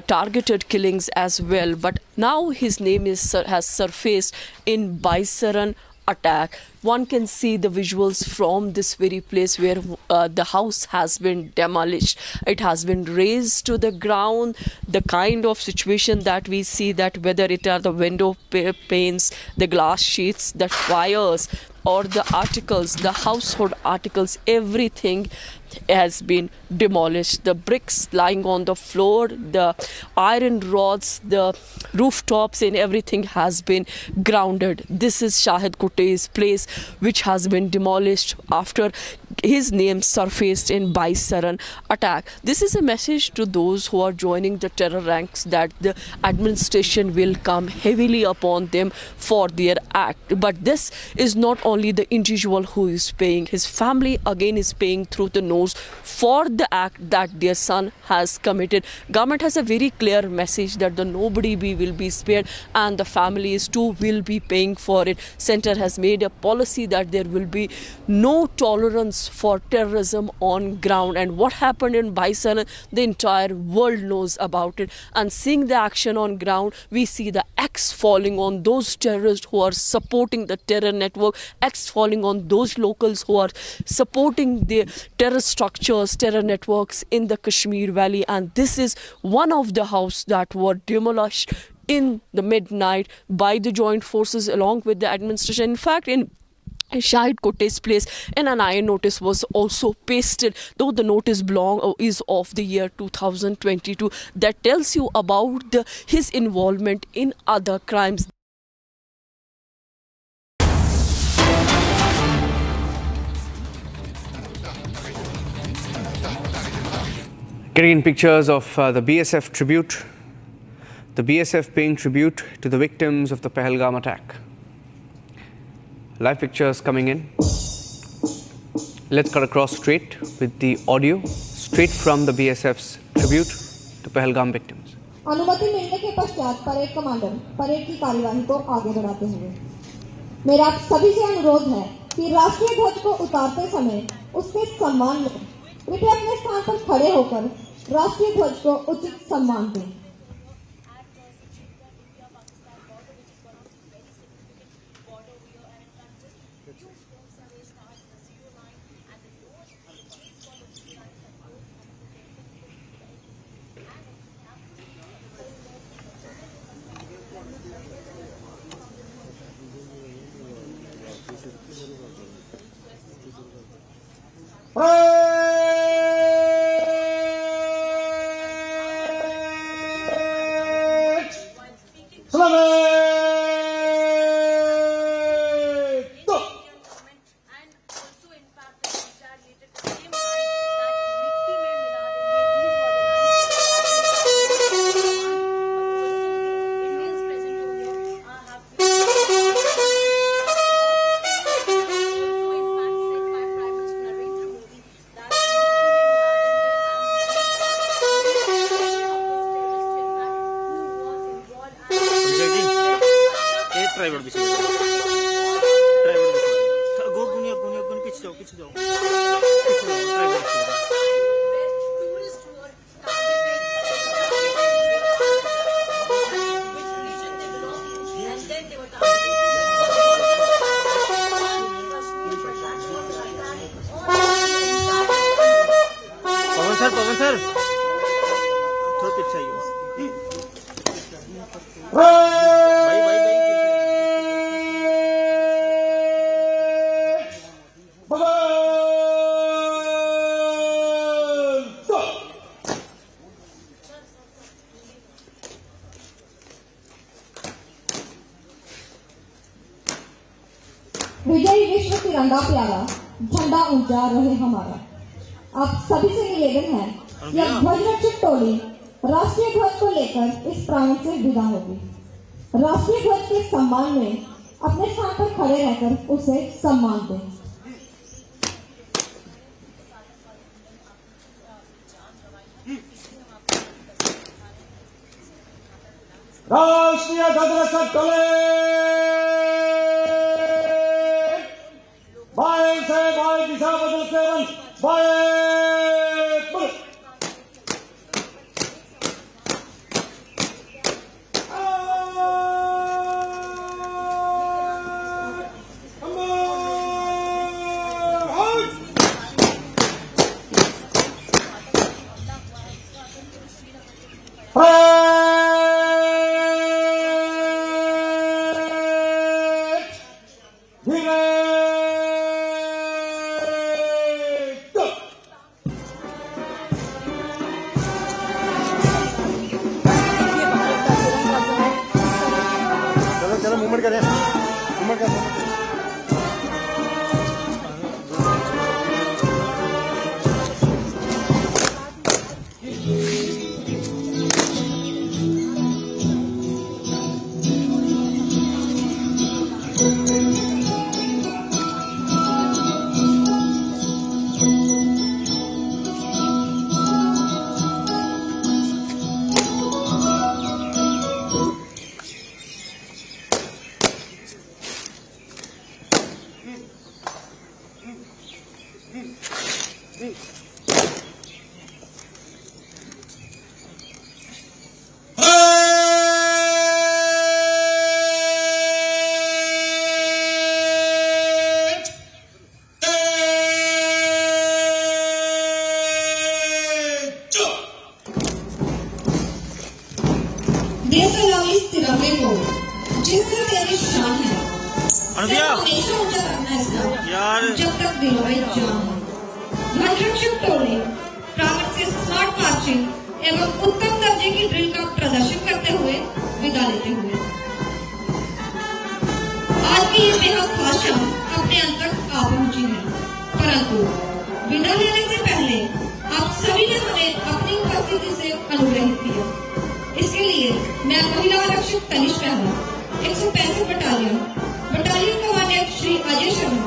targeted killings as well. But now his name has surfaced in Baisaran attack. One can see the visuals from this very place where the house has been demolished. It has been razed to the ground. The kind of situation that we see, that whether it are the window panes, the glass sheets, the wires, or the articles, the household articles, everything has been demolished. The bricks lying on the floor, the iron rods, the rooftops and everything has been grounded. This is Shahid Kote's place, which has been demolished after his name surfaced in Baisaran attack. This is a message to those who are joining the terror ranks that the administration will come heavily upon them for their act. But this is not only the individual who is paying. His family again is paying through the nose for the act that their son has committed. Government has a very clear message that nobody will be spared, and the families too will be paying for it. Center has made a policy that there will be no tolerance for terrorism on ground, and what happened in Baisaran, the entire world knows about it. And seeing the action on ground, we see the axe falling on those terrorists who are supporting the terror network, axe falling on those locals who are supporting the terror structures, terror networks in the Kashmir Valley. And this is one of the houses that were demolished in the midnight by the joint forces along with the administration. In fact, in Shahid Kote's place, and an iron notice was also pasted, though the notice is of the year 2022, that tells you about his involvement in other crimes. Getting in pictures of the BSF tribute, the BSF paying tribute to the victims of the Pahalgam attack. Live pictures coming in. Let's cut across straight with the audio, straight from the BSF's tribute to Pahalgam victims. अनुमति मिलने के पश्चात parade commander parade की कार्यवाही को आगे बढ़ाते हुए मेरा आप सभी से अनुरोध है कि राष्ट्रीय ध्वज को उतारते समय उसके सम्मान में कृपया अपने स्थान पर खड़े होकर राष्ट्रीय ध्वज को उचित सम्मान दें। पवन सर थोड़ा पीछे आइए विजयी विश्व तिरंगा प्यारा झंडा ऊंचा रहे हमारा। आप सभी से निवेदन है कि अब ध्वज रक्षक टोली राष्ट्रीय ध्वज को लेकर इस प्रांगण से विदा होगी। राष्ट्रीय ध्वज के सम्मान में अपने स्थान पर खड़े रहकर उसे सम्मान दें। राष्ट्रीय ध्वज बाएं से बाएं दिशा बदलते वंश बाएं तिरंगे को जिससे तेरी शान है हमेशा ऊंचा रखना है इसका जब तक दिलों में जान है। ध्वजरक्षक टोली प्रागट से स्मार्ट मार्चिंग एवं उत्तम दर्जे की ड्रिल का प्रदर्शन करते हुए विदा लेते हुए आज की ये बेहद खास शाम अपने अंत तक आ पहुंची है, परंतु विदा लेने से पहले आप सभी ने हमें अपनी उपस्थिति से अनुग्रहित किया। इसके लिए मैं महिला आरक्षक तनिष पहला 165 बटालियन कमांडेंट श्री अजय शर्मा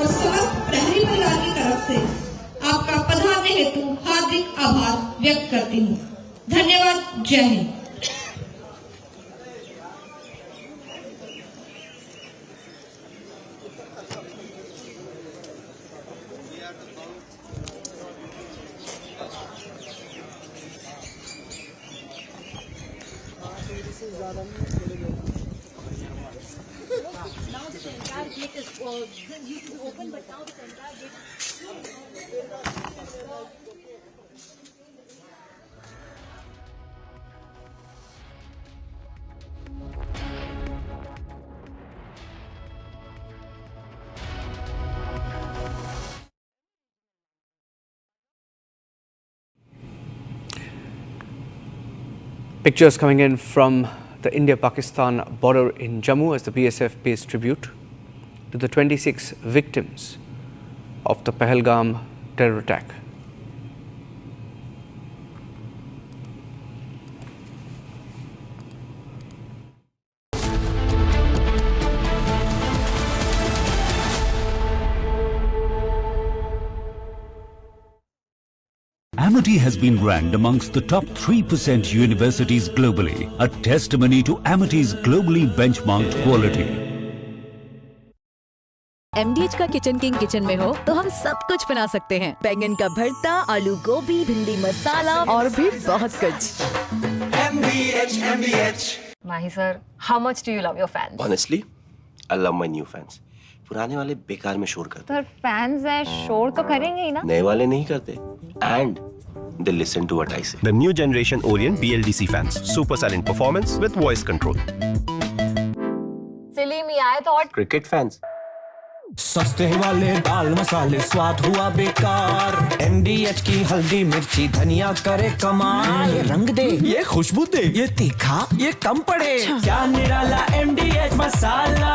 और समस्त प्रहरी परिवार की तरफ से आपका पधारने हेतु हार्दिक आभार व्यक्त करती हूँ। धन्यवाद। जय Hind. Pictures coming in from the India-Pakistan border in Jammu as the BSF pays tribute to the 26 victims of the Pahalgam terror attack. Amity has been ranked amongst the top 3% universities globally, a testimony to Amity's globally benchmarked quality. MDH का kitchen king kitchen में हो तो हम सब कुछ बना सकते हैं। बैंगन का भरता, आलू गोभी, भिंडी मसाला और भी बहुत कुछ। MDH. Mahi sir, how much do you love your fans? Honestly, I love my new fans. पुराने वाले बेकार में शोर करते। सर फैंस हैं, शोर तो करेंगे ही ना। नए वाले नहीं करते। And they listen to what I say. The new generation Orient BLDC fans, super silent performance with voice control. Silly me आए तो और Cricket fans. सस्ते वाले दाल मसाले स्वाद हुआ बेकार। MDH की हल्दी मिर्ची धनिया करे कमाल। ये रंग दे, ये खुशबू दे, ये तीखा, ये कम पड़े। क्या निराला MDH मसाला।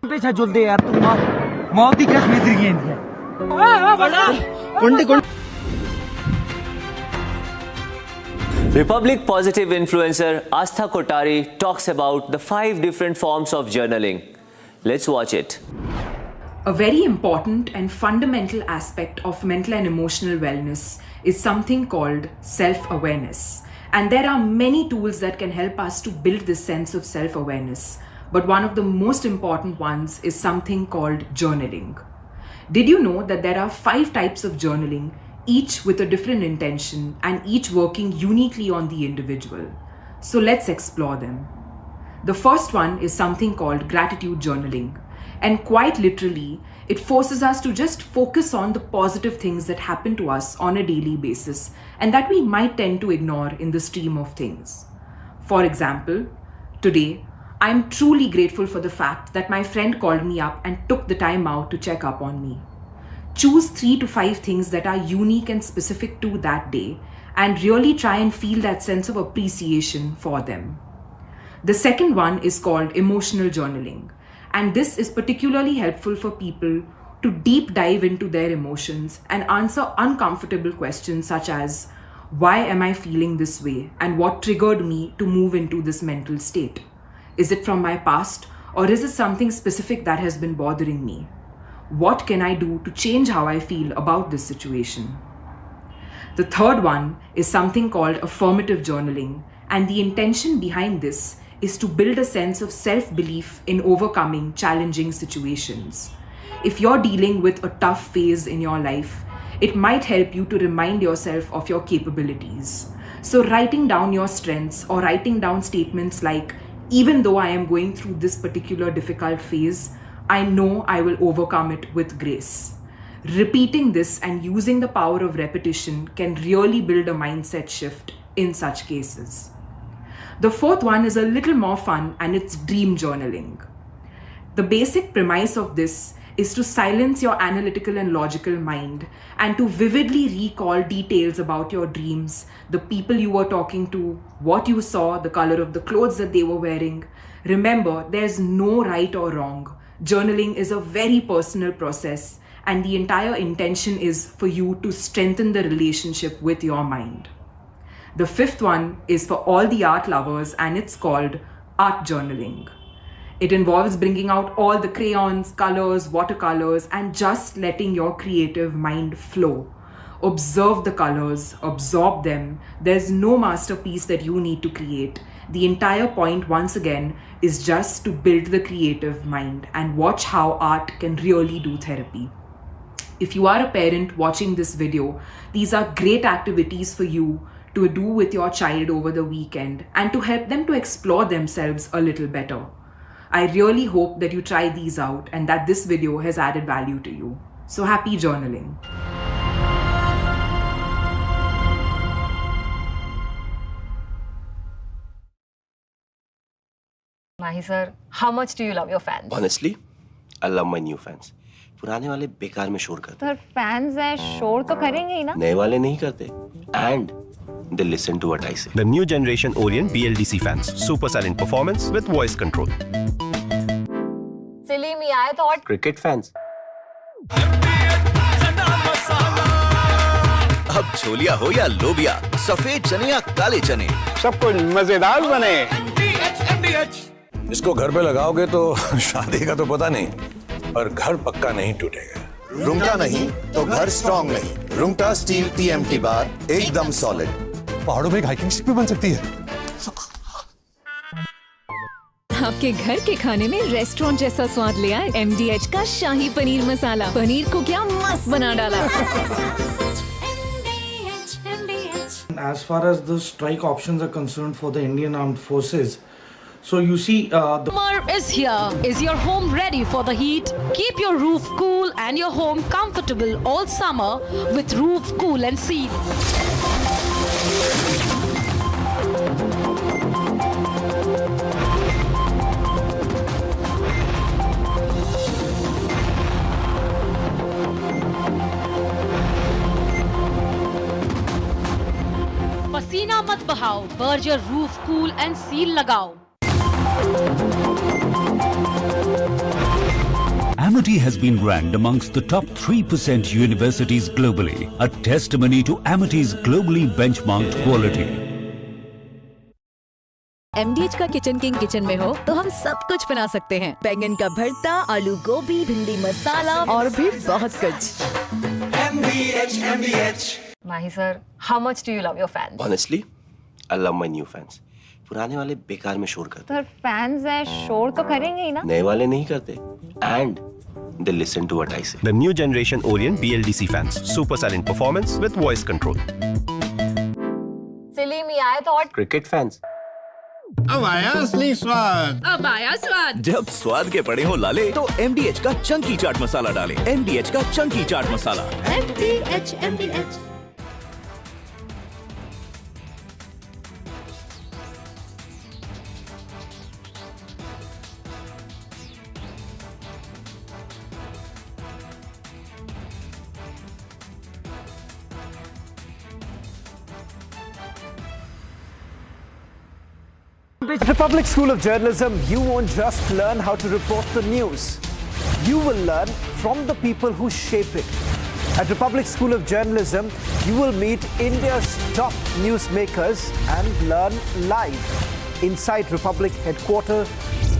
पे जुल दे यार तुम मौत ही कसम है। Republic positive influencer Astha Kotari talks about the 5 different forms of journaling. Let's watch it. A very important and fundamental aspect of mental and emotional wellness is something called self-awareness. And there are many tools that can help us to build this sense of self-awareness. But one of the most important ones is something called journaling. Did you know that there are 5 types of journaling, each with a different intention and each working uniquely on the individual? So let's explore them. The first one is something called gratitude journaling. And quite literally, it forces us to just focus on the positive things that happen to us on a daily basis and that we might tend to ignore in the stream of things. For example, today, I'm truly grateful for the fact that my friend called me up and took the time out to check up on me. Choose 3 to 5 things that are unique and specific to that day and really try and feel that sense of appreciation for them. The second one is called emotional journaling. And this is particularly helpful for people to deep dive into their emotions and answer uncomfortable questions such as, why am I feeling this way and what triggered me to move into this mental state? Is it from my past or is it something specific that has been bothering me? What can I do to change how I feel about this situation? The third one is something called affirmative journaling, and the intention behind this is to build a sense of self-belief in overcoming challenging situations. If you're dealing with a tough phase in your life, it might help you to remind yourself of your capabilities. So writing down your strengths or writing down statements like, even though I am going through this particular difficult phase, I know I will overcome it with grace. Repeating this and using the power of repetition can really build a mindset shift in such cases. The fourth one is a little more fun, and it's dream journaling. The basic premise of this is to silence your analytical and logical mind and to vividly recall details about your dreams, the people you were talking to, what you saw, the color of the clothes that they were wearing. Remember, there's no right or wrong. Journaling is a very personal process, and the entire intention is for you to strengthen the relationship with your mind. The fifth one is for all the art lovers, and it's called art journaling. It involves bringing out all the crayons, colors, watercolors, and just letting your creative mind flow. Observe the colors, absorb them. There's no masterpiece that you need to create. The entire point, once again, is just to build the creative mind and watch how art can really do therapy. If you are a parent watching this video, these are great activities for you to do with your child over the weekend and to help them to explore themselves a little better. I really hope that you try these out and that this video has added value to you. So happy journaling. Mahi sir, how much do you love your fans? Honestly, I love my new fans. पुराने वाले बेकार में शोर करते sir fans हैं शोर तो करेंगे ही ना नए वाले नहीं करते and they listen to what I say. The new generation Orient BLDC fans. Super silent performance with voice control. सिली में आए तो और Cricket fans. अब छोलिया हो या लोबिया, सफेद चने या काले चने, सब कुछ मजेदार बने। इसको घर पे लगाओगे तो शादी का तो पता नहीं, पर घर पक्का नहीं टूटेगा। रुंगटा नहीं तो घर स्ट्रॉन्ग नहीं। रुंगटा स्टील TMT बार एकदम सॉलिड। पहाड़ों में एक हाइकिंग स्टिक भी बन सकती है। आपके घर के खाने में रेस्टोरेंट जैसा स्वाद ले आए MDH का शाही पनीर मसाला। पनीर को क्या मस्त बना डाला। As far as the strike options are concerned for the Indian Armed Forces, so you see Summer is here. Is your home ready for the heat? Keep your roof cool and your home comfortable all summer with Roof Cool and Seal. पसीना मत बहाओ, Berger roof cool and seal लगाओ। Amity has been ranked amongst the top 3% universities globally, a testimony to Amity's globally benchmarked quality. MDH का kitchen king kitchen में हो तो हम सब कुछ बना सकते हैं। बैंगन का भरता, आलू गोभी, भिंडी मसाला और भी बहुत कुछ। MDH. Mahi sir, how much do you love your fans? Honestly, I love my new fans. पुराने वाले बेकार में शोर करते। सर फैंस हैं, शोर तो करेंगे ही ना। नए वाले नहीं करते। And they listen to what I say. The new generation Orient BLDC fans. Super silent performance with voice control. सिली में आए तो और Cricket fans. अब आया असली स्वाद। अब आया स्वाद। जब स्वाद के पड़े हो लाले तो MDH का चंकी चाट मसाला डालें। MDH का Chunky chaat masala. MDH। Republic School of Journalism, you won't just learn how to report the news. You will learn from the people who shape it. At Republic School of Journalism, you will meet India's top newsmakers and learn live. Inside Republic headquarters,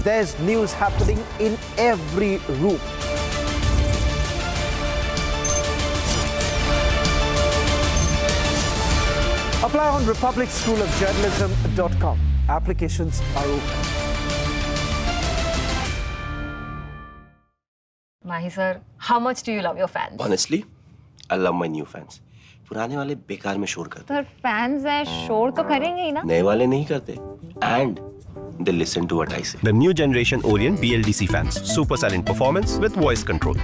there's news happening in every room. Apply on republicschoolofjournalism.com. Applications are open. Mahi sir, how much do you love your fans? Honestly, I love my new fans. पुराने वाले बेकार में शोर करते। Sir fans हैं, शोर तो करेंगे ही ना। नए वाले नहीं करते। And they listen to what I say. The new generation Orient BLDC fans. Super silent performance with voice control.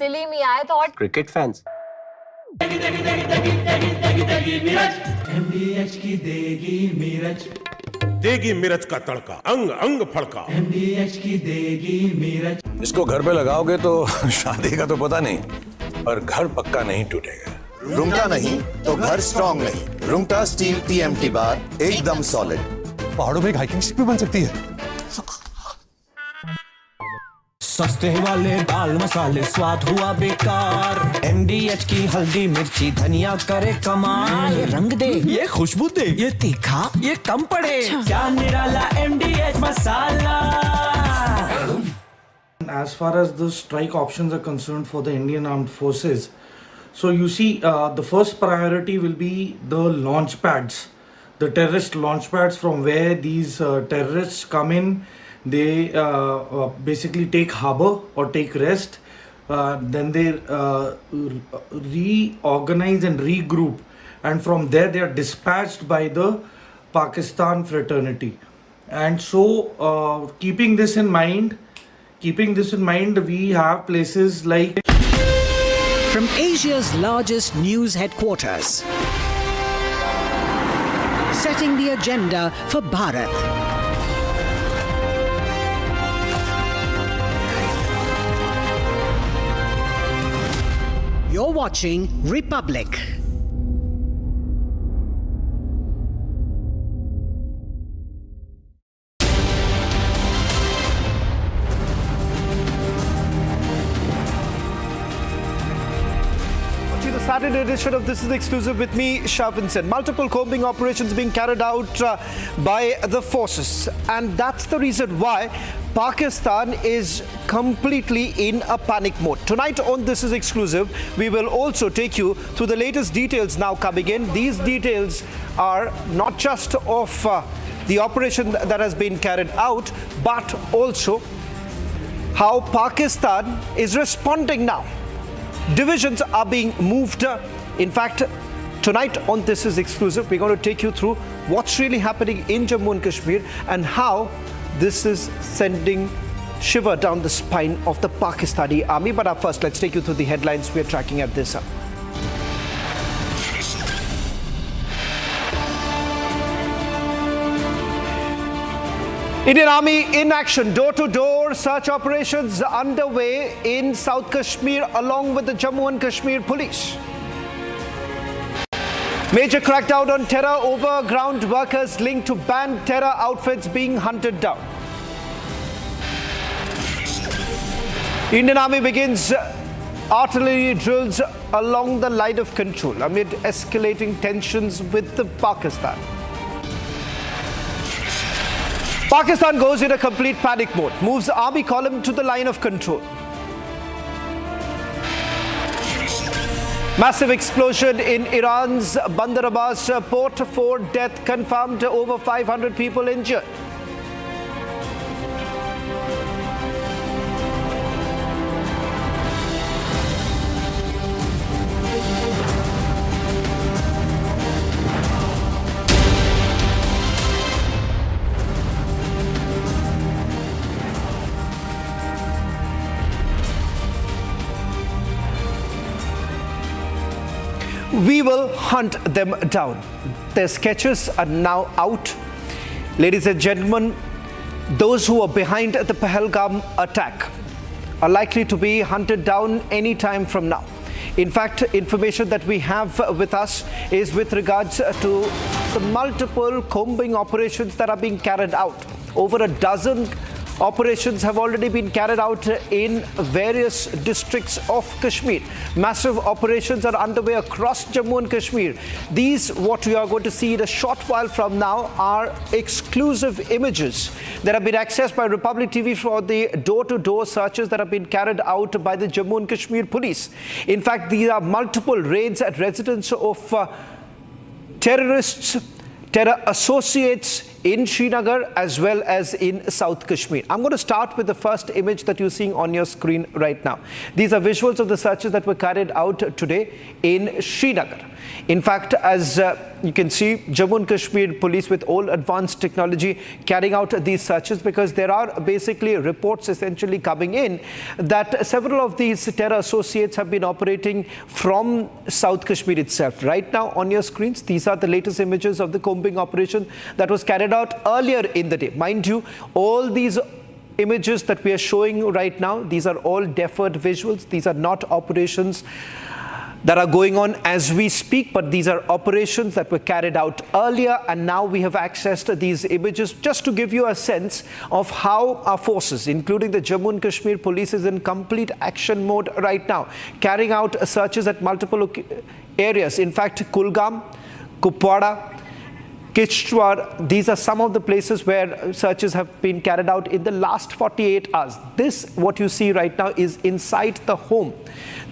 सिली में आए तो और Cricket fans. MDH की देगी मिर्च, देगी मिर्च का तड़का, अंग अंग फड़का। MDH की देगी मिर्च। इसको घर पे लगाओगे तो शादी का तो पता नहीं, पर घर पक्का नहीं टूटेगा। रूंगटा नहीं तो घर स्ट्रॉन्ग नहीं। रूंगटा स्टील TMT बार एकदम सॉलिड। पहाड़ों में एक हाइकिंग स्टिक भी बन सकती है। सस्ते वाले दाल मसाले स्वाद हुआ बेकार। MDH की हल्दी मिर्ची धनिया करे कमाल। ये रंग दे, ये खुशबू दे, ये तीखा, ये कम पड़े। क्या निराला MDH masala. As far as the strike options are concerned for the Indian Armed Forces, so you see the first priority will be the launch pads, the terrorist launch pads from where these terrorists come in. They basically take harbor or take rest, then they reorganize and regroup, and from there they are dispatched by the Pakistan fraternity. And so keeping this in mind, we have places like From Asia's largest news headquarters, setting the agenda for Bharat. You're watching Republic. The Saturday edition of This is Exclusive with me, Shavinson. Multiple combing operations being carried out by the forces, and that's the reason why Pakistan is completely in a panic mode. Tonight on This is Exclusive, we will also take you through the latest details now coming in. These details are not just of the operation that has been carried out, but also how Pakistan is responding now. Divisions are being moved. In fact, tonight on This is Exclusive, we're going to take you through what's really happening in Jammu and Kashmir and how this is sending shiver down the spine of the Pakistani army. But first, let's take you through the headlines we're tracking at this hour. Indian Army in action, door-to-door search operations underway in South Kashmir along with the Jammu and Kashmir police. Major crackdown on terror over ground workers linked to banned terror outfits being hunted down. Indian Army begins artillery drills along the line of control amid escalating tensions with Pakistan. Pakistan goes in a complete panic mode, moves army column to the line of control. Massive explosion in Iran's Bandar Abbas port, 4 deaths confirmed, over 500 people injured. We will hunt them down. Their sketches are now out. Ladies and gentlemen, those who are behind the Pahalgam attack are likely to be hunted down any time from now. In fact, information that we have with us is with regards to the multiple combing operations that are being carried out. Over a dozen operations have already been carried out in various districts of Kashmir. Massive operations are underway across Jammu and Kashmir. These, what we are going to see in a short while from now, are exclusive images that have been accessed by Republic TV for the door-to-door searches that have been carried out by the Jammu and Kashmir police. In fact, these are multiple raids at residence of terrorists, terror associates in Srinagar as well as in South Kashmir. I'm going to start with the first image that you're seeing on your screen right now. These are visuals of the searches that were carried out today in Srinagar. In fact, as you can see, Jammu and Kashmir police with all advanced technology carrying out these searches, because there are basically reports essentially coming in that several of these terror associates have been operating from South Kashmir itself. Right now on your screens, these are the latest images of the combing operation that was carried out earlier in the day. Mind you, all these images that we are showing right now, these are all deferred visuals. These are not operations that are going on as we speak, but these are operations that were carried out earlier, and now we have accessed these images just to give you a sense of how our forces, including the Jammu and Kashmir police, is in complete action mode right now, carrying out searches at multiple areas. In fact, Kulgam, Kupwara, Kishtwar, these are some of the places where searches have been carried out in the last 48 hours. This, what you see right now, is inside the home,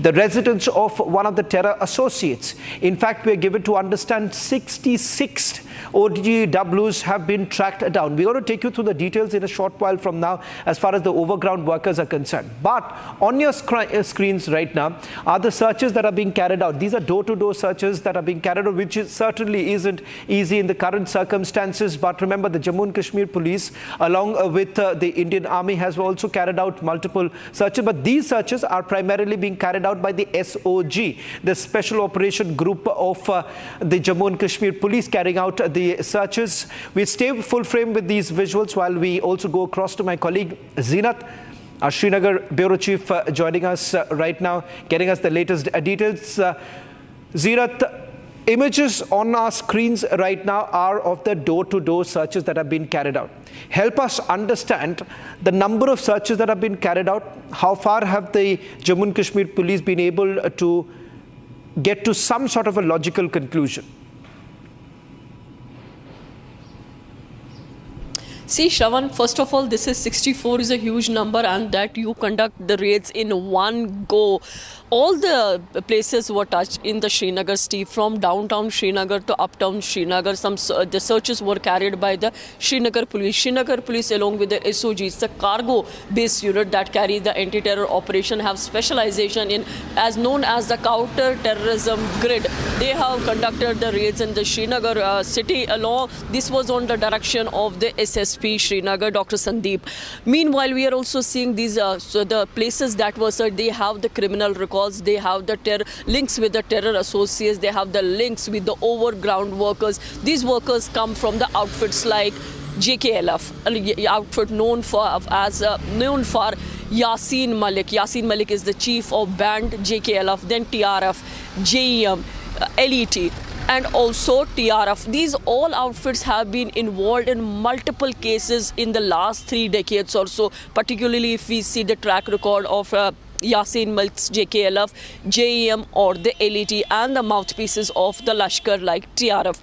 the residence of one of the terror associates. In fact, we are given to understand 66 ODWs have been tracked down. We're going to take you through the details in a short while from now as far as the overground workers are concerned. But on your screens right now are the searches that are being carried out. These are door-to-door searches that are being carried out, which certainly isn't easy in the current circumstances. But remember, the Jammu and Kashmir police, along with the Indian Army, has also carried out multiple searches. But these searches are primarily being carried out by the SOG, the Special Operation Group of the Jammu and Kashmir police, carrying out the searches. We stay full frame with these visuals while we also go across to my colleague Zeenat, our Srinagar Bureau Chief, joining us right now, getting us the latest details. Zeenat, images on our screens right now are of the door-to-door searches that have been carried out. Help us understand the number of searches that have been carried out. How far have the Jammu and Kashmir police been able to get to some sort of a logical conclusion? See, Shravan, first of all, this is 64 is a huge number, and that you conduct the raids in one go. All the places were touched in the Srinagar steep, from downtown Srinagar to uptown Srinagar. The searches were carried by the Srinagar police. Srinagar police, along with the SOGs, the cargo-based unit that carry the anti-terror operation, have specialization in, as known as the counter-terrorism grid. They have conducted the raids in the Srinagar city along. This was on the direction of the SSP Srinagar, Dr. Sandeep. Meanwhile, we are also seeing these so the places that were searched, they have the criminal records. They have the links with the terror associates. They have the links with the overground workers. These workers come from the outfits like JKLF, outfit known for Yasin Malik. Yasin Malik is the chief of band JKLF, then TRF, JEM, LET. and also TRF. These all outfits have been involved in multiple cases in the last 3 decades or so, particularly if we see the track record of Yasin Malk's JKLF, JEM or the LET and the mouthpieces of the Lashkar like TRF.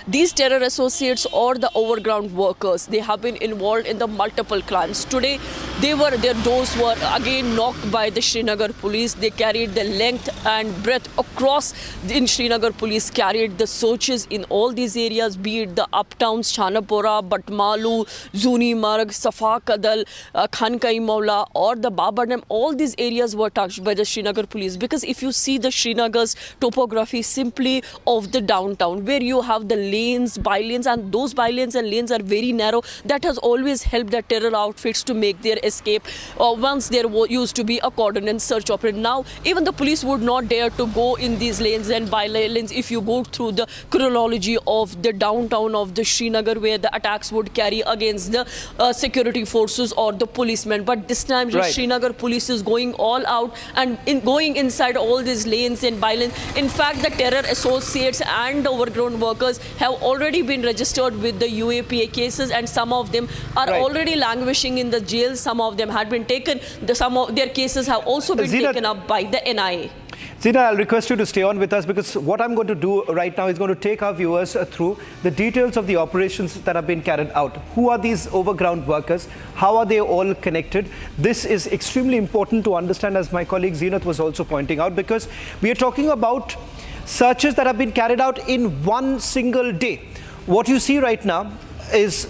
These terror associates or the overground workers, they have been involved in the multiple crimes. Today, their doors were again knocked by the Srinagar police. They carried the length and breadth across. In Srinagar police carried the searches in all these areas, be it the uptowns, Chanapura, Batmalu, Zuni Marg, Safa Kadal, Khankai Maula or the Baba Dam. All these areas were touched by the Srinagar police, because if you see the Srinagar's topography simply of the downtown, where you have the lanes, by-lanes, and those by-lanes and lanes are very narrow, that has always helped the terror outfits to make their escape. Once there used to be a cordon and search operation. Now, even the police would not dare to go in these lanes and by-lanes. If you go through the chronology of the downtown of the Srinagar, where the attacks would carry against the security forces or the policemen. But this time, the Srinagar police is going all out and going inside all these lanes and by-lanes. In fact, the terror associates and overgrown workers have already been registered with the UAPA cases, and some of them are already languishing in the jail. Some of them had been taken. Some of their cases have also been taken up by the NIA. Zina, I'll request you to stay on with us, because what I'm going to do right now is going to take our viewers through the details of the operations that have been carried out. Who are these overground workers? How are they all connected? This is extremely important to understand, as my colleague Zeenat was also pointing out, because we are talking about searches that have been carried out in one single day. What you see right now is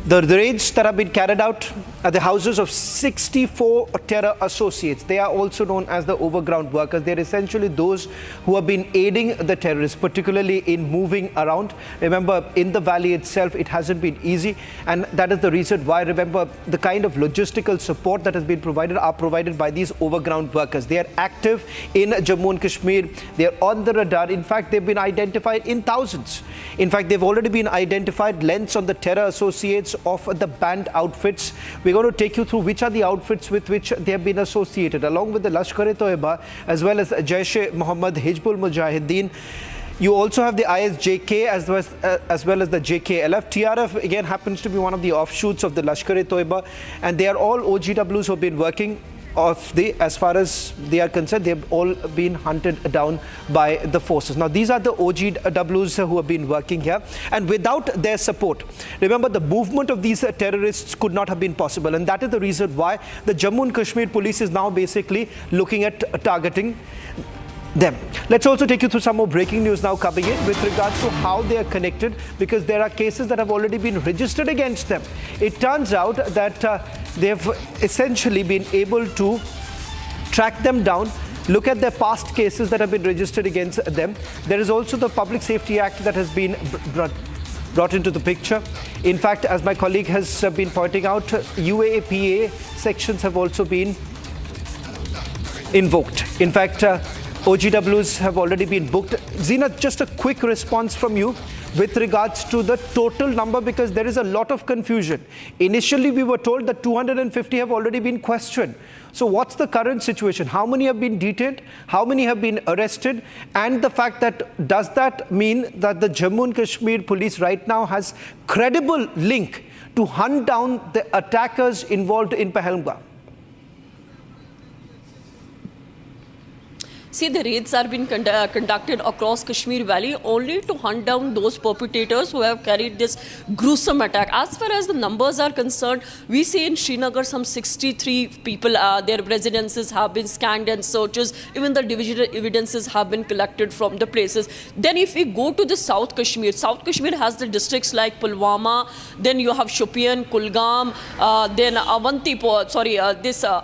the raids that have been carried out at the houses of 64 terror associates. They are also known as the overground workers. They're essentially those who have been aiding the terrorists, particularly in moving around. Remember, in the valley itself, it hasn't been easy, and that is the reason why, remember, the kind of logistical support that has been provided are provided by these overground workers. They are active in Jammu and Kashmir. They are on the radar. In fact, they've been identified in thousands. In fact, they've already been identified lengths on the terror associates of the banned outfits. We're going to take you through which are the outfits with which they have been associated, along with the Lashkar-e-Toiba as well as Jaish-e-Mohammed, Hizbul Mujahideen. You also have the ISJK as well as the JKLF. TRF again happens to be one of the offshoots of the Lashkar-e-Toiba, and they are all OGWs who have been working as far as they are concerned. They have all been hunted down by the forces. Now, these are the OGWs who have been working here, and without their support, remember, the movement of these terrorists could not have been possible, and that is the reason why the Jammu and Kashmir police is now basically looking at targeting them. Let's also take you through some more breaking news now coming in with regards to how they are connected, because there are cases that have already been registered against them. It turns out that they have essentially been able to track them down, look at their past cases that have been registered against them. There is also the Public Safety Act that has been brought into the picture. In fact, as my colleague has been pointing out, UAPA sections have also been invoked. In fact, OGWs have already been booked. Zina, just a quick response from you with regards to the total number, because there is a lot of confusion. Initially, we were told that 250 have already been questioned. So what's the current situation? How many have been detained? How many have been arrested? And the fact that, does that mean that the Jammu and Kashmir police right now has credible link to hunt down the attackers involved in Pahalgam? See, the raids are being conducted across Kashmir Valley only to hunt down those perpetrators who have carried this gruesome attack. As far as the numbers are concerned, we see in Srinagar some 63 people, their residences have been scanned and searches. Even the divisional evidences have been collected from the places. Then if we go to the South Kashmir has the districts like Pulwama, then you have Shopian, Kulgam, then Avantipur,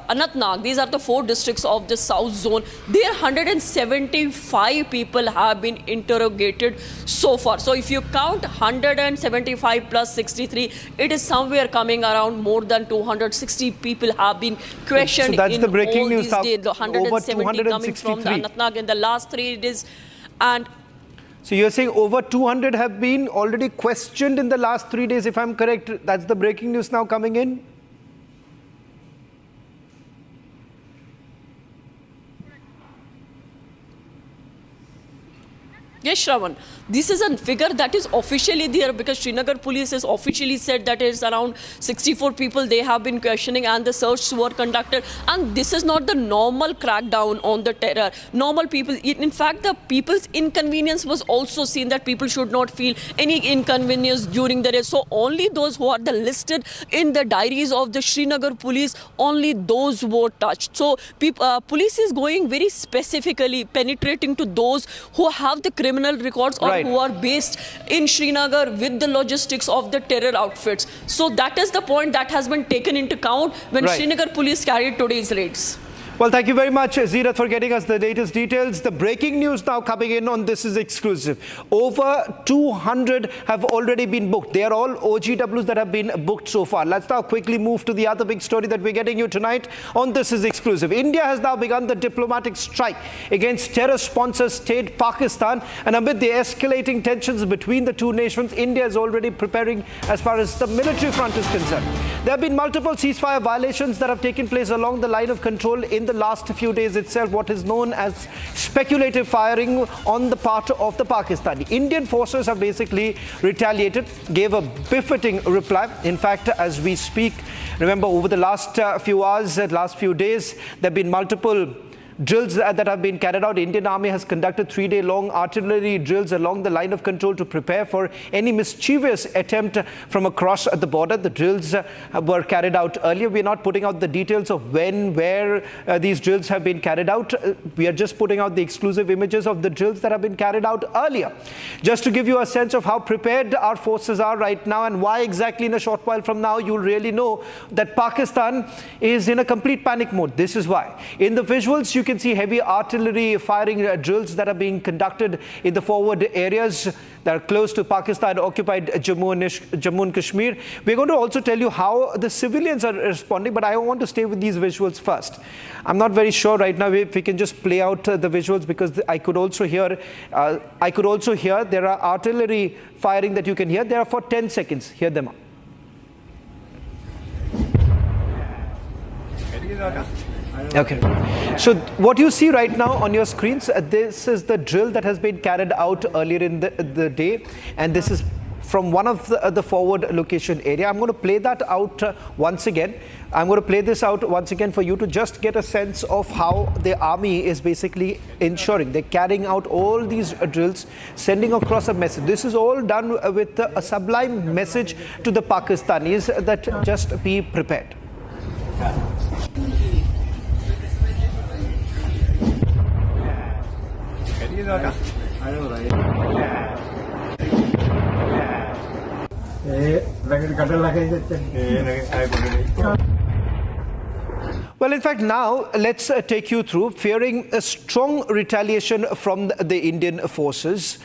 Anantnag. These are the 4 districts of the South Zone. There 175 people have been interrogated so far. So if you count 175 plus 63, it is somewhere coming around more than 260 people have been questioned. So that's in the breaking all news. these days. The 170 coming from the Anantnag in the last 3 days. And so you're saying over 200 have been already questioned in the last 3 days, if I'm correct. That's the breaking news now coming in. Yes, Shravan. This is a figure that is officially there because Srinagar police has officially said that it's around 64 people they have been questioning and the searches were conducted. And this is not the normal crackdown on the terror. Normal people, in fact, the people's inconvenience was also seen that people should not feel any inconvenience during the day. So only those who are the listed in the diaries of the Srinagar police, only those were touched. So police is going very specifically penetrating to those who have the criminal records or who are based in Srinagar with the logistics of the terror outfits. So that is the point that has been taken into account when Srinagar police carried today's raids. Well, thank you very much, Zeerat, for getting us the latest details. The breaking news now coming in on This Is Exclusive. Over 200 have already been booked. They are all OGWs that have been booked so far. Let's now quickly move to the other big story that we're getting you tonight on This Is Exclusive. India has now begun the diplomatic strike against terror sponsor state Pakistan. And amid the escalating tensions between the two nations, India is already preparing as far as the military front is concerned. There have been multiple ceasefire violations that have taken place along the line of control in the last few days itself, what is known as speculative firing on the part of the Pakistani. Indian forces have basically retaliated, gave a befitting reply. In fact, as we speak, remember over the last few hours, last few days, there have been multiple drills that have been carried out. Indian Army has conducted 3-day-long artillery drills along the line of control to prepare for any mischievous attempt from across the border. The drills were carried out earlier. We are not putting out the details of when, where these drills have been carried out. We are just putting out the exclusive images of the drills that have been carried out earlier. Just to give you a sense of how prepared our forces are right now and why exactly in a short while from now you'll really know that Pakistan is in a complete panic mode. This is why. In the visuals, you can see heavy artillery firing drills that are being conducted in the forward areas that are close to Pakistan-occupied Jammu and Kashmir. We're going to also tell you how the civilians are responding, but I want to stay with these visuals first. I'm not very sure right now if we can just play out the visuals because I could also hear there are artillery firing that you can hear. They are for 10 seconds. Hear them out. Okay, so what you see right now on your screens, this is the drill that has been carried out earlier in the day, and this is from one of the forward location area. I'm going to play that out once again. I'm going to play this out once again for you to just get a sense of how the army is basically ensuring they're carrying out all these drills, sending across a message. This is all done with a sublime message to the Pakistanis that just be prepared. Well, in fact, now let's take you through fearing a strong retaliation from the Indian forces.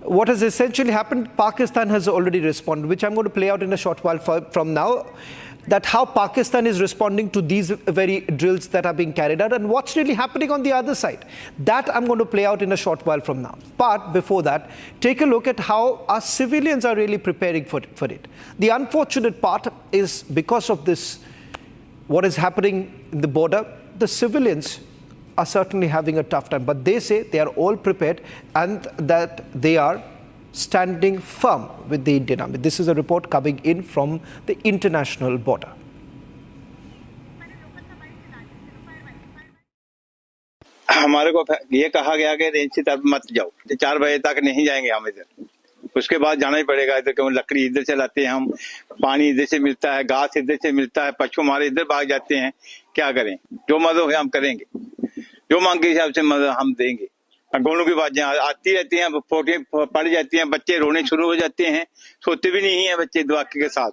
What has essentially happened, Pakistan has already responded, which I'm going to play out in a short while from now. That how Pakistan is responding to these very drills that are being carried out and what's really happening on the other side. That I'm going to play out in a short while from now. But before that, take a look at how our civilians are really preparing for it. The unfortunate part is because of this, what is happening in the border, the civilians are certainly having a tough time. But they say they are all prepared and that they are standing firm with the Indian Army. This is a report coming in from the international border. हमारे को ये कहा गया कि range से तरफ मत जाओ, 4 बजे तक नहीं जाएंगे हम इधर, उसके बाद जाना ही पड़ेगा इधर, क्यों लकड़ी इधर से लाते हैं हम, पानी इधर से मिलता है, घास इधर से मिलता है, पशु हमारे इधर भाग जाते हैं, क्या करें, जो मदद है हम करेंगे, जो मांग के हिसाब से मदद हम देंगे। गोलों की बातें आती रहती हैं, फोटें पड़ जाती हैं, बच्चे रोने शुरू हो जाते हैं, सोते भी नहीं हैं बच्चे धमाके के साथ।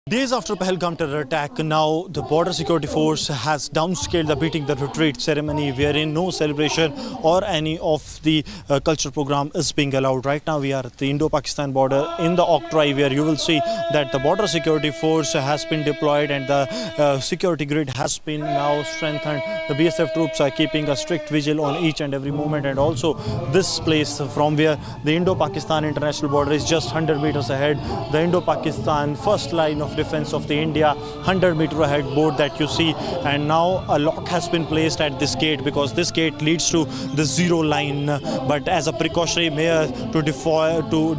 Days after Pahalgam terror attack, now the border security force has downscaled the beating the retreat ceremony, wherein no celebration or any of the culture program is being allowed. Right now we are at the Indo-Pakistan border in the Octroi, where you will see that the border security force has been deployed and the security grid has been now strengthened. The BSF troops are keeping a strict vigil on each and every movement, and also this place from where the Indo-Pakistan international border is just 100 meters ahead. The Indo-Pakistan first line of of Defence of the India 100-meter ahead board that you see, and now a lock has been placed at this gate because this gate leads to the zero line, but as a precautionary measure to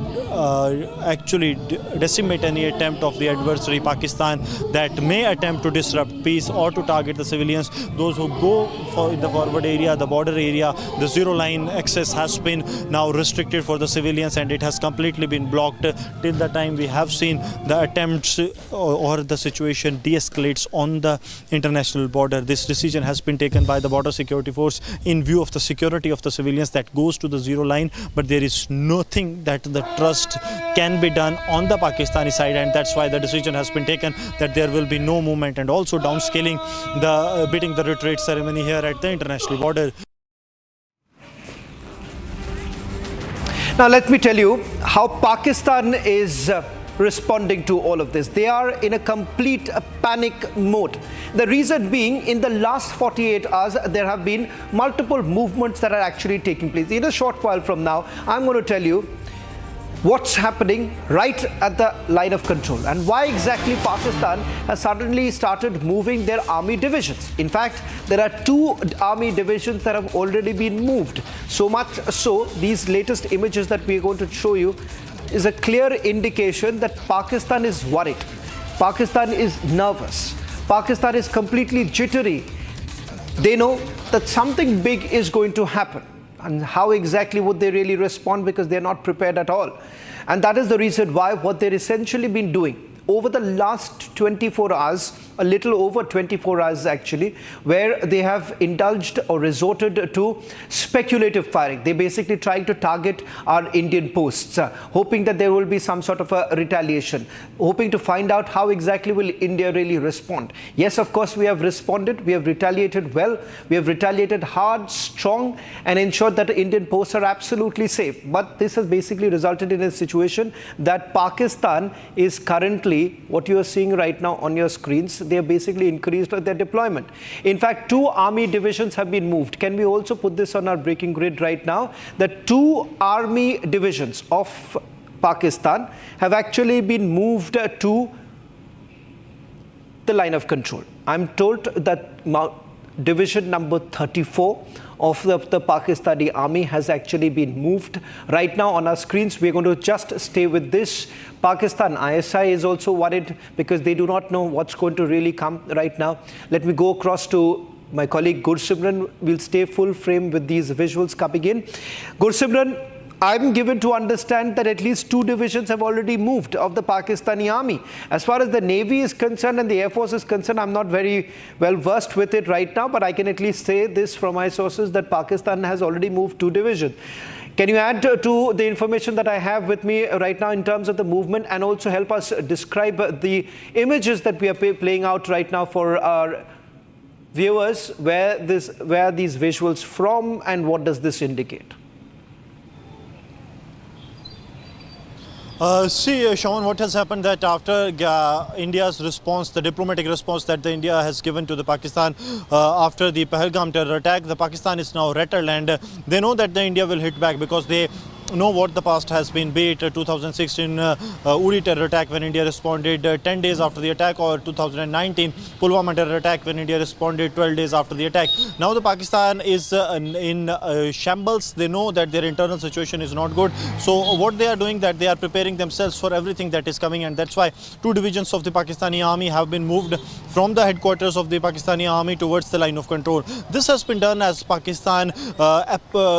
actually decimate any attempt of the adversary Pakistan that may attempt to disrupt peace or to target the civilians, those who go for the forward area, the border area, the zero line access has been now restricted for the civilians, and it has completely been blocked till the time we have seen the attempts or the situation de-escalates on the international border. This decision has been taken by the border security force in view of the security of the civilians that goes to the zero line, but there is nothing that the trust can be done on the Pakistani side, and that's why the decision has been taken that there will be no movement, and also downscaling the beating the retreat ceremony here at the international border. Now let me tell you how Pakistan is responding to all of this. They are in a complete panic mode. The reason being, in the last 48 hours, there have been multiple movements that are actually taking place. In a short while from now, I'm going to tell you what's happening right at the line of control and why exactly Pakistan has suddenly started moving their army divisions. In fact, there are 2 army divisions that have already been moved. So much so, these latest images that we are going to show you is a clear indication that Pakistan is worried. Pakistan is nervous. Pakistan is completely jittery. They know that something big is going to happen. And how exactly would they really respond, because they're not prepared at all. And that is the reason why what they've essentially been doing over the last 24 hours, a little over 24 hours actually, where they have indulged or resorted to speculative firing. They're basically trying to target our Indian posts, hoping that there will be some sort of a retaliation, hoping to find out how exactly will India really respond. Yes, of course, we have responded. We have retaliated well. We have retaliated hard, strong, and ensured that the Indian posts are absolutely safe. But this has basically resulted in a situation that Pakistan is currently, what you are seeing right now on your screens, they have basically increased their deployment. In fact, 2 army divisions have been moved. Can we also put this on our breaking grid right now? The 2 army divisions of Pakistan have actually been moved to the line of control. I'm told that division number 34 of the Pakistani army has actually been moved. Right now on our screens, we're going to just stay with this. Pakistan ISI is also worried because they do not know what's going to really come right now. Let me go across to my colleague Gursimran. We'll stay full frame with these visuals coming in. Gursimran, I'm given to understand that at least 2 divisions have already moved of the Pakistani army. As far as the Navy is concerned and the Air Force is concerned, I'm not very well versed with it right now, but I can at least say this from my sources that Pakistan has already moved 2 divisions. Can you add to the information that I have with me right now in terms of the movement, and also help us describe the images that we are playing out right now for our viewers, where these visuals from and what does this indicate? Sean, what has happened that after India's response, the diplomatic response that the India has given to the Pakistan after the Pahalgam terror attack, the Pakistan is now rattled, and they know that the India will hit back because they know what the past has been, be it 2016 Uri terror attack when India responded 10 days after the attack, or 2019 Pulwama terror attack when India responded 12 days after the attack. Now the Pakistan is in shambles. They know that their internal situation is not good. So what they are doing, that they are preparing themselves for everything that is coming, and that's why 2 divisions of the Pakistani army have been moved from the headquarters of the Pakistani army towards the line of control. This has been done as Pakistan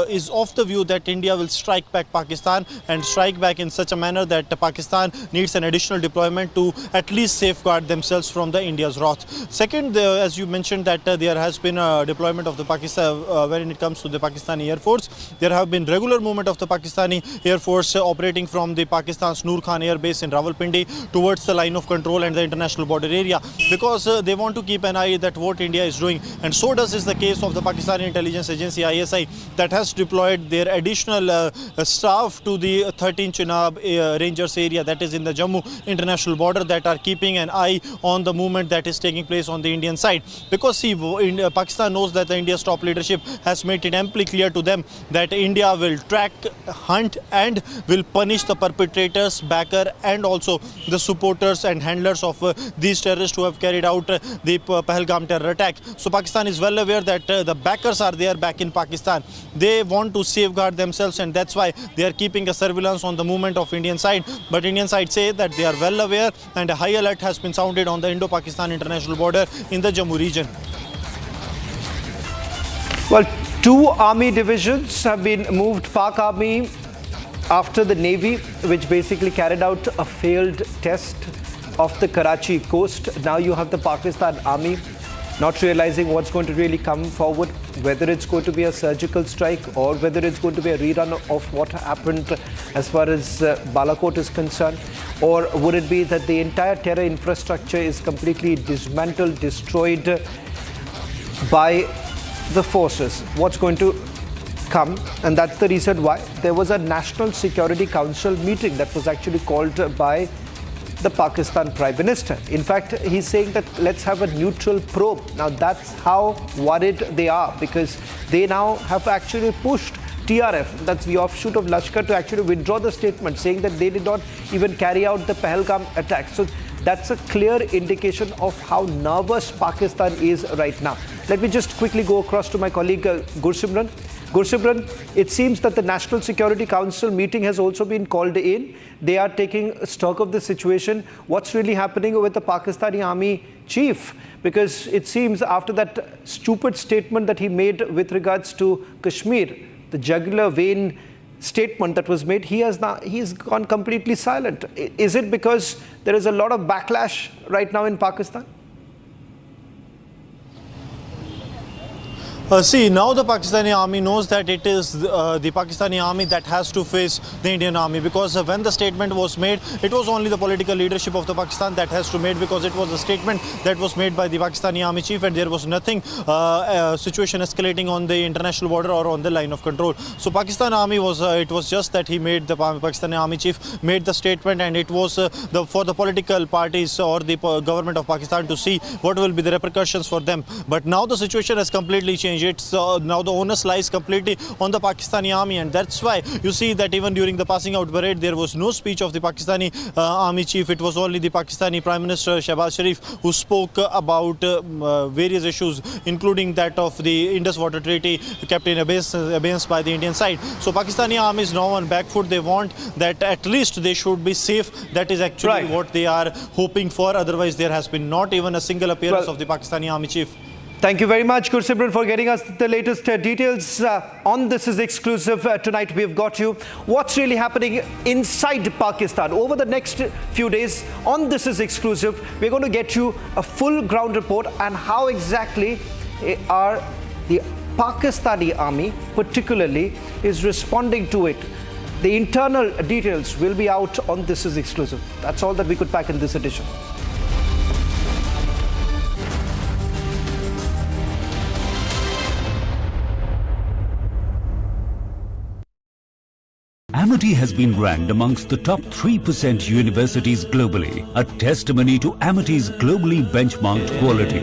is of the view that India will strike back Pakistan, and strike back in such a manner that Pakistan needs an additional deployment to at least safeguard themselves from the India's wrath. Second, as you mentioned, that there has been a deployment of the Pakistan when it comes to the Pakistani Air Force. There have been regular movement of the Pakistani Air Force operating from the Pakistan's Noor Khan Air Base in Rawalpindi towards the line of control and the international border area, because they want to keep an eye that what India is doing, and so does is the case of the Pakistani intelligence agency ISI, that has deployed their additional staff to the 13 Chenab Rangers area that is in the Jammu international border that are keeping an eye on the movement that is taking place on the Indian side. Because see, Pakistan knows that the India's top leadership has made it amply clear to them that India will track, hunt and will punish the perpetrators, backer and also the supporters and handlers of these terrorists who have carried out the Pahalgam terror attack. So Pakistan is well aware that the backers are there back in Pakistan. They want to safeguard themselves and that's why they are keeping a surveillance on the movement of Indian side. But Indian side say that they are well aware and a high alert has been sounded on the Indo-Pakistan international border in the Jammu region. Well, 2 army divisions have been moved. Pak Army after the Navy, which basically carried out a failed test of the Karachi coast. Now you have the Pakistan Army not realizing what's going to really come forward, whether it's going to be a surgical strike or whether it's going to be a rerun of what happened as far as Balakot is concerned, or would it be that the entire terror infrastructure is completely dismantled, destroyed by the forces? What's going to come? And that's the reason why there was a National Security Council meeting that was actually called by the Pakistan Prime Minister. In fact, he's saying that let's have a neutral probe. Now that's how worried they are, because they now have actually pushed TRF, that's the offshoot of Lashkar, to actually withdraw the statement, saying that they did not even carry out the Pahalgam attack. So that's a clear indication of how nervous Pakistan is right now. Let me just quickly go across to my colleague Gursimran. Gursimran, it seems that the National Security Council meeting has also been called in. They are taking stock of the situation. What's really happening with the Pakistani Army chief? Because it seems after that stupid statement that he made with regards to Kashmir, the jugular vein statement that was made, he's gone completely silent. Is it because there is a lot of backlash right now in Pakistan? See, now the Pakistani army knows that it is the Pakistani army that has to face the Indian army, because when the statement was made, it was only the political leadership of the Pakistan that has to make, because it was a statement that was made by the Pakistani army chief and there was nothing situation escalating on the international border or on the line of control. So Pakistan army was, it was just that he made, the Pakistani army chief made the statement, and it was for the political parties or the government of Pakistan to see what will be the repercussions for them. But now the situation has completely changed. It's now the onus lies completely on the Pakistani army, and that's why you see that even during the passing out parade there was no speech of the Pakistani army chief. It was only the Pakistani Prime Minister Shehbaz Sharif who spoke about various issues, including that of the Indus Water Treaty kept in abeyance by the Indian side. So Pakistani army is now on back foot. They want that at least they should be safe. That is actually what they are hoping for. Otherwise there has been not even a single appearance of the Pakistani army chief. Thank you very much, Gursimran, for getting us the latest details on This Is Exclusive. Tonight we have got you what's really happening inside Pakistan. Over the next few days on This Is Exclusive, we're going to get you a full ground report and how exactly are the Pakistani army particularly is responding to it. The internal details will be out on This Is Exclusive. That's all that we could pack in this edition. Amity has been ranked amongst the top 3% universities globally, a testimony to Amity's globally benchmarked quality.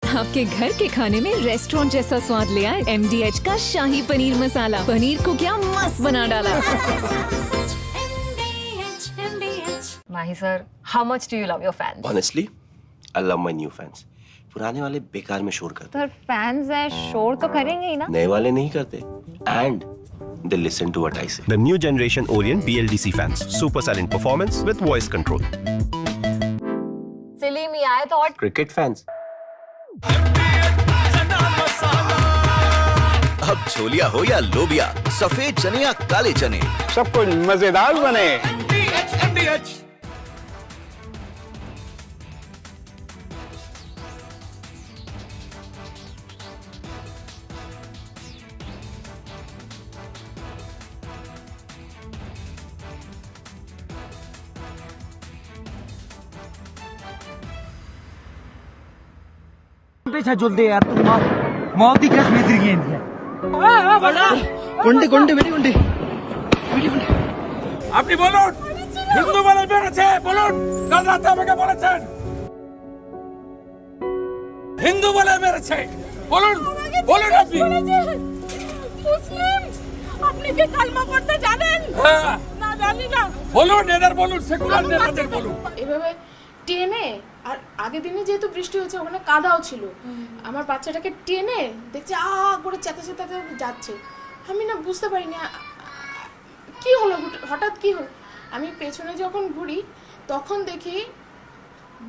आपके घर के खाने में restaurant जैसा स्वाद ले आए MDH का शाही पनीर मसाला। पनीर को क्या मस्त बना डाला। Mahi sir, how much do you love your fans? Honestly, I love my new fans. पुराने वाले बेकार में शोर करते सर फैंस हैं, शोर तो करेंगे ही ना। नए वाले नहीं करते and they listen to what I say. The new generation Orient BLDC fans. Super silent performance with voice control. Silly me आए तो और Cricket fans. अब छोलिया हो या लोबिया, सफेद चने या काले चने, सब कुछ मजेदार बने। जल्दी यार, तुम मौत ही कश्मीर गेंद है। গুন্ডি গুন্ডি বেটি গুন্ডি আপনি বলুন হিন্দু বলে বেড়েছে বলুন কাল রাতে আমাকে বলেছেন হিন্দু বলে মেরেছে বলুন বলুন আপনি মুসলিম আপনি কি কালমা পড়তে জানেন না জানি না বলুন এদের বলুন সেকুলার নেতাদের বলুন এভাবে টেনে আর আগের দিনে যেহেতু বৃষ্টি হয়েছে ওখানে কাদাও ছিল আমার বাচ্চাটাকে টেনে দেখছি করে চেতে চেতে যাচ্ছে আমি না বুঝতে পারিনি কি হলো হঠাৎ কি হলো আমি পেছনে যখন ঘুরি তখন দেখি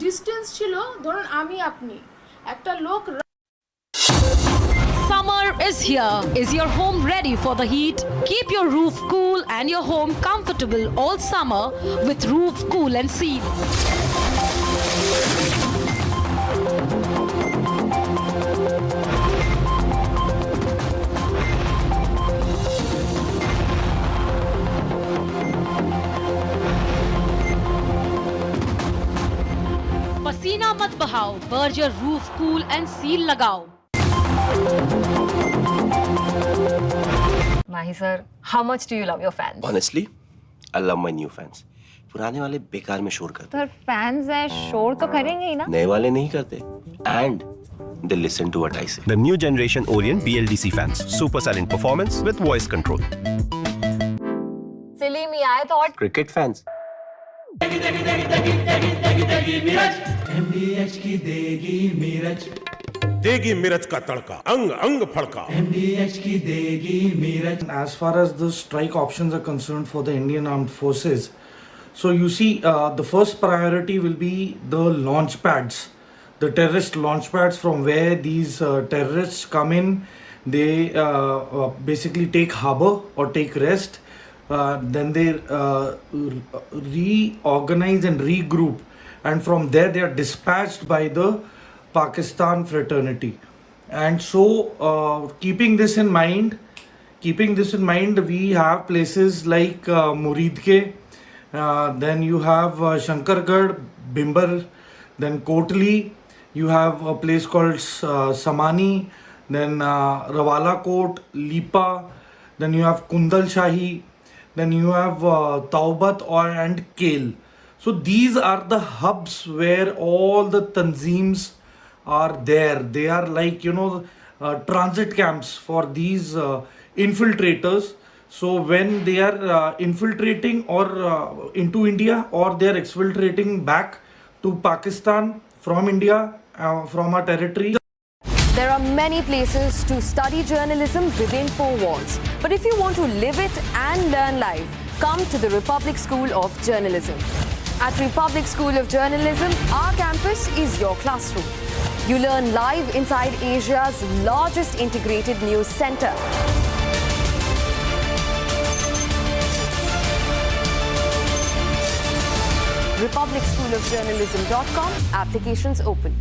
ডিস্টেন্স ছিল ধরুন আমি আপনি একটা লোক Summer is here. Is your home ready for the heat? Keep your roof cool and your home comfortable all summer with Roof Cool and Seal. पसीना मत बहाओ, Berger roof cool and seal लगाओ. Mahi sir, how much do you love your fans? Honestly, I love my new fans. पुराने वाले बेकार में शोर करते सर फैंस है शोर तो करेंगे ही ना. नए वाले नहीं करते and they listen to what I say. The new generation Orient BLDC fans. Super silent performance with voice control. Silly me, I thought. Cricket fans. MDH की देगी मिर्च देगी मिर्च का तड़का अंग अंग फड़का MDH की देगी मिर्च. As far as the strike options are concerned for the Indian Armed Forces, so you see the first priority will be the launch pads, the terrorist launch pads from where these terrorists come in. They basically take harbor or take rest. Then they reorganize and regroup, and from there they are dispatched by the Pakistan fraternity. And so keeping this in mind, we have places like Muridke, then you have Shankargarh, Bimbar, then Kotli, you have a place called Samani, then Rawala Kot, Lipa, then you have Kundal Shahi, then you have Taubat and Kale. So these are the hubs where all the tanzeems are there. They are like, transit camps for these infiltrators. So when they are infiltrating or into India, or they are exfiltrating back to Pakistan from India, from our territory. There are many places to study journalism within 4 walls. But if you want to live it and learn live, come to the Republic School of Journalism. At Republic School of Journalism, our campus is your classroom. You learn live inside Asia's largest integrated news center. RepublicschoolofJournalism.com. Applications open.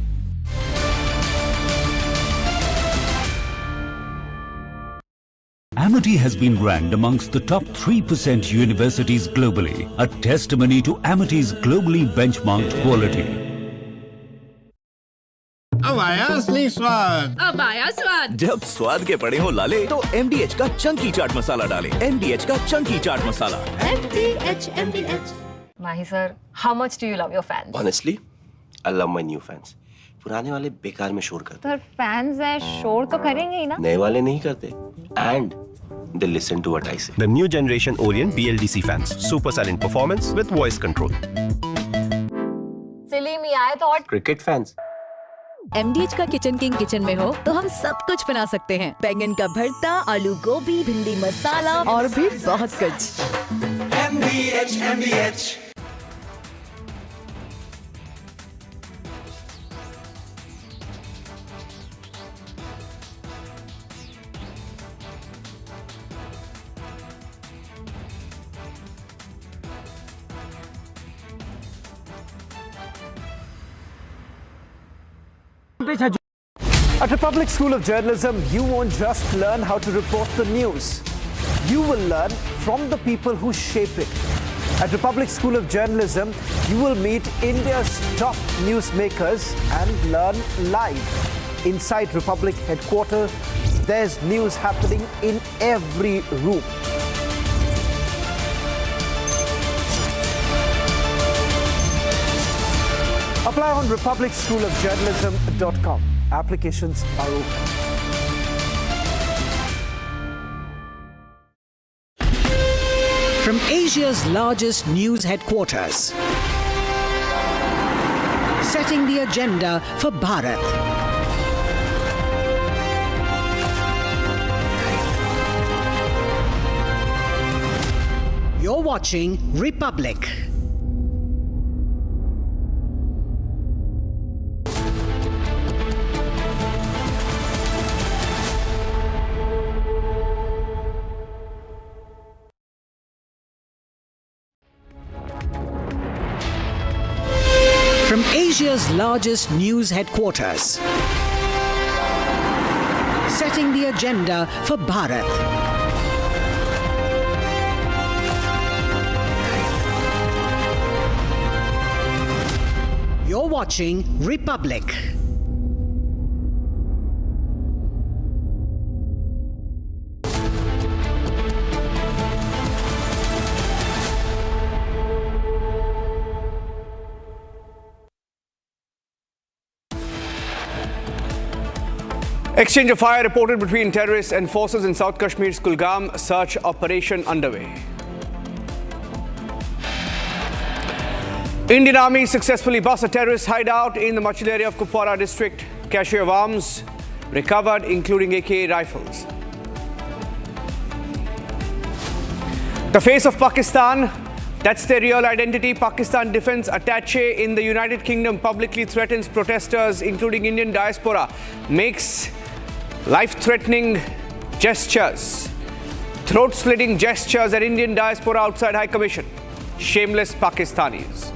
Amity has been ranked amongst the top 3% universities globally, a testimony to Amity's globally benchmarked quality. अब आया असली स्वाद. अब आया स्वाद. जब स्वाद के पड़े हो लाले तो MDH का चंकी चाट मसाला डालें. MDH का Chunky chaat masala. MDH. Mahi sir, how much do you love your fans? Honestly, I love my new fans. पुराने वाले बेकार में शोर करते. सर फैंस है शोर तो करेंगे ही ना. नए वाले नहीं करते and they listen to what I say. The new generation Orient BLDC fans. Super silent performance with voice control. Silly me, I thought. Cricket fans. MDH का किचन किंग किचन में हो तो हम सब कुछ बना सकते हैं. बैंगन का भरता, आलू गोभी, भिंडी मसाला और भी बहुत कुछ. MDH. At Republic School of Journalism, you won't just learn how to report the news. You will learn from the people who shape it. At Republic School of Journalism, you will meet India's top newsmakers and learn live inside Republic headquarters there's news happening in every room. Apply on republicschoolofjournalism.com. Applications are open. From Asia's largest news headquarters, setting the agenda for Bharat. You're watching Republic. From Asia's largest news headquarters, setting the agenda for Bharat. You're watching Republic. Exchange of fire reported between terrorists and forces in South Kashmir's Kulgam. Search operation underway. Indian Army successfully bust a terrorist hideout in the Machil area of Kupwara district. Cache of arms recovered, including AK rifles. The face of Pakistan, that's their real identity. Pakistan defense attaché in the United Kingdom publicly threatens protesters, including Indian diaspora, makes life-threatening gestures, throat-slitting gestures at Indian diaspora outside High Commission. Shameless Pakistanis.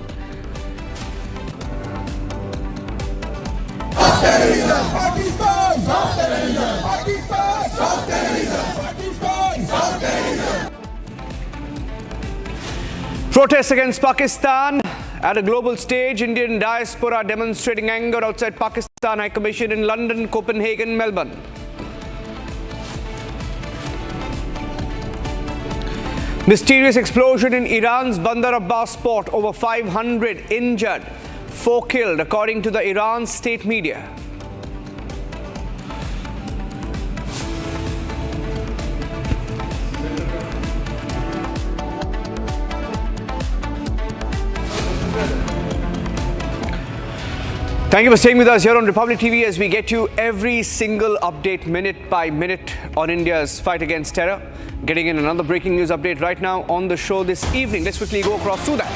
Protests against Pakistan at a global stage. Indian diaspora demonstrating anger outside Pakistan High Commission in London, Copenhagen, Melbourne. Mysterious explosion in Iran's Bandar Abbas port. Over 500 injured, 4 killed, according to the Iran state media. Thank you for staying with us here on Republic TV as we get you every single update minute by minute on India's fight against terror. Getting in another breaking news update right now on the show this evening. Let's quickly go across through that.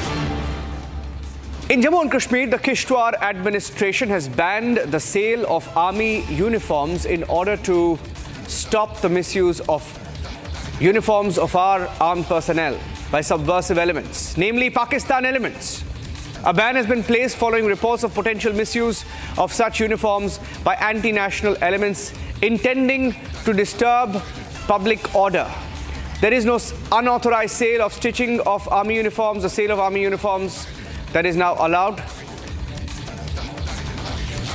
In Jammu and Kashmir, the Kishtwar administration has banned the sale of army uniforms in order to stop the misuse of uniforms of our armed personnel by subversive elements, namely Pakistan elements. A ban has been placed following reports of potential misuse of such uniforms by anti-national elements intending to disturb public order. There is no unauthorized sale of stitching of army uniforms. The sale of army uniforms that is now allowed.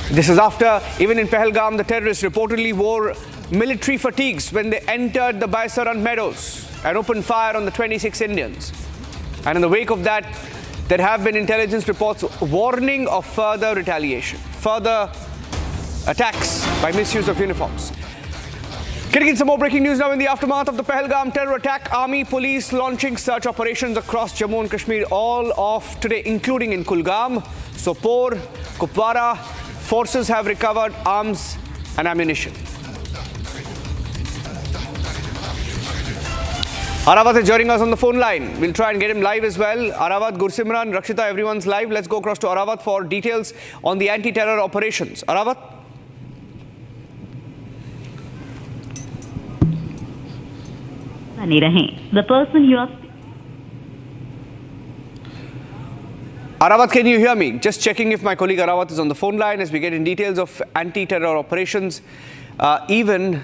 This is after, even in Pahalgam, the terrorists reportedly wore military fatigues when they entered the Baisaran meadows and opened fire on the 26 Indians. And in the wake of that, there have been intelligence reports warning of further retaliation, further attacks by misuse of uniforms. Getting in some more breaking news now in the aftermath of the Pahalgam terror attack. Army, police launching search operations across Jammu and Kashmir all of today, including in Kulgam, Sopore, Kupwara. Forces have recovered arms and ammunition. Aravat is joining us on the phone line. We'll try and get him live as well. Aravat, Gursimran, Rakshita, everyone's live. Let's go across to Aravat for details on the anti-terror operations. Aravat? The person you are... Aravat, can you hear me? Just checking if my colleague Aravat is on the phone line as we get in details of anti-terror operations, even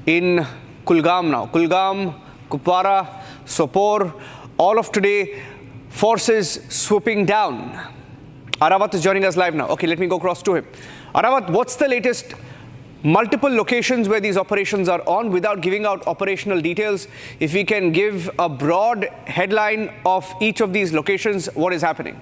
in Kulgam now. Kulgam, Kupwara, Sopore, all of today, forces swooping down. Aravat is joining us live now. Okay, let me go across to him. Aravat, what's the latest multiple locations where these operations are on. Without giving out operational details, if we can give a broad headline of each of these locations, what is happening?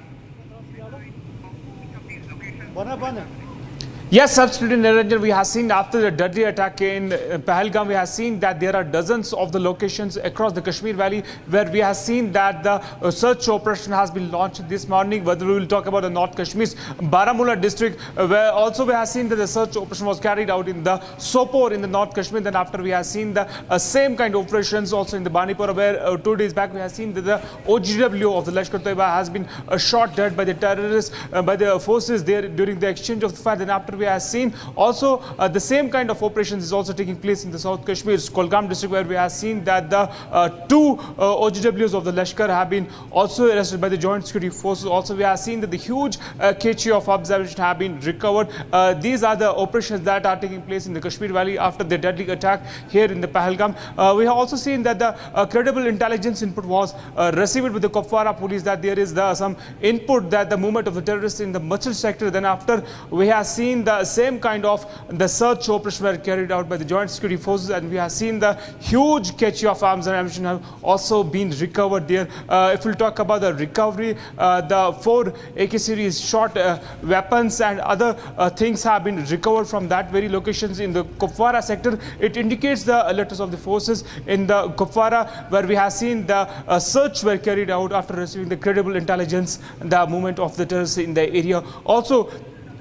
Yes, absolutely, Niranjan. We have seen after the deadly attack in Pahalgam, we have seen that there are dozens of the locations across the Kashmir Valley where we have seen that the search operation has been launched this morning. Whether we will talk about the North Kashmir's Baramulla district, where also we have seen that the search operation was carried out in the Sopore in the North Kashmir. Then after we have seen the same kind of operations also in the Banipora, where 2 days back we have seen that the OGW of the Lashkar-e-Taiba has been shot dead by the terrorists, by the forces there during the exchange of the fire. Then after we have seen also the same kind of operations is also taking place in the South Kashmir's Kulgam district, where we have seen that the 2 OGWs of the Lashkar have been also arrested by the joint security forces. Also we have seen that the huge KG of observation have been recovered. These are the operations that are taking place in the Kashmir Valley after the deadly attack here in the Pahalgam. We have also seen that the credible intelligence input was received with the Kupwara police that there is some input that the movement of the terrorists in the Machal sector. Then after we have seen the same kind of the search operation were carried out by the joint security forces, and we have seen the huge KG of arms and ammunition have also been recovered there. If we'll talk about the recovery, the 4 AK series shot weapons and other things have been recovered from that very locations in the Kupwara sector. It indicates the alertness of the forces in the Kupwara, where we have seen the search were carried out after receiving the credible intelligence, the movement of the terrorists in the area. Also,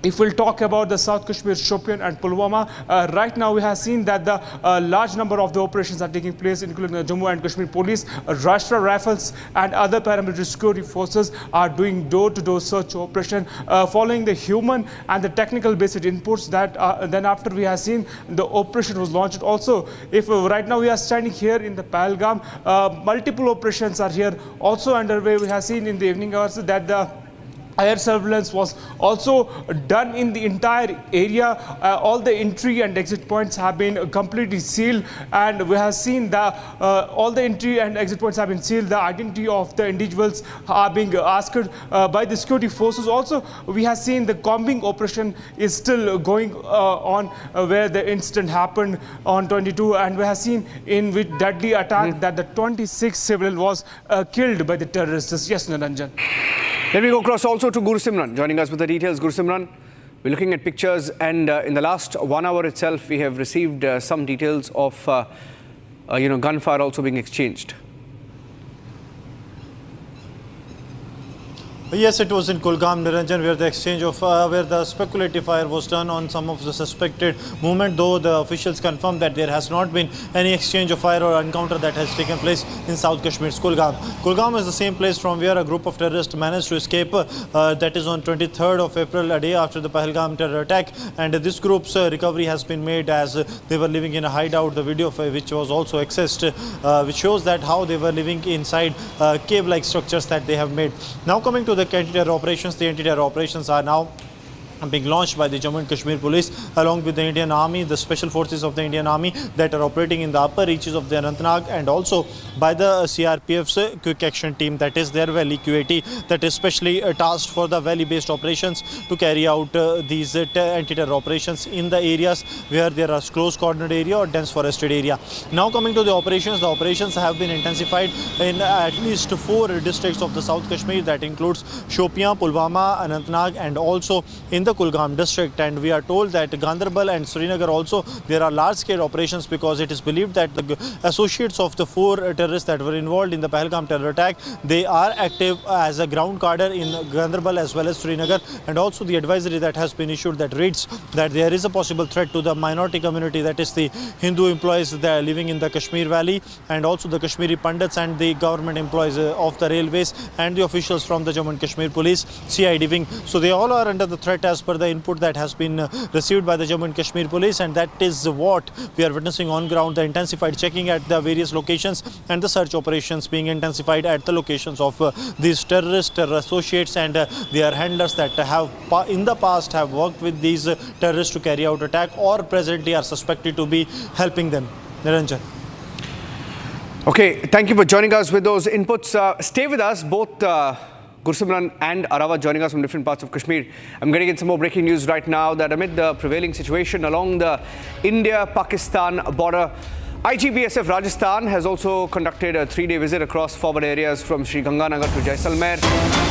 if we'll talk about the South Kashmir Shopian and Pulwama, right now we have seen that the large number of the operations are taking place, including the Jammu and Kashmir Police, Rashtra Rifles and other paramilitary security forces are doing door-to-door search operation following the human and the technical based inputs that then after we have seen the operation was launched. Also, if right now we are standing here in the Pahalgam, multiple operations are here also underway. We have seen in the evening hours that the air surveillance was also done in the entire area. All the entry and exit points have been completely sealed, and we have seen that all the entry and exit points have been sealed. The identity of the individuals are being asked by the security forces. Also, we have seen the combing operation is still going on where the incident happened on 22, and we have seen in with deadly attack that the 26th civilian was killed by the terrorists. Yes, Niranjan. Let me go across also to Guru Simran, joining us with the details. Guru Simran, we're looking at pictures, and in the last 1 hour itself, we have received some details of, gunfire also being exchanged. Yes, it was in Kulgam, Niranjan, where the exchange of where the speculative fire was done on some of the suspected movement, though the officials confirmed that there has not been any exchange of fire or encounter that has taken place in South Kashmir's Kulgam. Kulgam is the same place from where a group of terrorists managed to escape, that is on 23rd of April, a day after the Pahalgam terror attack, and this group's recovery has been made as they were living in a hideout. The video of which was also accessed, which shows that how they were living inside cave-like structures that they have made. Now coming to the anti-terror operations are now being launched by the Jammu and Kashmir Police along with the Indian Army, the special forces of the Indian Army that are operating in the upper reaches of the Anantnag, and also by the CRPF's quick action team, that is their Valley QAT, that is specially tasked for the valley-based operations to carry out these anti-terror operations in the areas where there are close cornered area or dense forested area. Now coming to the operations have been intensified in at least 4 districts of the South Kashmir, that includes Shopian, Pulwama, Anantnag, and also in the Kulgam district. And we are told that Ganderbal and Srinagar also there are large-scale operations, because it is believed that the associates of the 4 terrorists that were involved in the Pahalgam terror attack, they are active as a ground cadre in Ganderbal as well as Srinagar, and also the advisory that has been issued that reads that there is a possible threat to the minority community, that is the Hindu employees that are living in the Kashmir Valley, and also the Kashmiri Pandits and the government employees of the railways and the officials from the Jammu and Kashmir Police CID wing. So they all are under the threat as per the input that has been received by the Jammu and Kashmir Police, and that is what we are witnessing on ground, the intensified checking at the various locations and the search operations being intensified at the locations of these terrorists, terror associates and their handlers that have in the past have worked with these terrorists to carry out attack or presently are suspected to be helping them. Niranjan. Okay, thank you for joining us with those inputs. Stay with us, both Gursimran and Arawat joining us from different parts of Kashmir. I'm getting in some more breaking news right now that amid the prevailing situation along the India-Pakistan border, IGBSF Rajasthan has also conducted a 3-day visit across forward areas from Sri Ganganagar to Jaisalmer.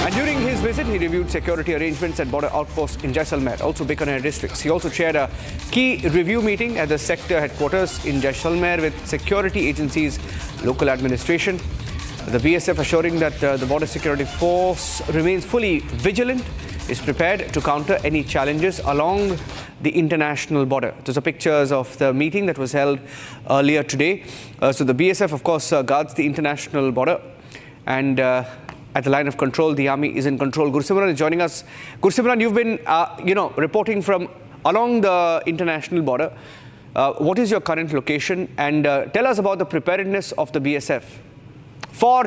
And during his visit, he reviewed security arrangements at border outposts in Jaisalmer, also Bikaner districts. He also chaired a key review meeting at the sector headquarters in Jaisalmer with security agencies, local administration. The BSF assuring that the border security force remains fully vigilant, is prepared to counter any challenges along the international border. Those are pictures of the meeting that was held earlier today. So the BSF, of course, guards the international border, and at the line of control, the army is in control. Gursimran is joining us. Gursimran, you've been, reporting from along the international border. What is your current location? And tell us about the preparedness of the BSF for